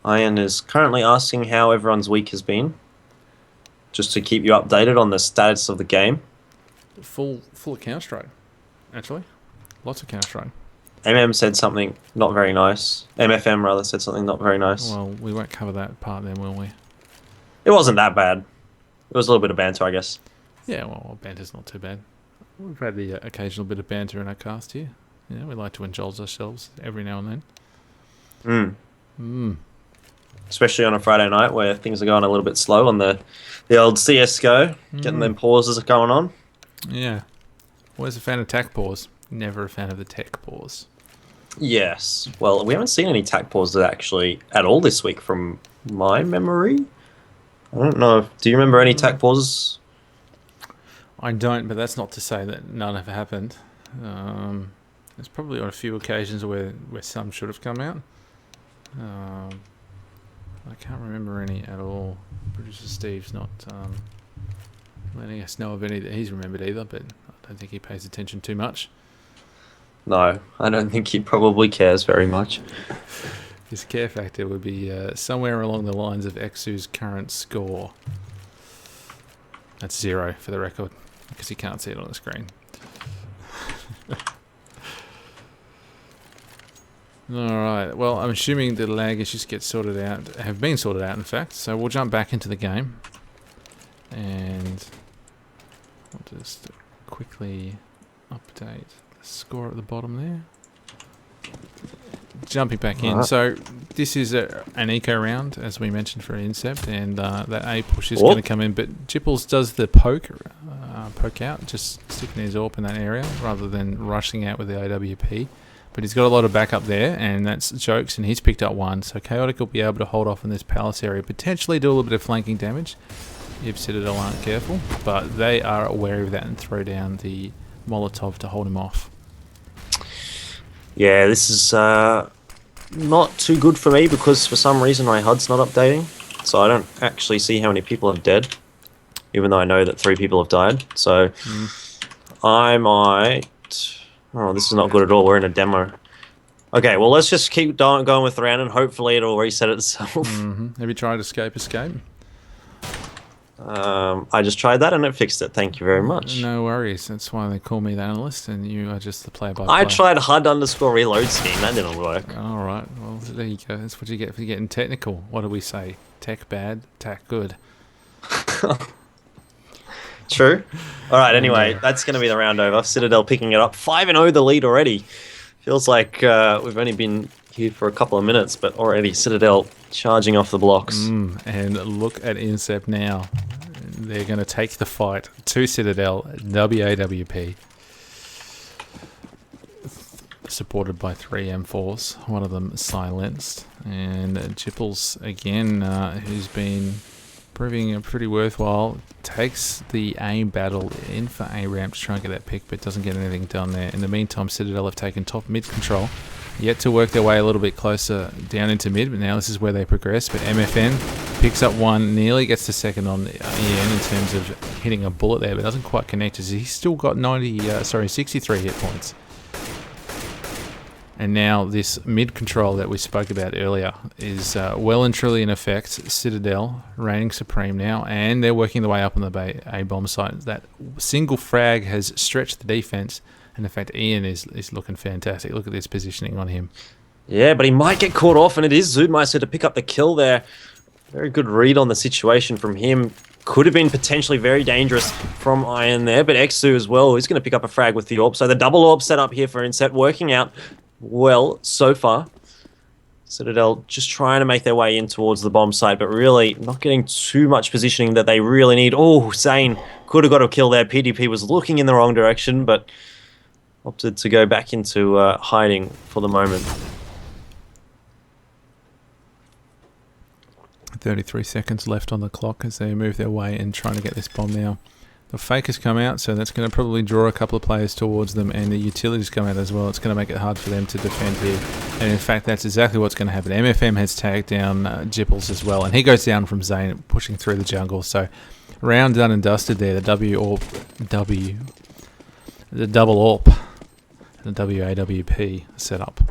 Ian is currently asking how everyone's week has been, just to keep you updated on the status of the game. Full of Counter-Strike, actually. Lots of Counter-Strike. said something not very nice. MFM, rather, said something not very nice. Well, we won't cover that part then, will we? It wasn't that bad. It was a little bit of banter, I guess. Yeah, well, banter's not too bad. We've had the occasional bit of banter in our cast here. Yeah, we like to indulge ourselves every now and then. Especially on a Friday night where things are going a little bit slow on the old CSGO, getting them pauses going on. Yeah. Always a fan of tack pause. Never a fan of the tech pause. Yes. Well, we haven't seen any tack pauses actually at all this week from my memory. I don't know. Do you remember any tack pauses? I don't, but that's not to say that none have happened. There's probably on a few occasions where some should have come out. I can't remember any at all. Producer Steve's not letting us know of any that he's remembered either, but I don't think he pays attention too much. No, I don't think he probably cares very much. His care factor would be somewhere along the lines of Exu's current score. That's 0 for the record, because he can't see it on the screen. Alright, well, I'm assuming the lag issues have been sorted out in fact, so we'll jump back into the game. And I'll just quickly update the score at the bottom there. Jumping back in, so this is an eco round, as we mentioned, for Incept, and that A push is going to come in, but Jipples does the poke out, just sticking his AWP in that area, rather than rushing out with the AWP. But he's got a lot of backup there, and that's Jokes, and he's picked up one, so Chaotic will be able to hold off in this palace area, potentially do a little bit of flanking damage, if Citadel aren't careful, but they are aware of that and throw down the Molotov to hold him off. Yeah, this is not too good for me, because for some reason my HUD's not updating, so I don't actually see how many people are dead, even though I know that 3 people have died. So I might... Oh, this is not good at all. We're in a demo. Okay, well, let's just keep going with the round, and hopefully it'll reset itself. Have you tried escape? I just tried that and it fixed it. Thank you very much. No worries. That's why they call me the analyst, and you are just the play-by-play. I tried HUD_reload scheme. That didn't work. All right. Well, there you go. That's what you get for getting technical. What do we say? Tech bad, tack good. True. All right, anyway, that's going to be the round over. Citadel picking it up. 5-0 the lead already. Feels like we've only been here for a couple of minutes, but already Citadel charging off the blocks. And look at Incept now. They're going to take the fight to Citadel, WAWP. Supported by 3 M4s, one of them silenced. And Jipples, again, who's been proving pretty worthwhile, takes the A battle in for A ramp to try and get that pick, but doesn't get anything done there. In the meantime, Citadel have taken top mid control, yet to work their way a little bit closer down into mid, but now this is where they progress. But MFN picks up one, nearly gets the second on EN in terms of hitting a bullet there, but doesn't quite connect as he's still got 63 hit points. And now this mid control that we spoke about earlier is well and truly in effect. Citadel reigning supreme now, and they're working their way up on the A bomb site. That single frag has stretched the defense, and in fact Ian is looking fantastic. Look at this positioning on him. Yeah, but he might get caught off, and it is Zoodmeister to pick up the kill there. Very good read on the situation from him. Could have been potentially very dangerous from Ian there, but Exu as well, he's going to pick up a frag with the AWP. So the double AWP set up here for Incept, working out well so far. Citadel just trying to make their way in towards the bomb site, but really not getting too much positioning that they really need. Oh, Zane could have got a kill there. PDP was looking in the wrong direction, but opted to go back into hiding for the moment. 33 seconds left on the clock as they move their way and trying to get this bomb now. The fake has come out, so that's going to probably draw a couple of players towards them, and the utilities come out as well. It's going to make it hard for them to defend here. And in fact, that's exactly what's going to happen. MFM has tagged down Jipples as well, and he goes down from Zane, pushing through the jungle. So round done and dusted there. The double AWP, the WAWP setup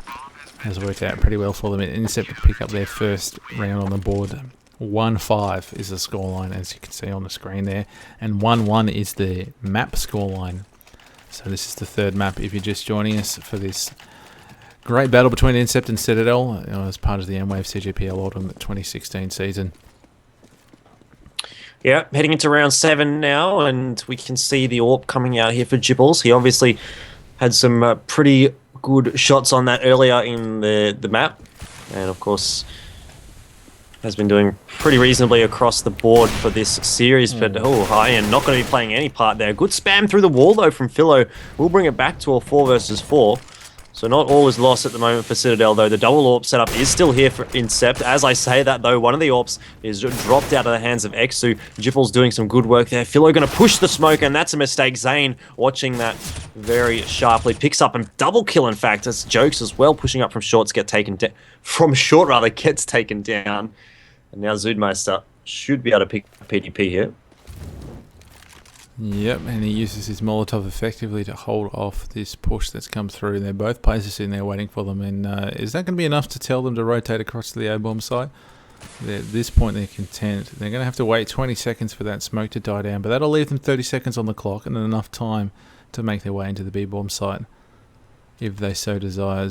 has worked out pretty well for them. Incept to pick up their first round on the board. 1-5 is the scoreline, as you can see on the screen there, and 1-1 is the map scoreline. So this is the third map if you're just joining us for this great battle between Incept and Citadel as part of the Mwave CGPL Autumn 2016 season. Yeah, heading into round 7 now, and we can see the AWP coming out here for Jipples. He obviously had some pretty good shots on that earlier in the map, and of course has been doing pretty reasonably across the board for this series. But Ian not going to be playing any part there. Good spam through the wall though from Philo. We'll bring it back to a 4 versus 4. So not all is lost at the moment for Citadel though. The double AWP setup is still here for Incept. As I say that though, one of the AWPs is dropped out of the hands of Exu. Jipples doing some good work there. Philo going to push the smoke, and that's a mistake. Zane watching that very sharply. Picks up and double kill, in fact. That's Jokes as well, pushing up from short to get taken down. From short rather, gets taken down. And now Zoodmeister should be able to pick PDP here. Yep, and he uses his Molotov effectively to hold off this push that's come through. They're both places in there waiting for them. And is that going to be enough to tell them to rotate across to the A-bomb site? At this point, they're content. They're going to have to wait 20 seconds for that smoke to die down, but that'll leave them 30 seconds on the clock and enough time to make their way into the B-bomb site if they so desire.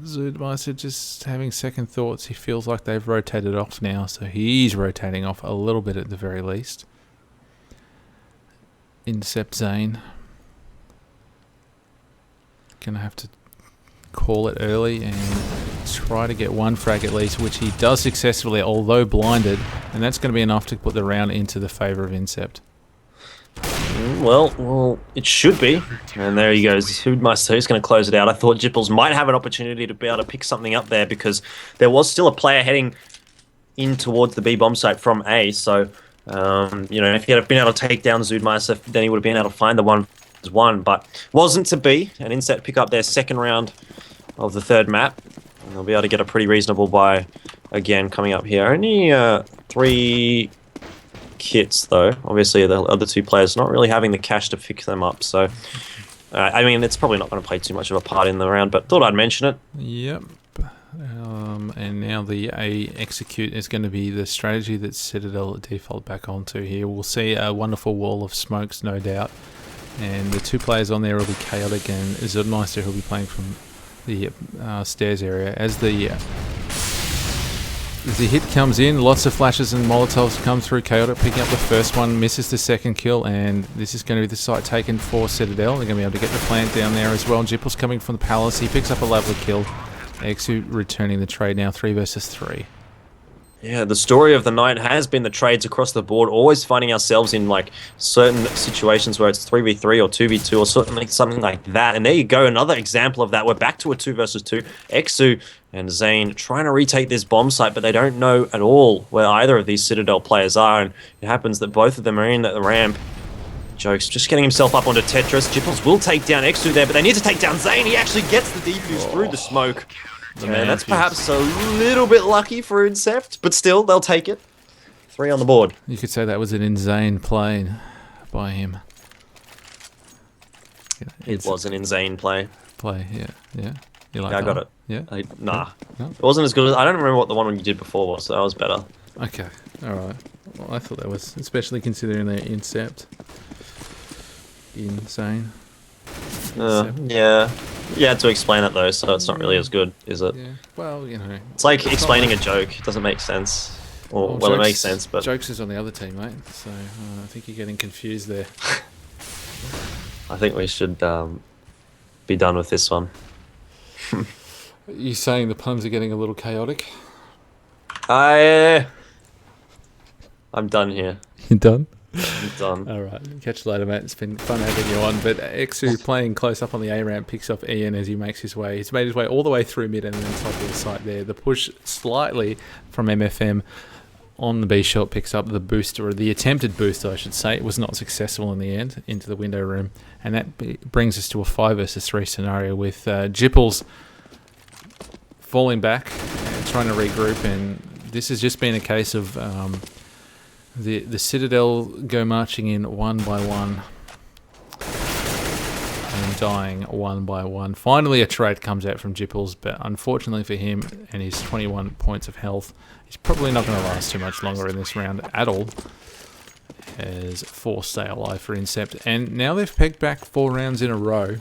Zoodmeister just having second thoughts. He feels like they've rotated off now, so he's rotating off a little bit at the very least. Incept Zane. Gonna have to call it early and try to get one frag at least, which he does successfully, although blinded, and that's going to be enough to put the round into the favour of Incept. Well, it should be. And there he goes. Zoodmeister is going to close it out. I thought Jipples might have an opportunity to be able to pick something up there because there was still a player heading in towards the B bomb site from A. So, you know, if he had been able to take down Zoodmeister, then he would have been able to find the 1-1. But wasn't to be. And Incept pick up their second round of the third map. And they'll be able to get a pretty reasonable buy again coming up here. Only 3 kits though. Obviously the other 2 players not really having the cash to pick them up, so I mean it's probably not going to play too much of a part in the round, but thought I'd mention it. Yep. And now the A execute is going to be the strategy that Citadel default back onto here. We'll see a wonderful wall of smokes, no doubt, and the 2 players on there will be Chaotic and Zoodmeister, who'll be playing from the stairs area as the As the hit comes in, lots of flashes and molotovs come through. Chaotic picking up the first one, misses the second kill, and this is going to be the site taken for Citadel. They're going to be able to get the plant down there as well. Jipple's coming from the palace. He picks up a lovely kill. Exu returning the trade now, 3 versus 3. Yeah, the story of the night has been the trades across the board, always finding ourselves in like certain situations where it's 3v3 or 2v2 or something like that. And there you go, another example of that. We're back to a 2 versus 2. Exu and Zane trying to retake this bomb site, but they don't know at all where either of these Citadel players are. And it happens that both of them are in at the ramp. Jokes just getting himself up onto Tetris. Jipples will take down Exu there, but they need to take down Zane. He actually gets the defuse through the smoke. And that's perhaps a little bit lucky for Incept, but still, they'll take it. 3 on the board. You could say that was an insane play by him. It was an insane play. Yeah. You like Yeah, I got one? it. Yeah? Nah. No? It wasn't as good as... I don't remember what the one you did before was, so that was better. Okay, alright. Well, I thought that was, especially considering their Incept. Insane. Yeah. You had to explain it though, so it's not really as good, is it? Yeah, well, you know. It's like explaining a joke. It doesn't make sense. Or, well, it makes sense, but... Jokes is on the other team, mate, so I think you're getting confused there. I think we should be done with this one. You saying the puns are getting a little chaotic? I'm done here. You done? I'm done. Alright, catch you later, mate. It's been fun having you on. But Exu playing close up on the A ramp picks off Ian as he makes his way. He's made his way all the way through mid and then top of the site there. The push slightly from MFM on the B shot picks up the booster, or the attempted booster, I should say. It was not successful in the end, into the window room. And that brings us to a 5 versus 3 scenario with Jipples falling back and trying to regroup. And this has just been a case of... The Citadel go marching in one by one and dying one by one. Finally a trade comes out from Jipples, but unfortunately for him and his 21 points of health, he's probably not going to last too much longer in this round at all, as 4 stay alive for Incept. And now they've pegged back 4 rounds in a row,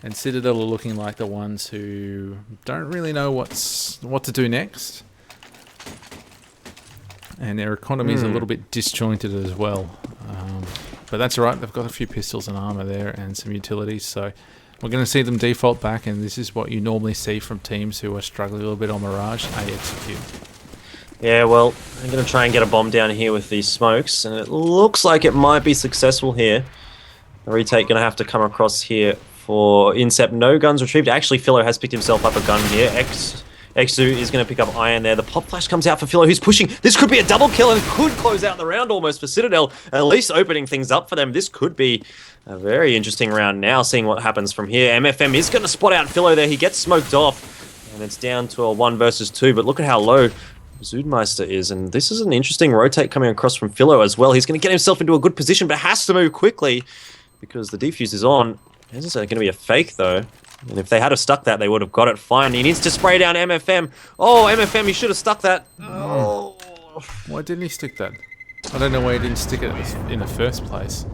and Citadel are looking like the ones who don't really know what to do next. And their economy is a little bit disjointed as well. But that's all right. They've got a few pistols and armor there and some utilities. So we're going to see them default back. And this is what you normally see from teams who are struggling a little bit on Mirage. Execute. Yeah, well, I'm going to try and get a bomb down here with these smokes. And it looks like it might be successful here. The retake going to have to come across here for Incept. No guns retrieved. Actually, Philo has picked himself up a gun here. Exu is going to pick up Iron there. The pop flash comes out for Philo, who's pushing. This could be a double kill and could close out the round almost for Citadel, at least opening things up for them. This could be a very interesting round now, seeing what happens from here. MFM is going to spot out Philo there. He gets smoked off, and it's down to a 1 versus 2, but look at how low Zoodmeister is, and this is an interesting rotate coming across from Philo as well. He's going to get himself into a good position, but has to move quickly because the defuse is on. This is going to be a fake, though. And if they had have stuck that, they would have got it fine. He needs to spray down MFM. Oh, MFM, he should have stuck that. Oh. Why didn't he stick that? I don't know why he didn't stick it in the first place.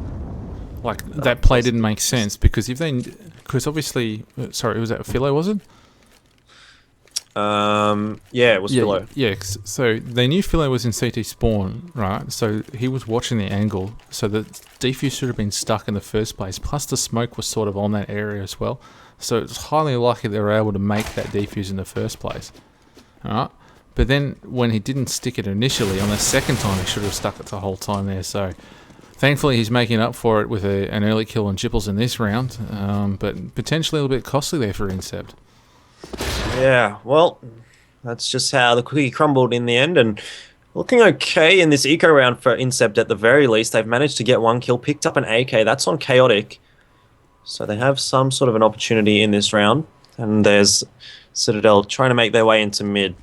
Like, that play didn't make sense, because if they... Because obviously... Sorry, was that Philo, was it? Yeah, it was Philo. Yeah, so they knew Philo was in CT spawn, right? So he was watching the angle, so the defuse should have been stuck in the first place. Plus the smoke was sort of on that area as well. So it's highly likely they were able to make that defuse in the first place. Alright? But then when he didn't stick it initially, on the second time he should have stuck it the whole time there. So thankfully he's making up for it with an early kill on Jipples in this round. But potentially a little bit costly there for Incept. Yeah, well, that's just how the cookie crumbled in the end, and looking okay in this eco round for Incept at the very least. They've managed to get 1 kill, picked up an AK. That's on Chaotic. So they have some sort of an opportunity in this round. And there's Citadel trying to make their way into mid.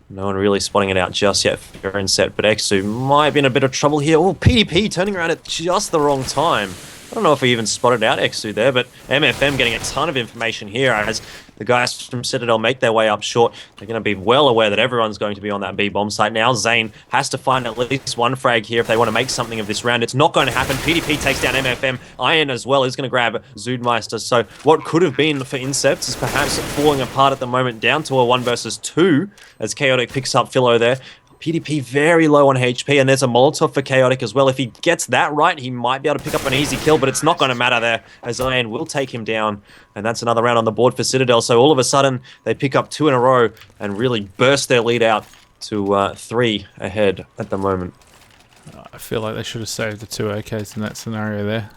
No one really spotting it out just yet for Incept, but Exu might be in a bit of trouble here. Oh, PDP turning around at just the wrong time. I don't know if he even spotted out Exu there, but MFM getting a ton of information here as the guys from Citadel make their way up short. They're going to be well aware that everyone's going to be on that B bomb site now. Zane has to find at least one frag here if they want to make something of this round. It's not going to happen. PDP takes down MFM. Iron as well is going to grab Zoodmeister. So what could have been for Incept is perhaps falling apart at the moment, down to a 1 versus 2 as Chaotic picks up Philo there. PDP very low on HP, and there's a Molotov for Chaotic as well. If he gets that right, he might be able to pick up an easy kill, but it's not going to matter there, as Iron will take him down, and that's another round on the board for Citadel. So all of a sudden, they pick up 2 in a row and really burst their lead out to 3 ahead at the moment. I feel like they should have saved the 2 AKs in that scenario there.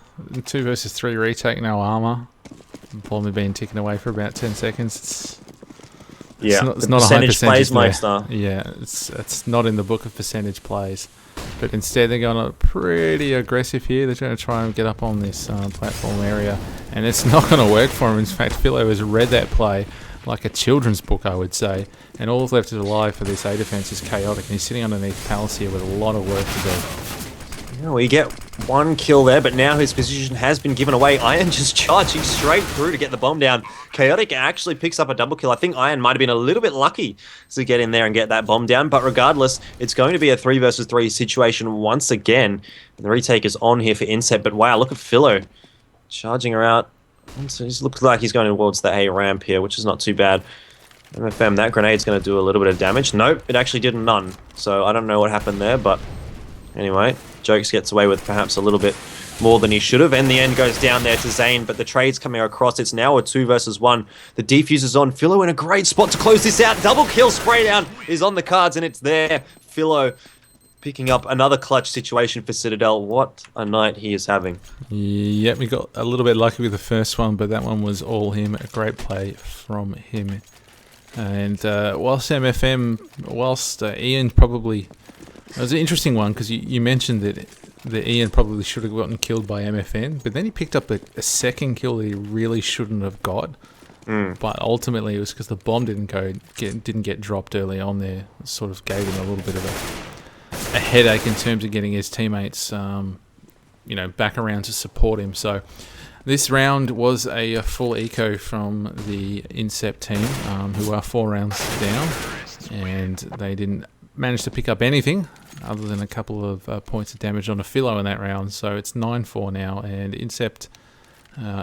2 versus 3 retake, no armor. Bomb had been ticking away for about 10 seconds. It's not a high percentage plays, Meister. Yeah, it's not in the book of percentage plays. But instead they're going pretty aggressive here. They're going to try and get up on this platform area. And it's not going to work for him. In fact, Philo has read that play like a children's book, I would say. And all left alive for this A defense is Chaotic. And he's sitting underneath Palace here with a lot of work to do. Yeah, we get 1 kill there, but now his position has been given away. Iron just charging straight through to get the bomb down. Chaotic actually picks up a double kill. I think Iron might have been a little bit lucky to get in there and get that bomb down, but regardless, it's going to be a 3 versus 3 situation once again. And the retake is on here for Incept, but wow, look at Philo charging her out. So he looks like he's going towards the A ramp here, which is not too bad. MFM, that grenade's going to do a little bit of damage. Nope, it actually did none. So I don't know what happened there, but anyway, Jokes gets away with perhaps a little bit more than he should have. And the end goes down there to Zane, but the trade's coming across. It's now a 2 versus 1. The defuse is on. Philo in a great spot to close this out. Double kill spray down is on the cards, and it's there. Philo picking up another clutch situation for Citadel. What a night he is having. Yep, we got a little bit lucky with the first one, but that one was all him. A great play from him. And whilst Ian probably... It was an interesting one because you mentioned that Ian probably should have gotten killed by MFN, but then he picked up a second kill that he really shouldn't have got. But ultimately, it was because the bomb didn't get dropped early on there. It sort of gave him a little bit of a headache in terms of getting his teammates, back around to support him. So this round was a full eco from the Incept team, who are 4 rounds down, and they didn't manage to pick up anything other than a couple of points of damage on a Philo in that round. So it's 9-4 now, and Incept,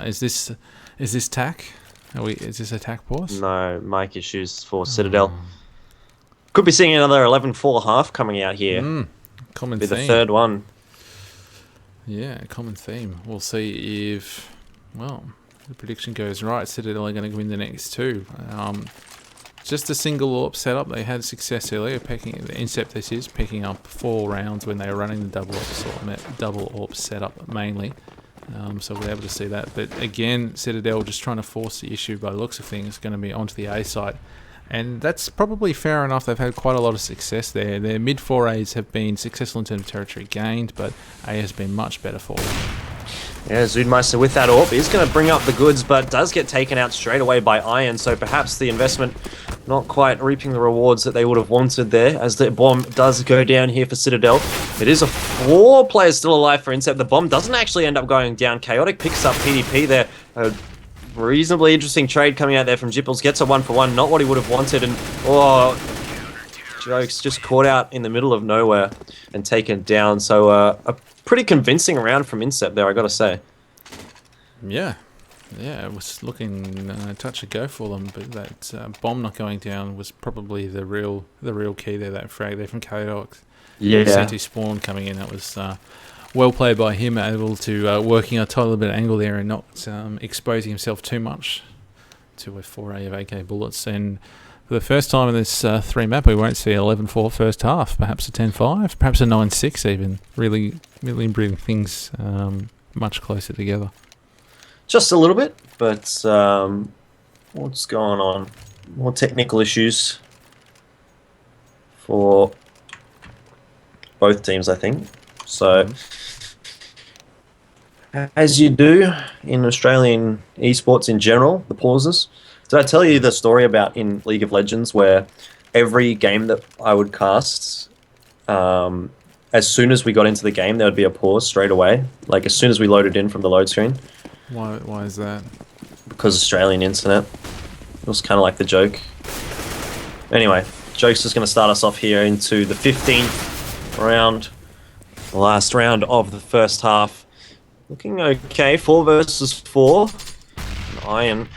is this tack? Is this a tack pause? No, mic issues for Citadel. Could be seeing another 11-4 half coming out here. Common be theme. The third one. Yeah, common theme. We'll see if, the prediction goes right. Citadel are going to win the next 2. Just a single AWP setup. They had success earlier, the Incept picking up 4 rounds when they were running the double AWP setup mainly. So we're able to see that. But again, Citadel just trying to force the issue by the looks of things, going to be onto the A site. And that's probably fair enough. They've had quite a lot of success there. Their mid 4As have been successful in terms of territory gained, but A has been much better for them. Yeah, Zoodmeister with that AWP is going to bring up the goods, but does get taken out straight away by Iron, so perhaps the investment not quite reaping the rewards that they would have wanted there, as the bomb does go down here for Citadel. It is a 4 players still alive for Incept. The bomb doesn't actually end up going down. Chaotic picks up PDP there. A reasonably interesting trade coming out there from Jipples. Gets a 1-for-1, not what he would have wanted, and Jokes just caught out in the middle of nowhere and taken down. So a pretty convincing round from Incept there, I gotta say. Yeah, it was looking touch and go for them, but that bomb not going down was probably the real key there. That frag there from Chaotic. Yeah. Senti Spawn coming in. That was well played by him, able to working a tiny little bit of angle there and not exposing himself too much to a 4A of AK bullets. And for the first time in this 3 map, we won't see 11-4 first half, perhaps a 10-5, perhaps a 9-6 even. Really bringing things much closer together. Just a little bit, but what's going on? More technical issues for both teams, I think. So, as you do in Australian esports in general, the pauses. Did I tell you the story about in League of Legends where every game that I would cast, as soon as we got into the game, there would be a pause straight away. Like, as soon as we loaded in from the load screen. Why is that? Because Australian internet. It was kind of like the joke. Anyway, Joke's just going to start us off here into the 15th round. The last round of the first half. Looking okay, 4 versus 4. Iron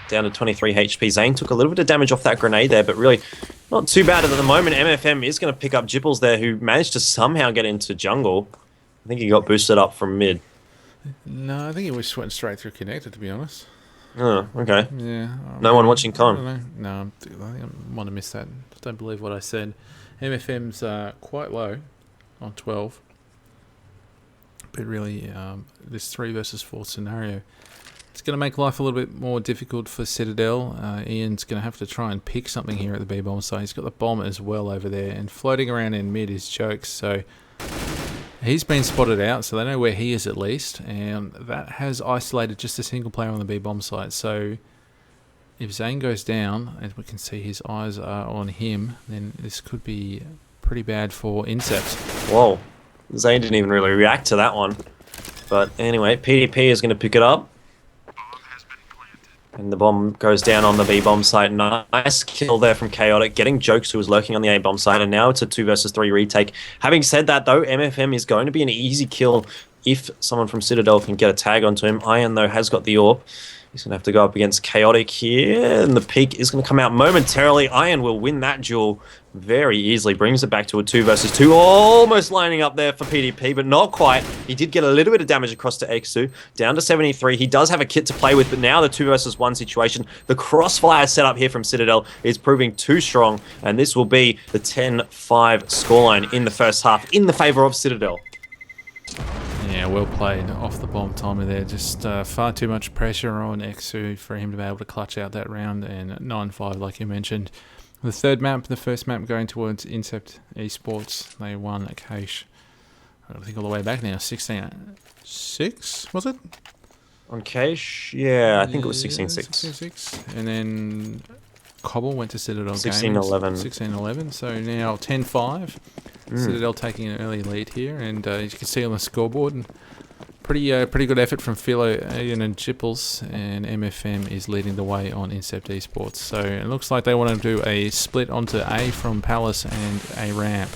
down to 23 HP. Zane took a little bit of damage off that grenade there, but really not too bad at the moment. MFM is going to pick up Jipples there, who managed to somehow get into jungle. I think he got boosted up from mid. No, I think he was went straight through connected, to be honest. Oh, okay. Yeah. No one watching I con. don't know. No, I think I might have missed that. I don't believe what I said. MFM's quite low on 12. But really, this 3 versus 4 scenario, it's going to make life a little bit more difficult for Citadel. Ian's going to have to try and pick something here at the B-bomb site. He's got the bomb as well over there, and floating around in mid is Jokes. So he's been spotted out, so they know where he is at least, and that has isolated just a single player on the B-bomb site. So if Zane goes down, and we can see his eyes are on him, then this could be pretty bad for Incept. Whoa. Zane didn't even really react to that one. But anyway, PDP is going to pick it up. And the bomb goes down on the B-bomb site. Nice kill there from Chaotic, getting Jokes, who was lurking on the A-bomb site, and now it's a 2 versus 3 retake. Having said that, though, MFM is going to be an easy kill if someone from Citadel can get a tag onto him. Iron, though, has got the AWP. He's going to have to go up against Chaotic here, and the peak is going to come out momentarily. Iron will win that duel very easily, brings it back to a 2 versus 2, almost lining up there for PDP, but not quite. He did get a little bit of damage across to Xu, down to 73. He does have a kit to play with, but now the 2 versus 1 situation, the crossfire setup here from Citadel is proving too strong, and this will be the 10-5 scoreline in the first half in the favor of Citadel. Yeah, well played off the bomb timer there. Just far too much pressure on Xu for him to be able to clutch out that round, and 9-5, like you mentioned. The third map, the first map going towards Incept Esports. They won a cache, I think all the way back now, 16-6, was it? On cache? Yeah, I think it was 16-6. 16-6. And then Cobble went to Citadel 16-11. 16-11, so now 10-5. Citadel taking an early lead here, and as you can see on the scoreboard, and pretty good effort from Philo, Ian and Jipples, and MFM is leading the way on Incept Esports. So it looks like they want to do a split onto A from Palace and a ramp.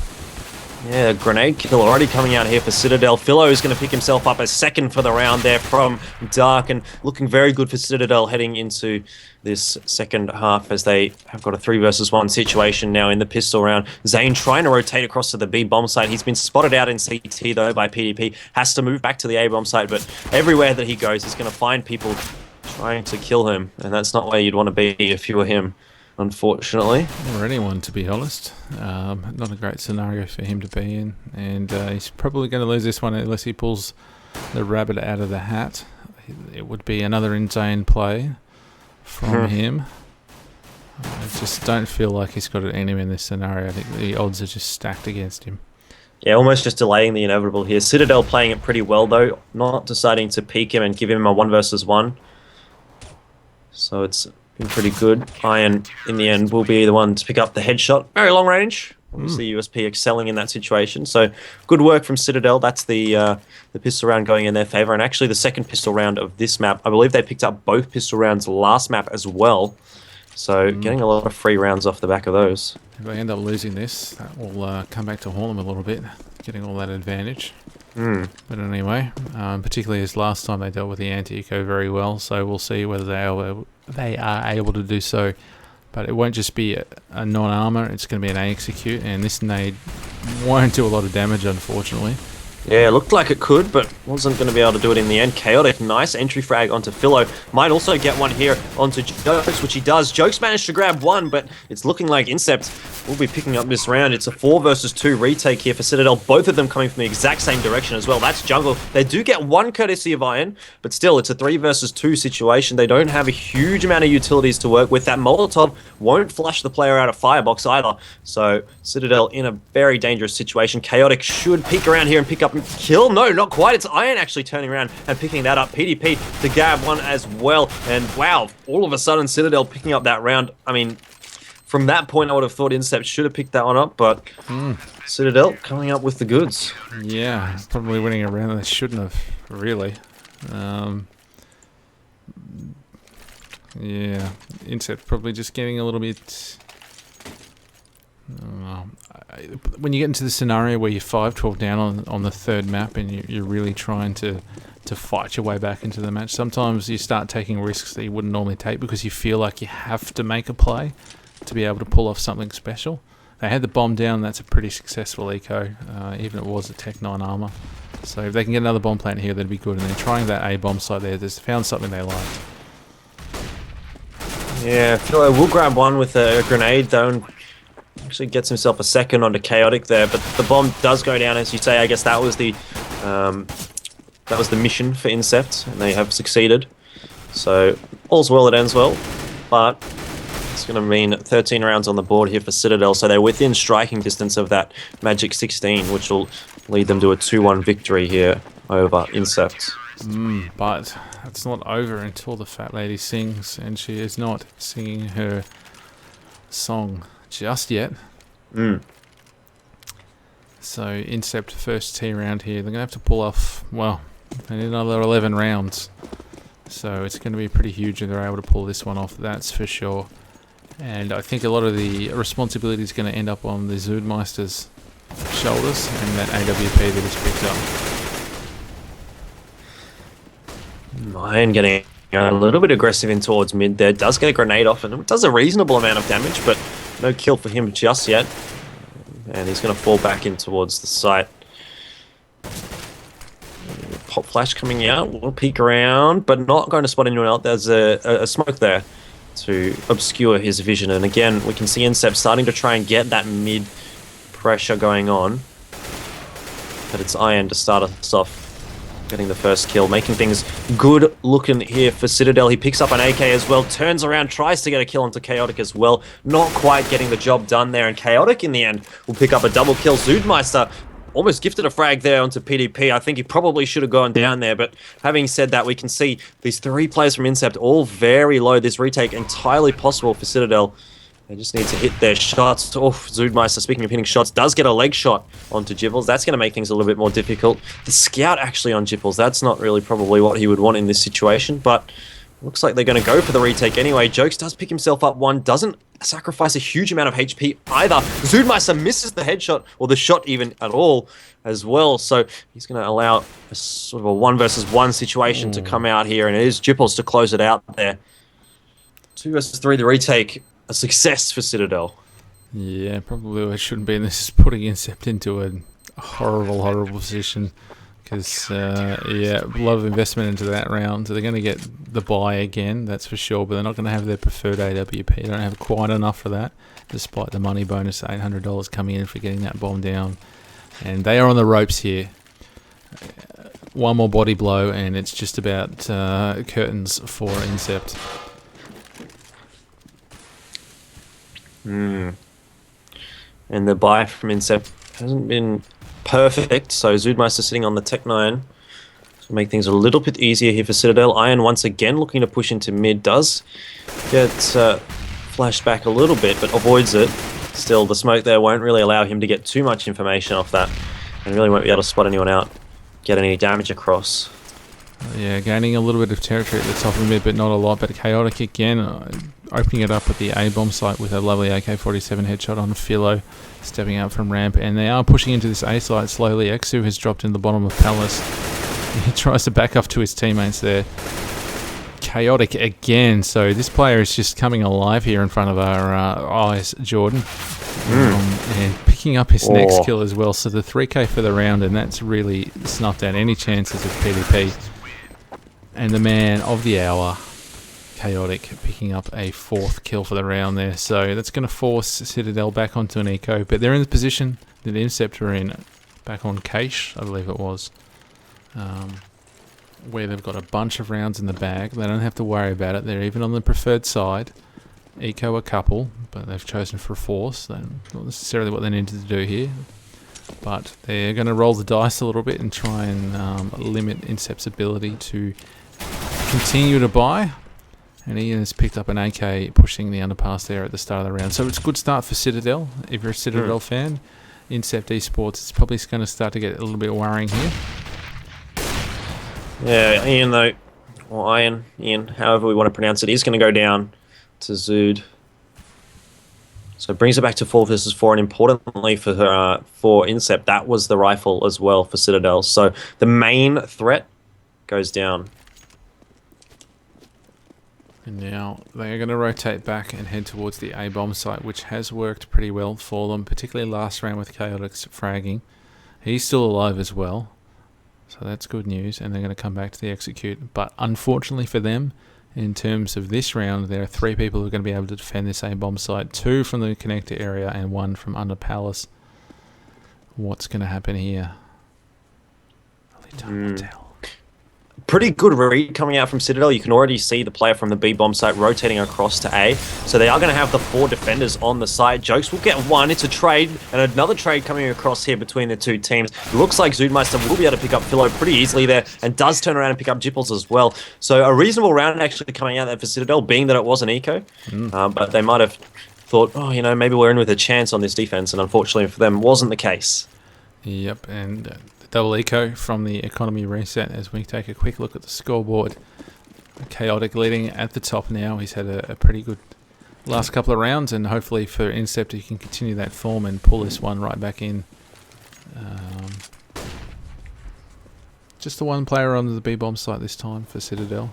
Yeah, grenade kill already coming out here for Citadel. Philo is going to pick himself up as second for the round there from Dark, and looking very good for Citadel heading into this second half as they have got a 3 versus 1 situation now in the pistol round. Zane trying to rotate across to the B bomb site. He's been spotted out in CT though by PDP. Has to move back to the A bomb site, but everywhere that he goes, he's going to find people trying to kill him, and that's not where you'd want to be if you were him, unfortunately. Or anyone, to be honest. Not a great scenario for him to be in, and he's probably going to lose this one unless he pulls the rabbit out of the hat. It would be another insane play from him. I just don't feel like he's got it in him in this scenario. I think the odds are just stacked against him. Yeah, almost just delaying the inevitable here. Citadel playing it pretty well though, not deciding to peek him and give him a 1 versus 1. So it's been pretty good. Iron, in the end, will be the one to pick up the headshot. Very long range. Obviously, USP excelling in that situation. So good work from Citadel. That's the pistol round going in their favor. And actually, the second pistol round of this map, I believe they picked up both pistol rounds last map as well. So getting a lot of free rounds off the back of those. If they end up losing this, that will come back to haunt them a little bit, getting all that advantage. But anyway, particularly as last time they dealt with the anti-eco very well, so we'll see whether they are able to do so. But it won't just be a non-armor, it's going to be an A-execute, and this nade won't do a lot of damage, unfortunately. Yeah, it looked like it could, but wasn't going to be able to do it in the end. Chaotic, nice entry frag onto Philo. Might also get one here onto Jokes, which he does. Jokes managed to grab one, but it's looking like Incept will be picking up this round. It's a 4 versus 2 retake here for Citadel. Both of them coming from the exact same direction as well. That's jungle. They do get one courtesy of Iron, but still, it's a 3 versus 2 situation. They don't have a huge amount of utilities to work with. That Molotov won't flush the player out of Firebox either. So Citadel in a very dangerous situation. Chaotic should peek around here and pick up kill. No, not quite. It's Iron actually turning around and picking that up. PDP to grab one as well. And wow, all of a sudden Citadel picking up that round. I mean, from that point, I would have thought Incept should have picked that one up, but Citadel coming up with the goods. Yeah, probably winning a round they shouldn't have, really. Yeah, Incept probably just getting a little bit... when you get into the scenario where you're 5-12 down on the third map and you're really trying to fight your way back into the match, sometimes you start taking risks that you wouldn't normally take because you feel like you have to make a play to be able to pull off something special. They had the bomb down, that's a pretty successful eco, even if it was a Tech 9 armor. So if they can get another bomb plant here, that'd be good. And they're trying that A bomb site there, they've found something they liked. Yeah, I feel like we'll grab one with a grenade though, and actually gets himself a second onto Chaotic there, but the bomb does go down, as you say. I guess that was the mission for Incept, and they have succeeded. So all's well that ends well, but it's going to mean 13 rounds on the board here for Citadel, so they're within striking distance of that Magic 16, which will lead them to a 2-1 victory here over Incept. But it's not over until the fat lady sings, and she is not singing her song just yet. So Incept first T round here. They're going to have to pull off, well, they need another 11 rounds. So it's going to be pretty huge if they're able to pull this one off, that's for sure. And I think a lot of the responsibility is going to end up on the Zoodmeister's shoulders and that AWP that he's picked up. Iron getting a little bit aggressive in towards mid there. Does get a grenade off and it does a reasonable amount of damage, but no kill for him just yet. And he's going to fall back in towards the site. Pop flash coming out. We'll peek around, but not going to spot anyone else. There's a smoke there to obscure his vision. And again, we can see Incept starting to try and get that mid pressure going on. But it's Iron to start us off, getting the first kill, making things good looking here for Citadel. He picks up an AK as well, turns around, tries to get a kill onto Chaotic as well. Not quite getting the job done there, and Chaotic in the end will pick up a double kill. Zoodmeister almost gifted a frag there onto PDP. I think he probably should have gone down there, but having said that, we can see these three players from Incept all very low. This retake entirely possible for Citadel. They just need to hit their shots. Oh, Zoodmeister, speaking of hitting shots, does get a leg shot onto Jipples. That's going to make things a little bit more difficult. The scout actually on Jipples, that's not really probably what he would want in this situation, but looks like they're going to go for the retake anyway. Jokes does pick himself up one, doesn't sacrifice a huge amount of HP either. Zoodmeister misses the headshot, or the shot even at all as well, so he's going to allow a sort of a 1 versus 1 situation to come out here, and it is Jipples to close it out there. 2 versus 3, the retake. A success for Citadel. Yeah, probably what it shouldn't be. And this is putting Incept into a horrible, horrible position. Because, yeah, a lot of investment into that round. So they're going to get the buy again, that's for sure. But they're not going to have their preferred AWP. They don't have quite enough for that, despite the money bonus, $800 coming in for getting that bomb down. And they are on the ropes here. One more body blow, and it's just about curtains for Incept. And the buy from Incept hasn't been perfect, so Zoodmeister sitting on the Tech 9 to make things a little bit easier here for Citadel. Iron once again looking to push into mid, does get flashed back a little bit, but avoids it. Still, the smoke there won't really allow him to get too much information off that, and really won't be able to spot anyone out, get any damage across. Yeah, gaining a little bit of territory at the top of mid, but not a lot. But Chaotic again, opening it up at the A-bomb site with a lovely AK-47 headshot on Philo, stepping out from ramp. And they are pushing into this A site slowly. Exu has dropped in the bottom of Palace. He tries to back up to his teammates there. Chaotic again. So this player is just coming alive here in front of our eyes, Jordan. And picking up his next kill as well. So the 3k for the round, and that's really snuffed out any chances of PvP. And the man of the hour, Chaotic, picking up a 4th kill for the round there. So that's going to force Citadel back onto an eco. But they're in the position that Incept are in, back on Cache, I believe it was, where they've got a bunch of rounds in the bag. They don't have to worry about it. They're even on the preferred side. Eco a couple, but they've chosen for a force. That's not necessarily what they needed to do here. But they're going to roll the dice a little bit and try and limit Incept's ability to continue to buy. And Ian has picked up an AK pushing the underpass there at the start of the round. So it's a good start for Citadel. If you're a Citadel fan, Incept Esports, it's probably going to start to get a little bit worrying here. Yeah, Ian though, or Ian, however we want to pronounce it, is going to go down to Zood. So it brings it back to 4 versus 4, and importantly for Incept, that was the rifle as well for Citadel. So the main threat goes down. And now they are going to rotate back and head towards the A-bomb site, which has worked pretty well for them, particularly last round with Chaotic's fragging. He's still alive as well, so that's good news, and they're going to come back to the execute. But unfortunately for them, in terms of this round, there are 3 people who are going to be able to defend this A-bomb site, 2 from the connector area and 1 from under Palace. What's going to happen here? Only time will tell. Pretty good read coming out from Citadel. You can already see the player from the B bomb site rotating across to A. So they are going to have the 4 defenders on the site. Jokes will get 1. It's a trade, and another trade coming across here between the 2 teams. It looks like Zoodmeister will be able to pick up Philo pretty easily there, and does turn around and pick up Jipples as well. So a reasonable round actually coming out there for Citadel, being that it was an eco. But they might have thought, oh, you know, maybe we're in with a chance on this defense, and unfortunately for them, wasn't the case. Yep, and double eco from the economy reset as we take a quick look at the scoreboard. Chaotic leading at the top now. He's had a pretty good last couple of rounds, and hopefully for Incept he can continue that form and pull this one right back in. Just the 1 player on the B-bomb site this time for Citadel.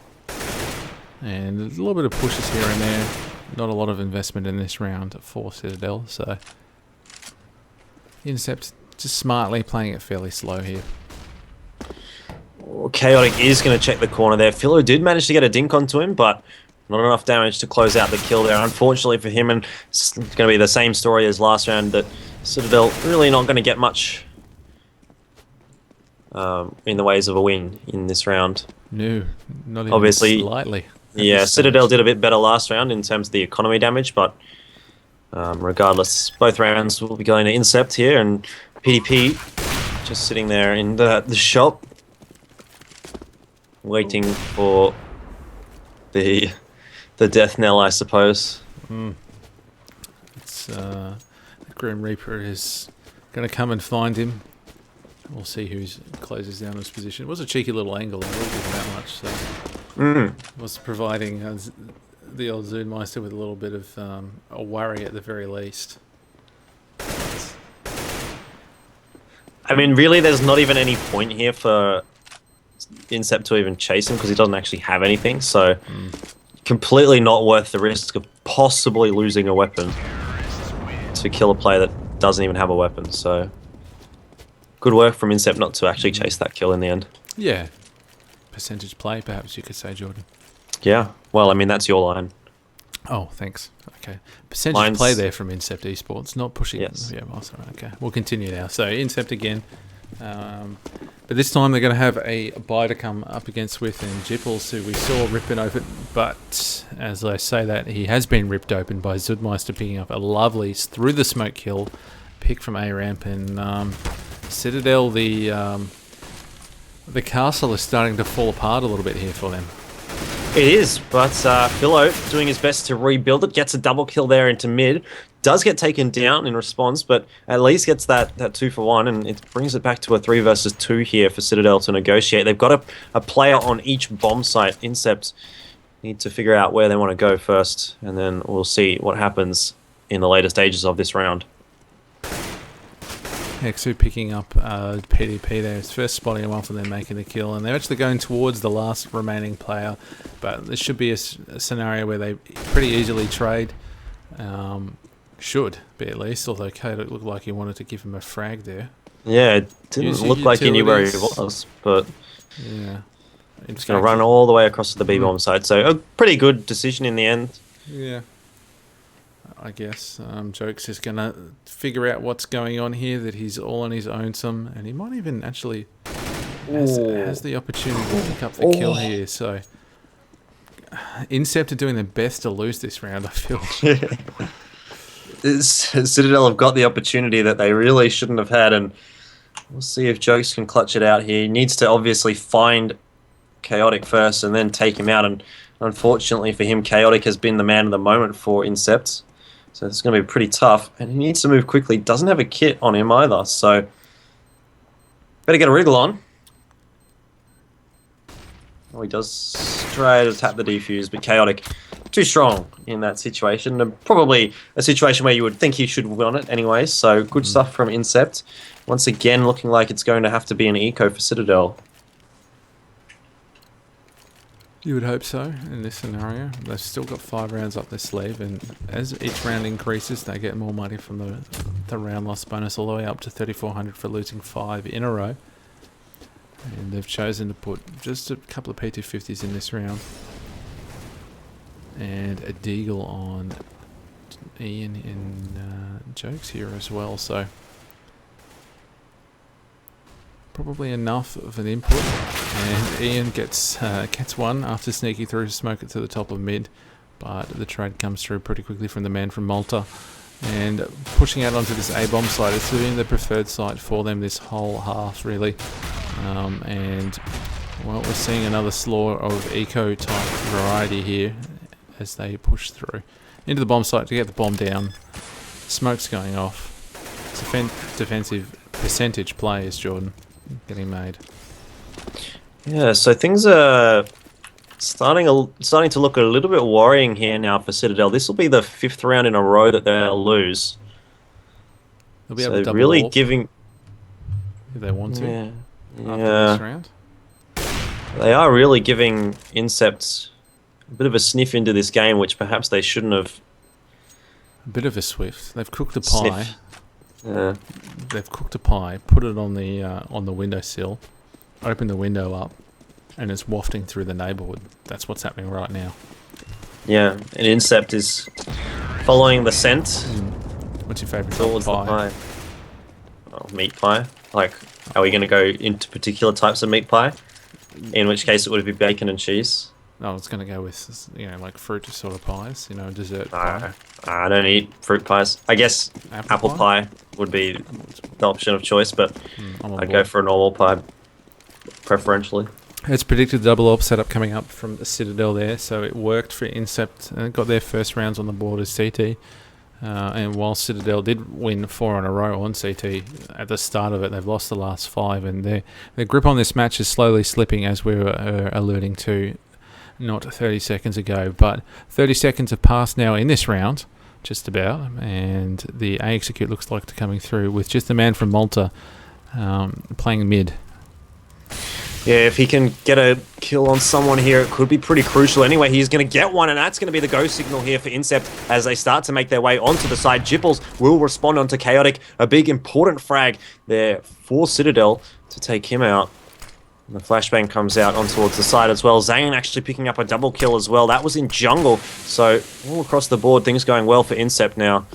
And a little bit of pushes here and there. Not a lot of investment in this round for Citadel, so Incept just smartly playing it fairly slow here. Chaotic is going to check the corner there. Philo did manage to get a dink onto him, but not enough damage to close out the kill there. Unfortunately for him, and it's going to be the same story as last round, that Citadel really not going to get much in the ways of a win in this round. No, not even obviously slightly. Yeah, Citadel did a bit better last round in terms of the economy damage, but regardless, both rounds will be going to Incept here, and PDP just sitting there in the shop, waiting for the death knell, I suppose. It's the Grim Reaper is going to come and find him. We'll see who closes down his position. It was a cheeky little angle, I will give him that much. So it was providing the old Zoodmeister with a little bit of a worry at the very least. I mean, really, there's not even any point here for Incept to even chase him because he doesn't actually have anything. So completely not worth the risk of possibly losing a weapon to kill a player that doesn't even have a weapon. So good work from Incept not to actually chase that kill in the end. Yeah. Percentage play, perhaps you could say, Jordan. Yeah. Well, I mean, that's your line. Oh, thanks. Okay. Percentage play there from Incept Esports, not pushing. Yes. Yeah, well, sorry. Okay. We'll continue now. So, Incept again. But this time they're going to have a buy to come up against with, and Jipples, who we saw ripping open. But as I say that, he has been ripped open by Zoodmeister picking up a lovely through the smoke kill pick from A ramp, and Citadel, the castle is starting to fall apart a little bit here for them. It is, but Philo doing his best to rebuild it, gets a double kill there into mid, does get taken down in response, but at least gets that 2-for-1, and it brings it back to a 3 versus 2 here for Citadel to negotiate. They've got a player on each bomb site. Incept need to figure out where they want to go first, and then we'll see what happens in the later stages of this round. Hexu picking up PDP there. It's first spotting him off and then making the kill. And they're actually going towards the last remaining player. But there should be a scenario where they pretty easily trade. Should be at least. Although Kate looked like he wanted to give him a frag there. Yeah, it didn't look like he knew where he was. But yeah, it's going to run all the way across to the B-bomb side. So a pretty good decision in the end. Yeah. I guess Jokes is going to figure out what's going on here, that he's all on his own some, and he might even actually has the opportunity to pick up the kill here. So Incept are doing their best to lose this round, I feel. Citadel have got the opportunity that they really shouldn't have had, and we'll see if Jokes can clutch it out here. He needs to obviously find Chaotic first and then take him out, and Unfortunately for him, Chaotic has been the man of the moment for Incept. So it's going to be pretty tough. And he needs to move quickly. Doesn't have a kit on him either. So better get a wriggle on. Oh, he does try to tap the defuse, but Chaotic too strong in that situation. And probably a situation where you would think he should win it anyway. So good stuff from Incept. Once again, looking like it's going to have to be an eco for Citadel. You would hope so in this scenario. They've still got 5 rounds up their sleeve, and as each round increases, they get more money from the round loss bonus, all the way up to 3,400 for losing 5 in a row. And they've chosen to put just a couple of P250s in this round, and a Deagle on Ian in Jokes here as well. So probably enough of an input, and Ian gets one after sneaking through to smoke it to the top of mid, but the trade comes through pretty quickly from the man from Malta, and pushing out onto this A-bomb site. It's been the preferred site for them this whole half, really, and well, we're seeing another slaughter of eco type variety here as they push through into the bomb site to get the bomb down. Smoke's going off. It's a defensive percentage plays, Jordan, getting made. Yeah, so things are starting to look a little bit worrying here now for Citadel. This will be the 5th round in a row that they'll lose. They'll be able to double really AWP giving if they want to. Yeah, after this round. They are really giving Incept a bit of a sniff into this game, which perhaps they shouldn't have. A bit of a swift. They've cooked a pie. Yeah. They've cooked a pie, put it on the windowsill, opened the window up, and it's wafting through the neighbourhood. That's what's happening right now. Yeah, and Incept is following the scent. What's your favourite Towards pie? the pie. Oh, meat pie. Like, are we going to go into particular types of meat pie? In which case, it would be bacon and cheese. I was going to go with, like fruit sort of pies, dessert pie. I don't eat fruit pies. I guess apple pie would be the option of choice, but I'd go for a normal pie, preferentially. It's predicted double AWP setup coming up from the Citadel there, so it worked for Incept. Got their first rounds on the board as CT. And while Citadel did win 4 in a row on CT at the start of it, they've lost the last 5, and their grip on this match is slowly slipping, as we were alluding to not 30 seconds ago. But 30 seconds have passed now in this round, just about, and the A execute looks like they're coming through with just the man from Malta playing mid. Yeah, if he can get a kill on someone here, it could be pretty crucial. Anyway, he's going to get one, and that's going to be the go signal here for Incept as they start to make their way onto the side. Jipples will respond onto Chaotic. A big, important frag there for Citadel to take him out. And the flashbang comes out on towards the side as well. Zane actually picking up a double kill as well. That was in jungle. So all across the board, things going well for Incept now.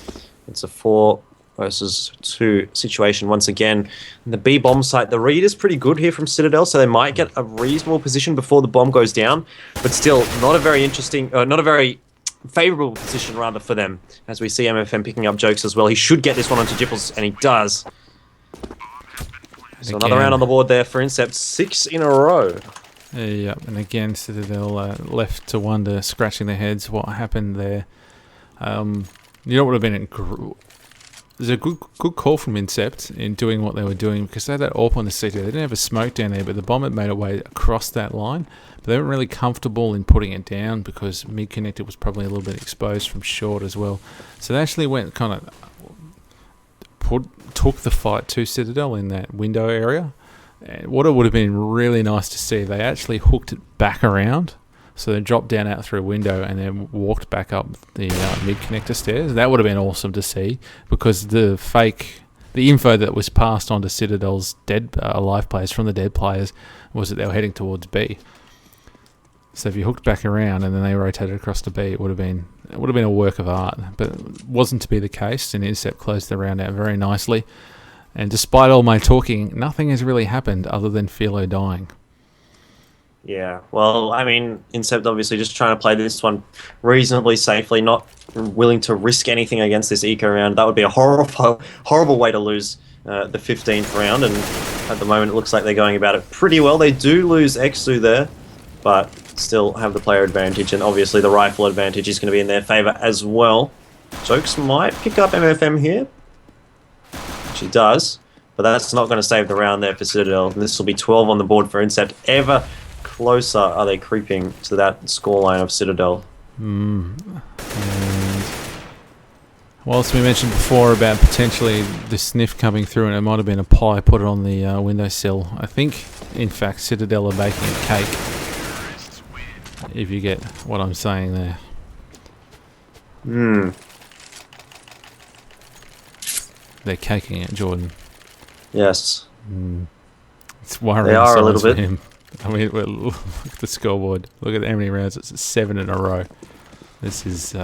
It's a 4 versus 2 situation once again. And the B bomb site, the read is pretty good here from Citadel, so they might get a reasonable position before the bomb goes down, but still not a very favorable position rather for them, as we see MFM picking up Jokes as well. He should get this one onto Jipples, and he does. So another round on the board there for Incept, 6 in a row. Yeah, and again Citadel left to wonder, scratching their heads what happened there. What would have been there's a good call from Incept in doing what they were doing, because they had that AWP on the CT. They didn't have a smoke down there, but the bomb had made its way across that line. But they weren't really comfortable in putting it down because mid connector was probably a little bit exposed from short as well. So they actually went kind of took the fight to Citadel in that window area. And what it would have been really nice to see, they actually hooked it back around. So they dropped down out through a window and then walked back up the mid connector stairs. That would have been awesome to see, because the info that was passed on to Citadel's alive players from the dead players was that they were heading towards B. So if you hooked back around and then they rotated across to B, it would have been a work of art. But it wasn't to be the case, and Incept closed the round out very nicely. And despite all my talking, nothing has really happened other than Philo dying. Yeah, well, I mean, Incept obviously just trying to play this one reasonably safely, not willing to risk anything against this eco round. That would be a horrible way to lose the 15th round, and at the moment it looks like they're going about it pretty well. They do lose Exu there, but still have the player advantage, and obviously the rifle advantage is going to be in their favor as well. Jokes might pick up MFM here. She does, but that's not going to save the round there for Citadel. This will be 12 on the board for Incept. Ever closer are they creeping to that scoreline of Citadel. And whilst we mentioned before about potentially the sniff coming through, and it might have been a pie put it on the windowsill, I think, in fact, Citadel are baking a cake, if you get what I'm saying there. They're caking it, Jordan. Yes. It's worrying. They are a little bit. Him. I mean, look at the scoreboard. Look at how many rounds. It's 7 in a row. This is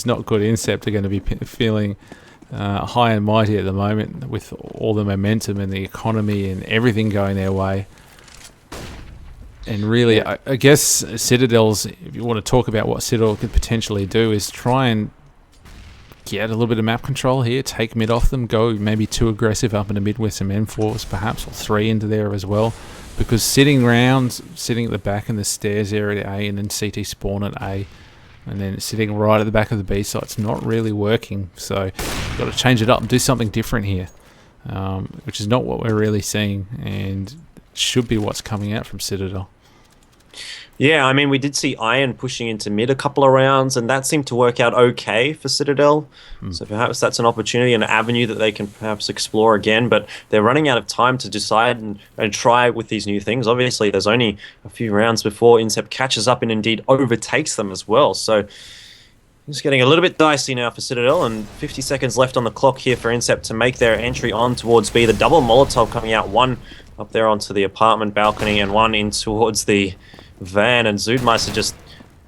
not good. Incept are going to be feeling high and mighty at the moment with all the momentum and the economy and everything going their way. And really, I guess Citadel's, if you want to talk about what Citadel could potentially do, is try and get a little bit of map control here, take mid off them, go maybe too aggressive up into mid with some M4s perhaps, or 3 into there as well. Because sitting at the back in the stairs area at A and then CT spawn at A, and then sitting right at the back of the B site's not really working. So you've got to change it up and do something different here, which is not what we're really seeing, and should be what's coming out from Citadel. Yeah, I mean, we did see Iron pushing into mid a couple of rounds, and that seemed to work out okay for Citadel. So perhaps that's an opportunity, an avenue that they can perhaps explore again, but they're running out of time to decide and try with these new things. Obviously, there's only a few rounds before Incept catches up and indeed overtakes them as well. So it's getting a little bit dicey now for Citadel, and 50 seconds left on the clock here for Incept to make their entry on towards B. The double Molotov coming out, one up there onto the apartment balcony and one in towards the van, and Zoodmeister just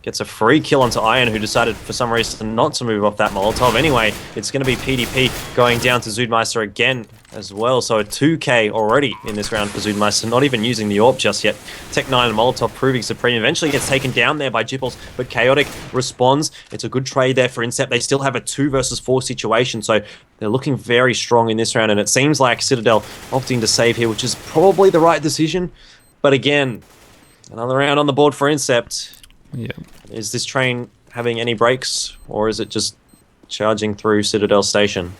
gets a free kill onto Iron, who decided for some reason not to move off that Molotov. Anyway, it's going to be PDP going down to Zoodmeister again as well. So a 2k already in this round for Zoodmeister, not even using the AWP just yet. Tech 9 and Molotov proving supreme. Eventually gets taken down there by Jipples, but Chaotic responds. It's a good trade there for Incept. They still have a 2 versus 4 situation, so they're looking very strong in this round, and it seems like Citadel opting to save here, which is probably the right decision. But again, another round on the board for Incept. Yeah. Is this train having any brakes, or is it just charging through Citadel Station?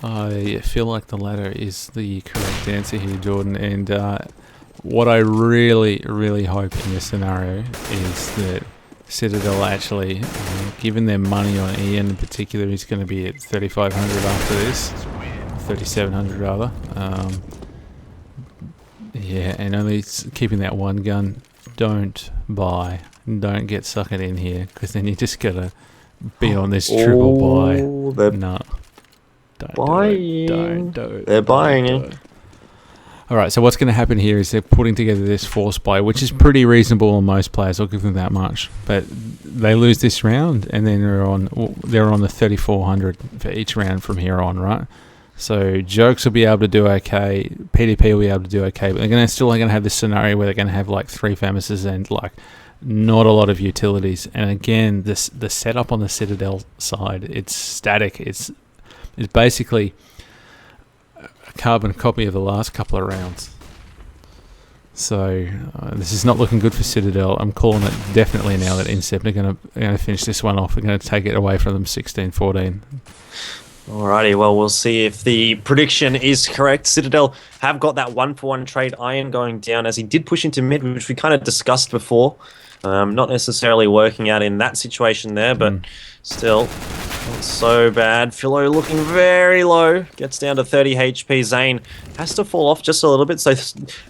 I feel like the latter is the correct answer here, Jordan. And what I really, really hope in this scenario is that Citadel actually, given their money on Ian in particular, is going to be at 3,500 after this, 3,700 rather. Yeah, and only keeping that one gun. Don't buy. Don't get suckered in here, because then you just gotta be on this triple buy. No. Don't buying. Don't do it. They're buying it. Alright, so what's going to happen here is they're putting together this force buy, which is pretty reasonable on most players. I'll give them that much. But they lose this round, and then they're on the 3,400 for each round from here on, right? So Jokes will be able to do okay, PDP will be able to do okay, but they're still going to have this scenario where they're going to have like 3 Famouses and like not a lot of utilities. And again, the setup on the Citadel side, it's static. It's basically a carbon copy of the last couple of rounds. So this is not looking good for Citadel. I'm calling it definitely now that Incept are going to finish this one off. They're going to take it away from them 16-14. Alrighty, well, we'll see if the prediction is correct. Citadel have got that 1-for-1 trade. Iron going down, as he did push into mid, which we kind of discussed before. Not necessarily working out in that situation there, but still not so bad. Philo looking very low, gets down to 30 HP. Zane has to fall off just a little bit, so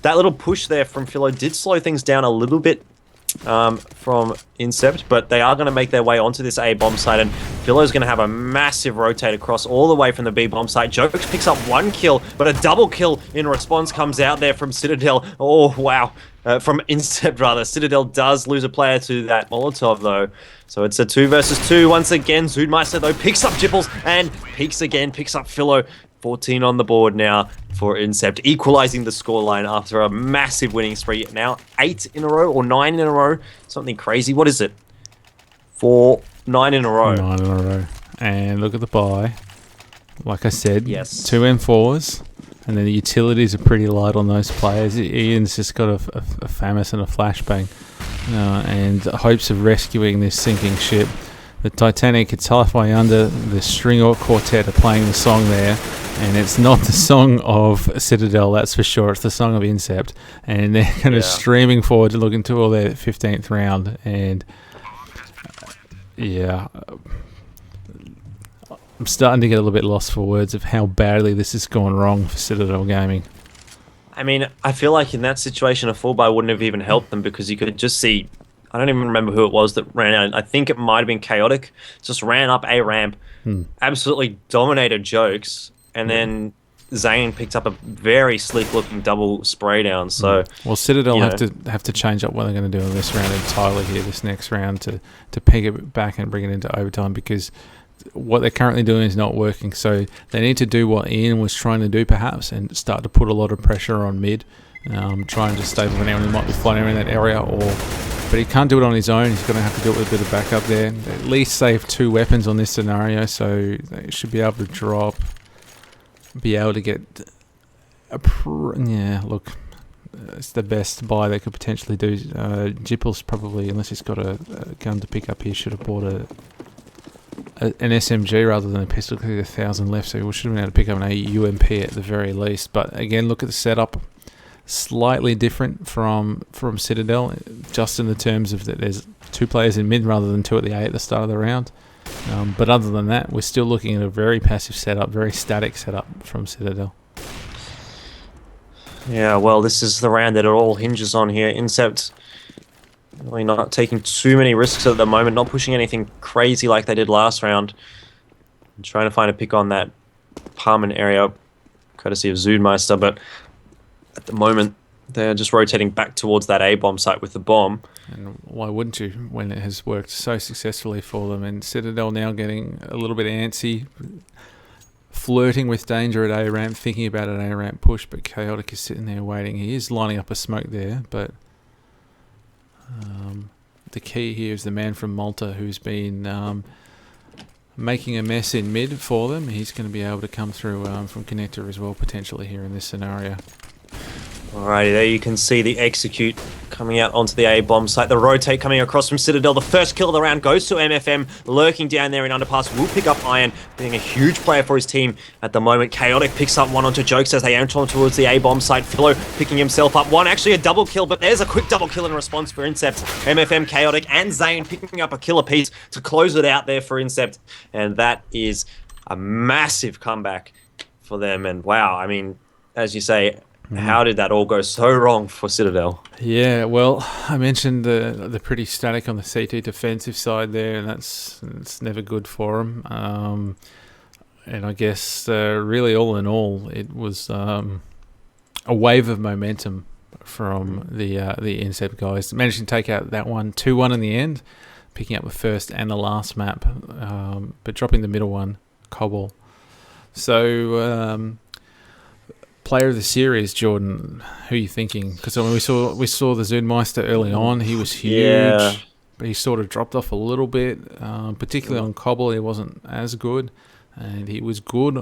that little push there from Philo did slow things down a little bit from Incept, but they are going to make their way onto this A bomb site, and Philo's going to have a massive rotate across all the way from the B bomb site. Jokes picks up 1 kill, but a double kill in response comes out there from Citadel. Oh, wow. From Incept, rather. Citadel does lose a player to that Molotov, though. So it's a 2 versus 2 once again. Zoodmeister, though, picks up Jipples and peeks again, picks up Philo. 14 on the board now for Incept, equalizing the scoreline after a massive winning spree. Now 8 in a row or 9 in a row, something crazy. What is it? 9 in a row. 9 in a row. And look at the buy. Like I said, yes. 2 M4s, and then the utilities are pretty light on those players. Ian's just got a FAMAS and a flashbang. and hopes of rescuing this sinking ship. The Titanic, it's halfway under. The string quartet are playing the song there, and it's not the song of Citadel, that's for sure. It's the song of Incept, and they're kind of streaming forward to look into all their 15th round. And yeah, I'm starting to get a little bit lost for words of how badly this has gone wrong for Citadel Gaming. I mean, I feel like in that situation, a full buy wouldn't have even helped them because you could just see. I don't even remember who it was that ran out. I think it might have been Chaotic. Just ran up a ramp, absolutely dominated Jokes, and then Zane picked up a very sleek-looking double spray down. So, well, Citadel have to change up what they're going to do in this round entirely here. This next round to peg it back and bring it into overtime, because what they're currently doing is not working. So they need to do what Ian was trying to do, perhaps, and start to put a lot of pressure on mid. Try and just stable anyone who might be flying around that area, but he can't do it on his own. He's going to have to do it with a bit of backup there. At least save 2 weapons on this scenario, so they should be able to drop, be able to get look, it's the best buy they could potentially do. Jipple's probably, unless he's got a gun to pick up here, should have bought an SMG rather than a pistol, because there's 1,000 left, so we should have been able to pick up an UMP at the very least. But again, look at the setup. Slightly different from Citadel, just in the terms of that there's 2 players in mid rather than 2 at the A at the start of the round. But other than that, we're still looking at a very passive setup, very static setup from Citadel. Yeah, well, this is the round that it all hinges on here. Incept really not taking too many risks at the moment, not pushing anything crazy like they did last round. And trying to find a pick on that Parman area, courtesy of Zoodmeister, but at the moment, they're just rotating back towards that A-bomb site with the bomb. And why wouldn't you, when it has worked so successfully for them? And Citadel now getting a little bit antsy, flirting with danger at A-ramp, thinking about an A-ramp push, but Chaotic is sitting there waiting. He is lining up a smoke there, but the key here is the man from Malta who's been making a mess in mid for them. He's going to be able to come through from connector as well, potentially, here in this scenario. Alrighty, there you can see the execute coming out onto the A-bomb site. The rotate coming across from Citadel. The first kill of the round goes to MFM, lurking down there in underpass. Will pick up Iron, being a huge player for his team at the moment. Chaotic picks up one onto Jokes as they enter on towards the A-bomb site. Philo picking himself up one, actually a double kill, but there's a quick double kill in response for Incept. MFM, Chaotic, and Zane picking up a kill apiece to close it out there for Incept. And that is a massive comeback for them. And wow, I mean, as you say, how did that all go so wrong for Citadel? Yeah, well, I mentioned the pretty static on the CT defensive side there, and it's never good for them. And I guess really all in all, it was a wave of momentum from the Incept guys. Managed to take out that one 2-1 in the end, picking up the first and the last map, but dropping the middle one, Cobble. So player of the series, Jordan, who are you thinking? Because I mean, we saw the Zoodmeister early on. He was huge, but he sort of dropped off a little bit, particularly on Cobble. He wasn't as good, and he was good,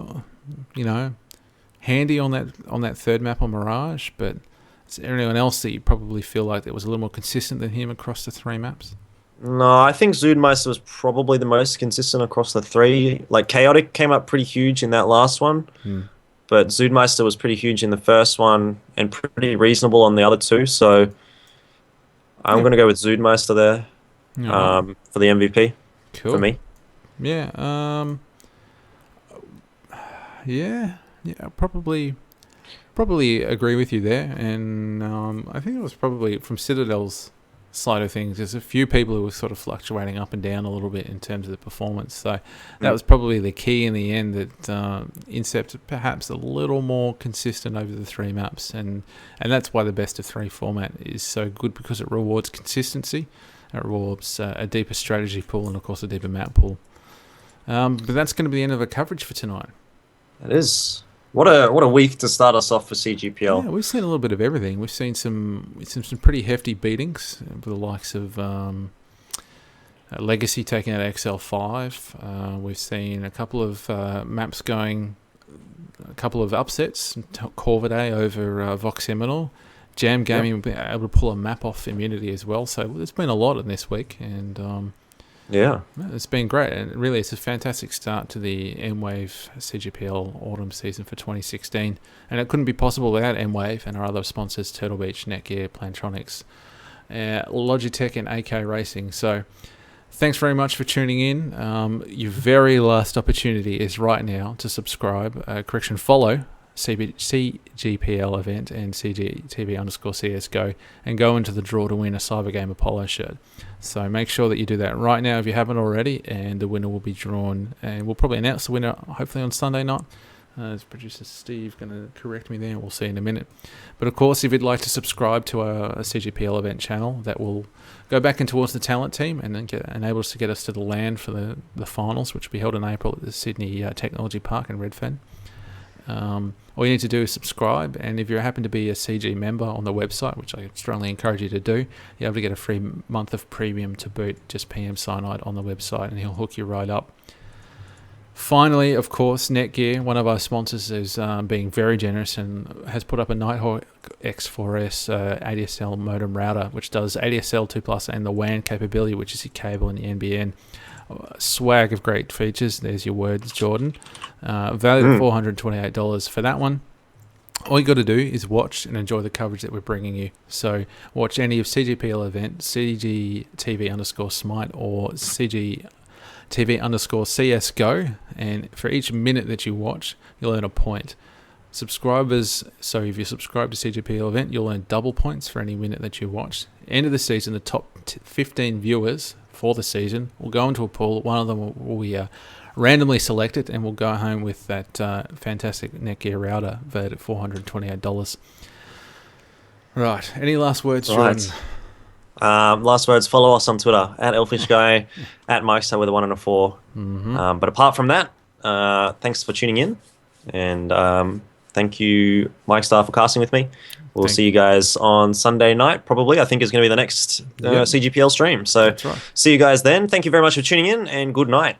handy on that third map on Mirage. But is there anyone else that you probably feel like that was a little more consistent than him across the 3 maps? No, I think Zoodmeister was probably the most consistent across the 3. Like, Chaotic came up pretty huge in that last one. But Zoodmeister was pretty huge in the first one and pretty reasonable on the other 2. So I'm going to go with Zoodmeister there for the MVP. Cool. For me. Yeah. Yeah. Probably agree with you there. And I think it was probably from Citadel's side of things. There's a few people who were sort of fluctuating up and down a little bit in terms of the performance. So that was probably the key in the end, that Incept perhaps a little more consistent over the 3 maps. And that's why the best of 3 format is so good, because it rewards consistency. It rewards a deeper strategy pool and, of course, a deeper map pool. But that's going to be the end of our coverage for tonight. It is. What a week to start us off for CGPL. Yeah, we've seen a little bit of everything. We've seen some pretty hefty beatings with the likes of Legacy taking out XL5. We've seen a couple of maps going, a couple of upsets. Corvidae over Vox Seminole. Jam Gaming will be able to pull a map off immunity as well. So there's been a lot in this week, and yeah, it's been great. And really, it's a fantastic start to the Mwave CGPL Autumn season for 2016. And it couldn't be possible without Mwave and our other sponsors, Turtle Beach, Netgear, Plantronics, Logitech, and AK Racing. So thanks very much for tuning in. Your very last opportunity is right now to subscribe, follow CGPL event and CGTV_CSGO, and go into the draw to win a Cyber Gamer Polo shirt. So make sure that you do that right now if you haven't already, and the winner will be drawn, and we'll probably announce the winner hopefully on Sunday night. As producer Steve going to correct me there, we'll see in a minute. But of course, if you'd like to subscribe to our CGPL event channel, that will go back in towards the talent team and then enable us to get us to the LAN for the finals, which will be held in April at the Sydney Technology Park in Redfern. All you need to do is subscribe, and if you happen to be a CG member on the website, which I strongly encourage you to do, you're able to get a free month of premium to boot. Just PM Cyanide on the website and he'll hook you right up. Finally, of course, Netgear, one of our sponsors, is being very generous and has put up a Nighthawk X4S ADSL modem router, which does ADSL 2+ and the WAN capability, which is your cable and the NBN. Swag of great features. There's your words, Jordan. Valued at $428 for that one. All you got to do is watch and enjoy the coverage that we're bringing you. So watch any of CGPL event, CGTV_Smite or CGTV_CSGO, and for each minute that you watch, you'll earn a point. Subscribers, so if you subscribe to CGPL event, you'll earn double points for any minute that you watch. End of the season, the top 15 viewers for the season will go into a pool. One of them will be randomly selected, and we'll go home with that fantastic Netgear router valued at $428. Right. Any last words, Jordan? Last words, follow us on Twitter, at ElfishGuy, at Mike's with a 1 and a 4. But apart from that, thanks for tuning in, and thank you, Mike Star, for casting with me. We'll see you guys on Sunday night, probably. I think is going to be the next CGPL stream. So That's right. See you guys then. Thank you very much for tuning in, and good night.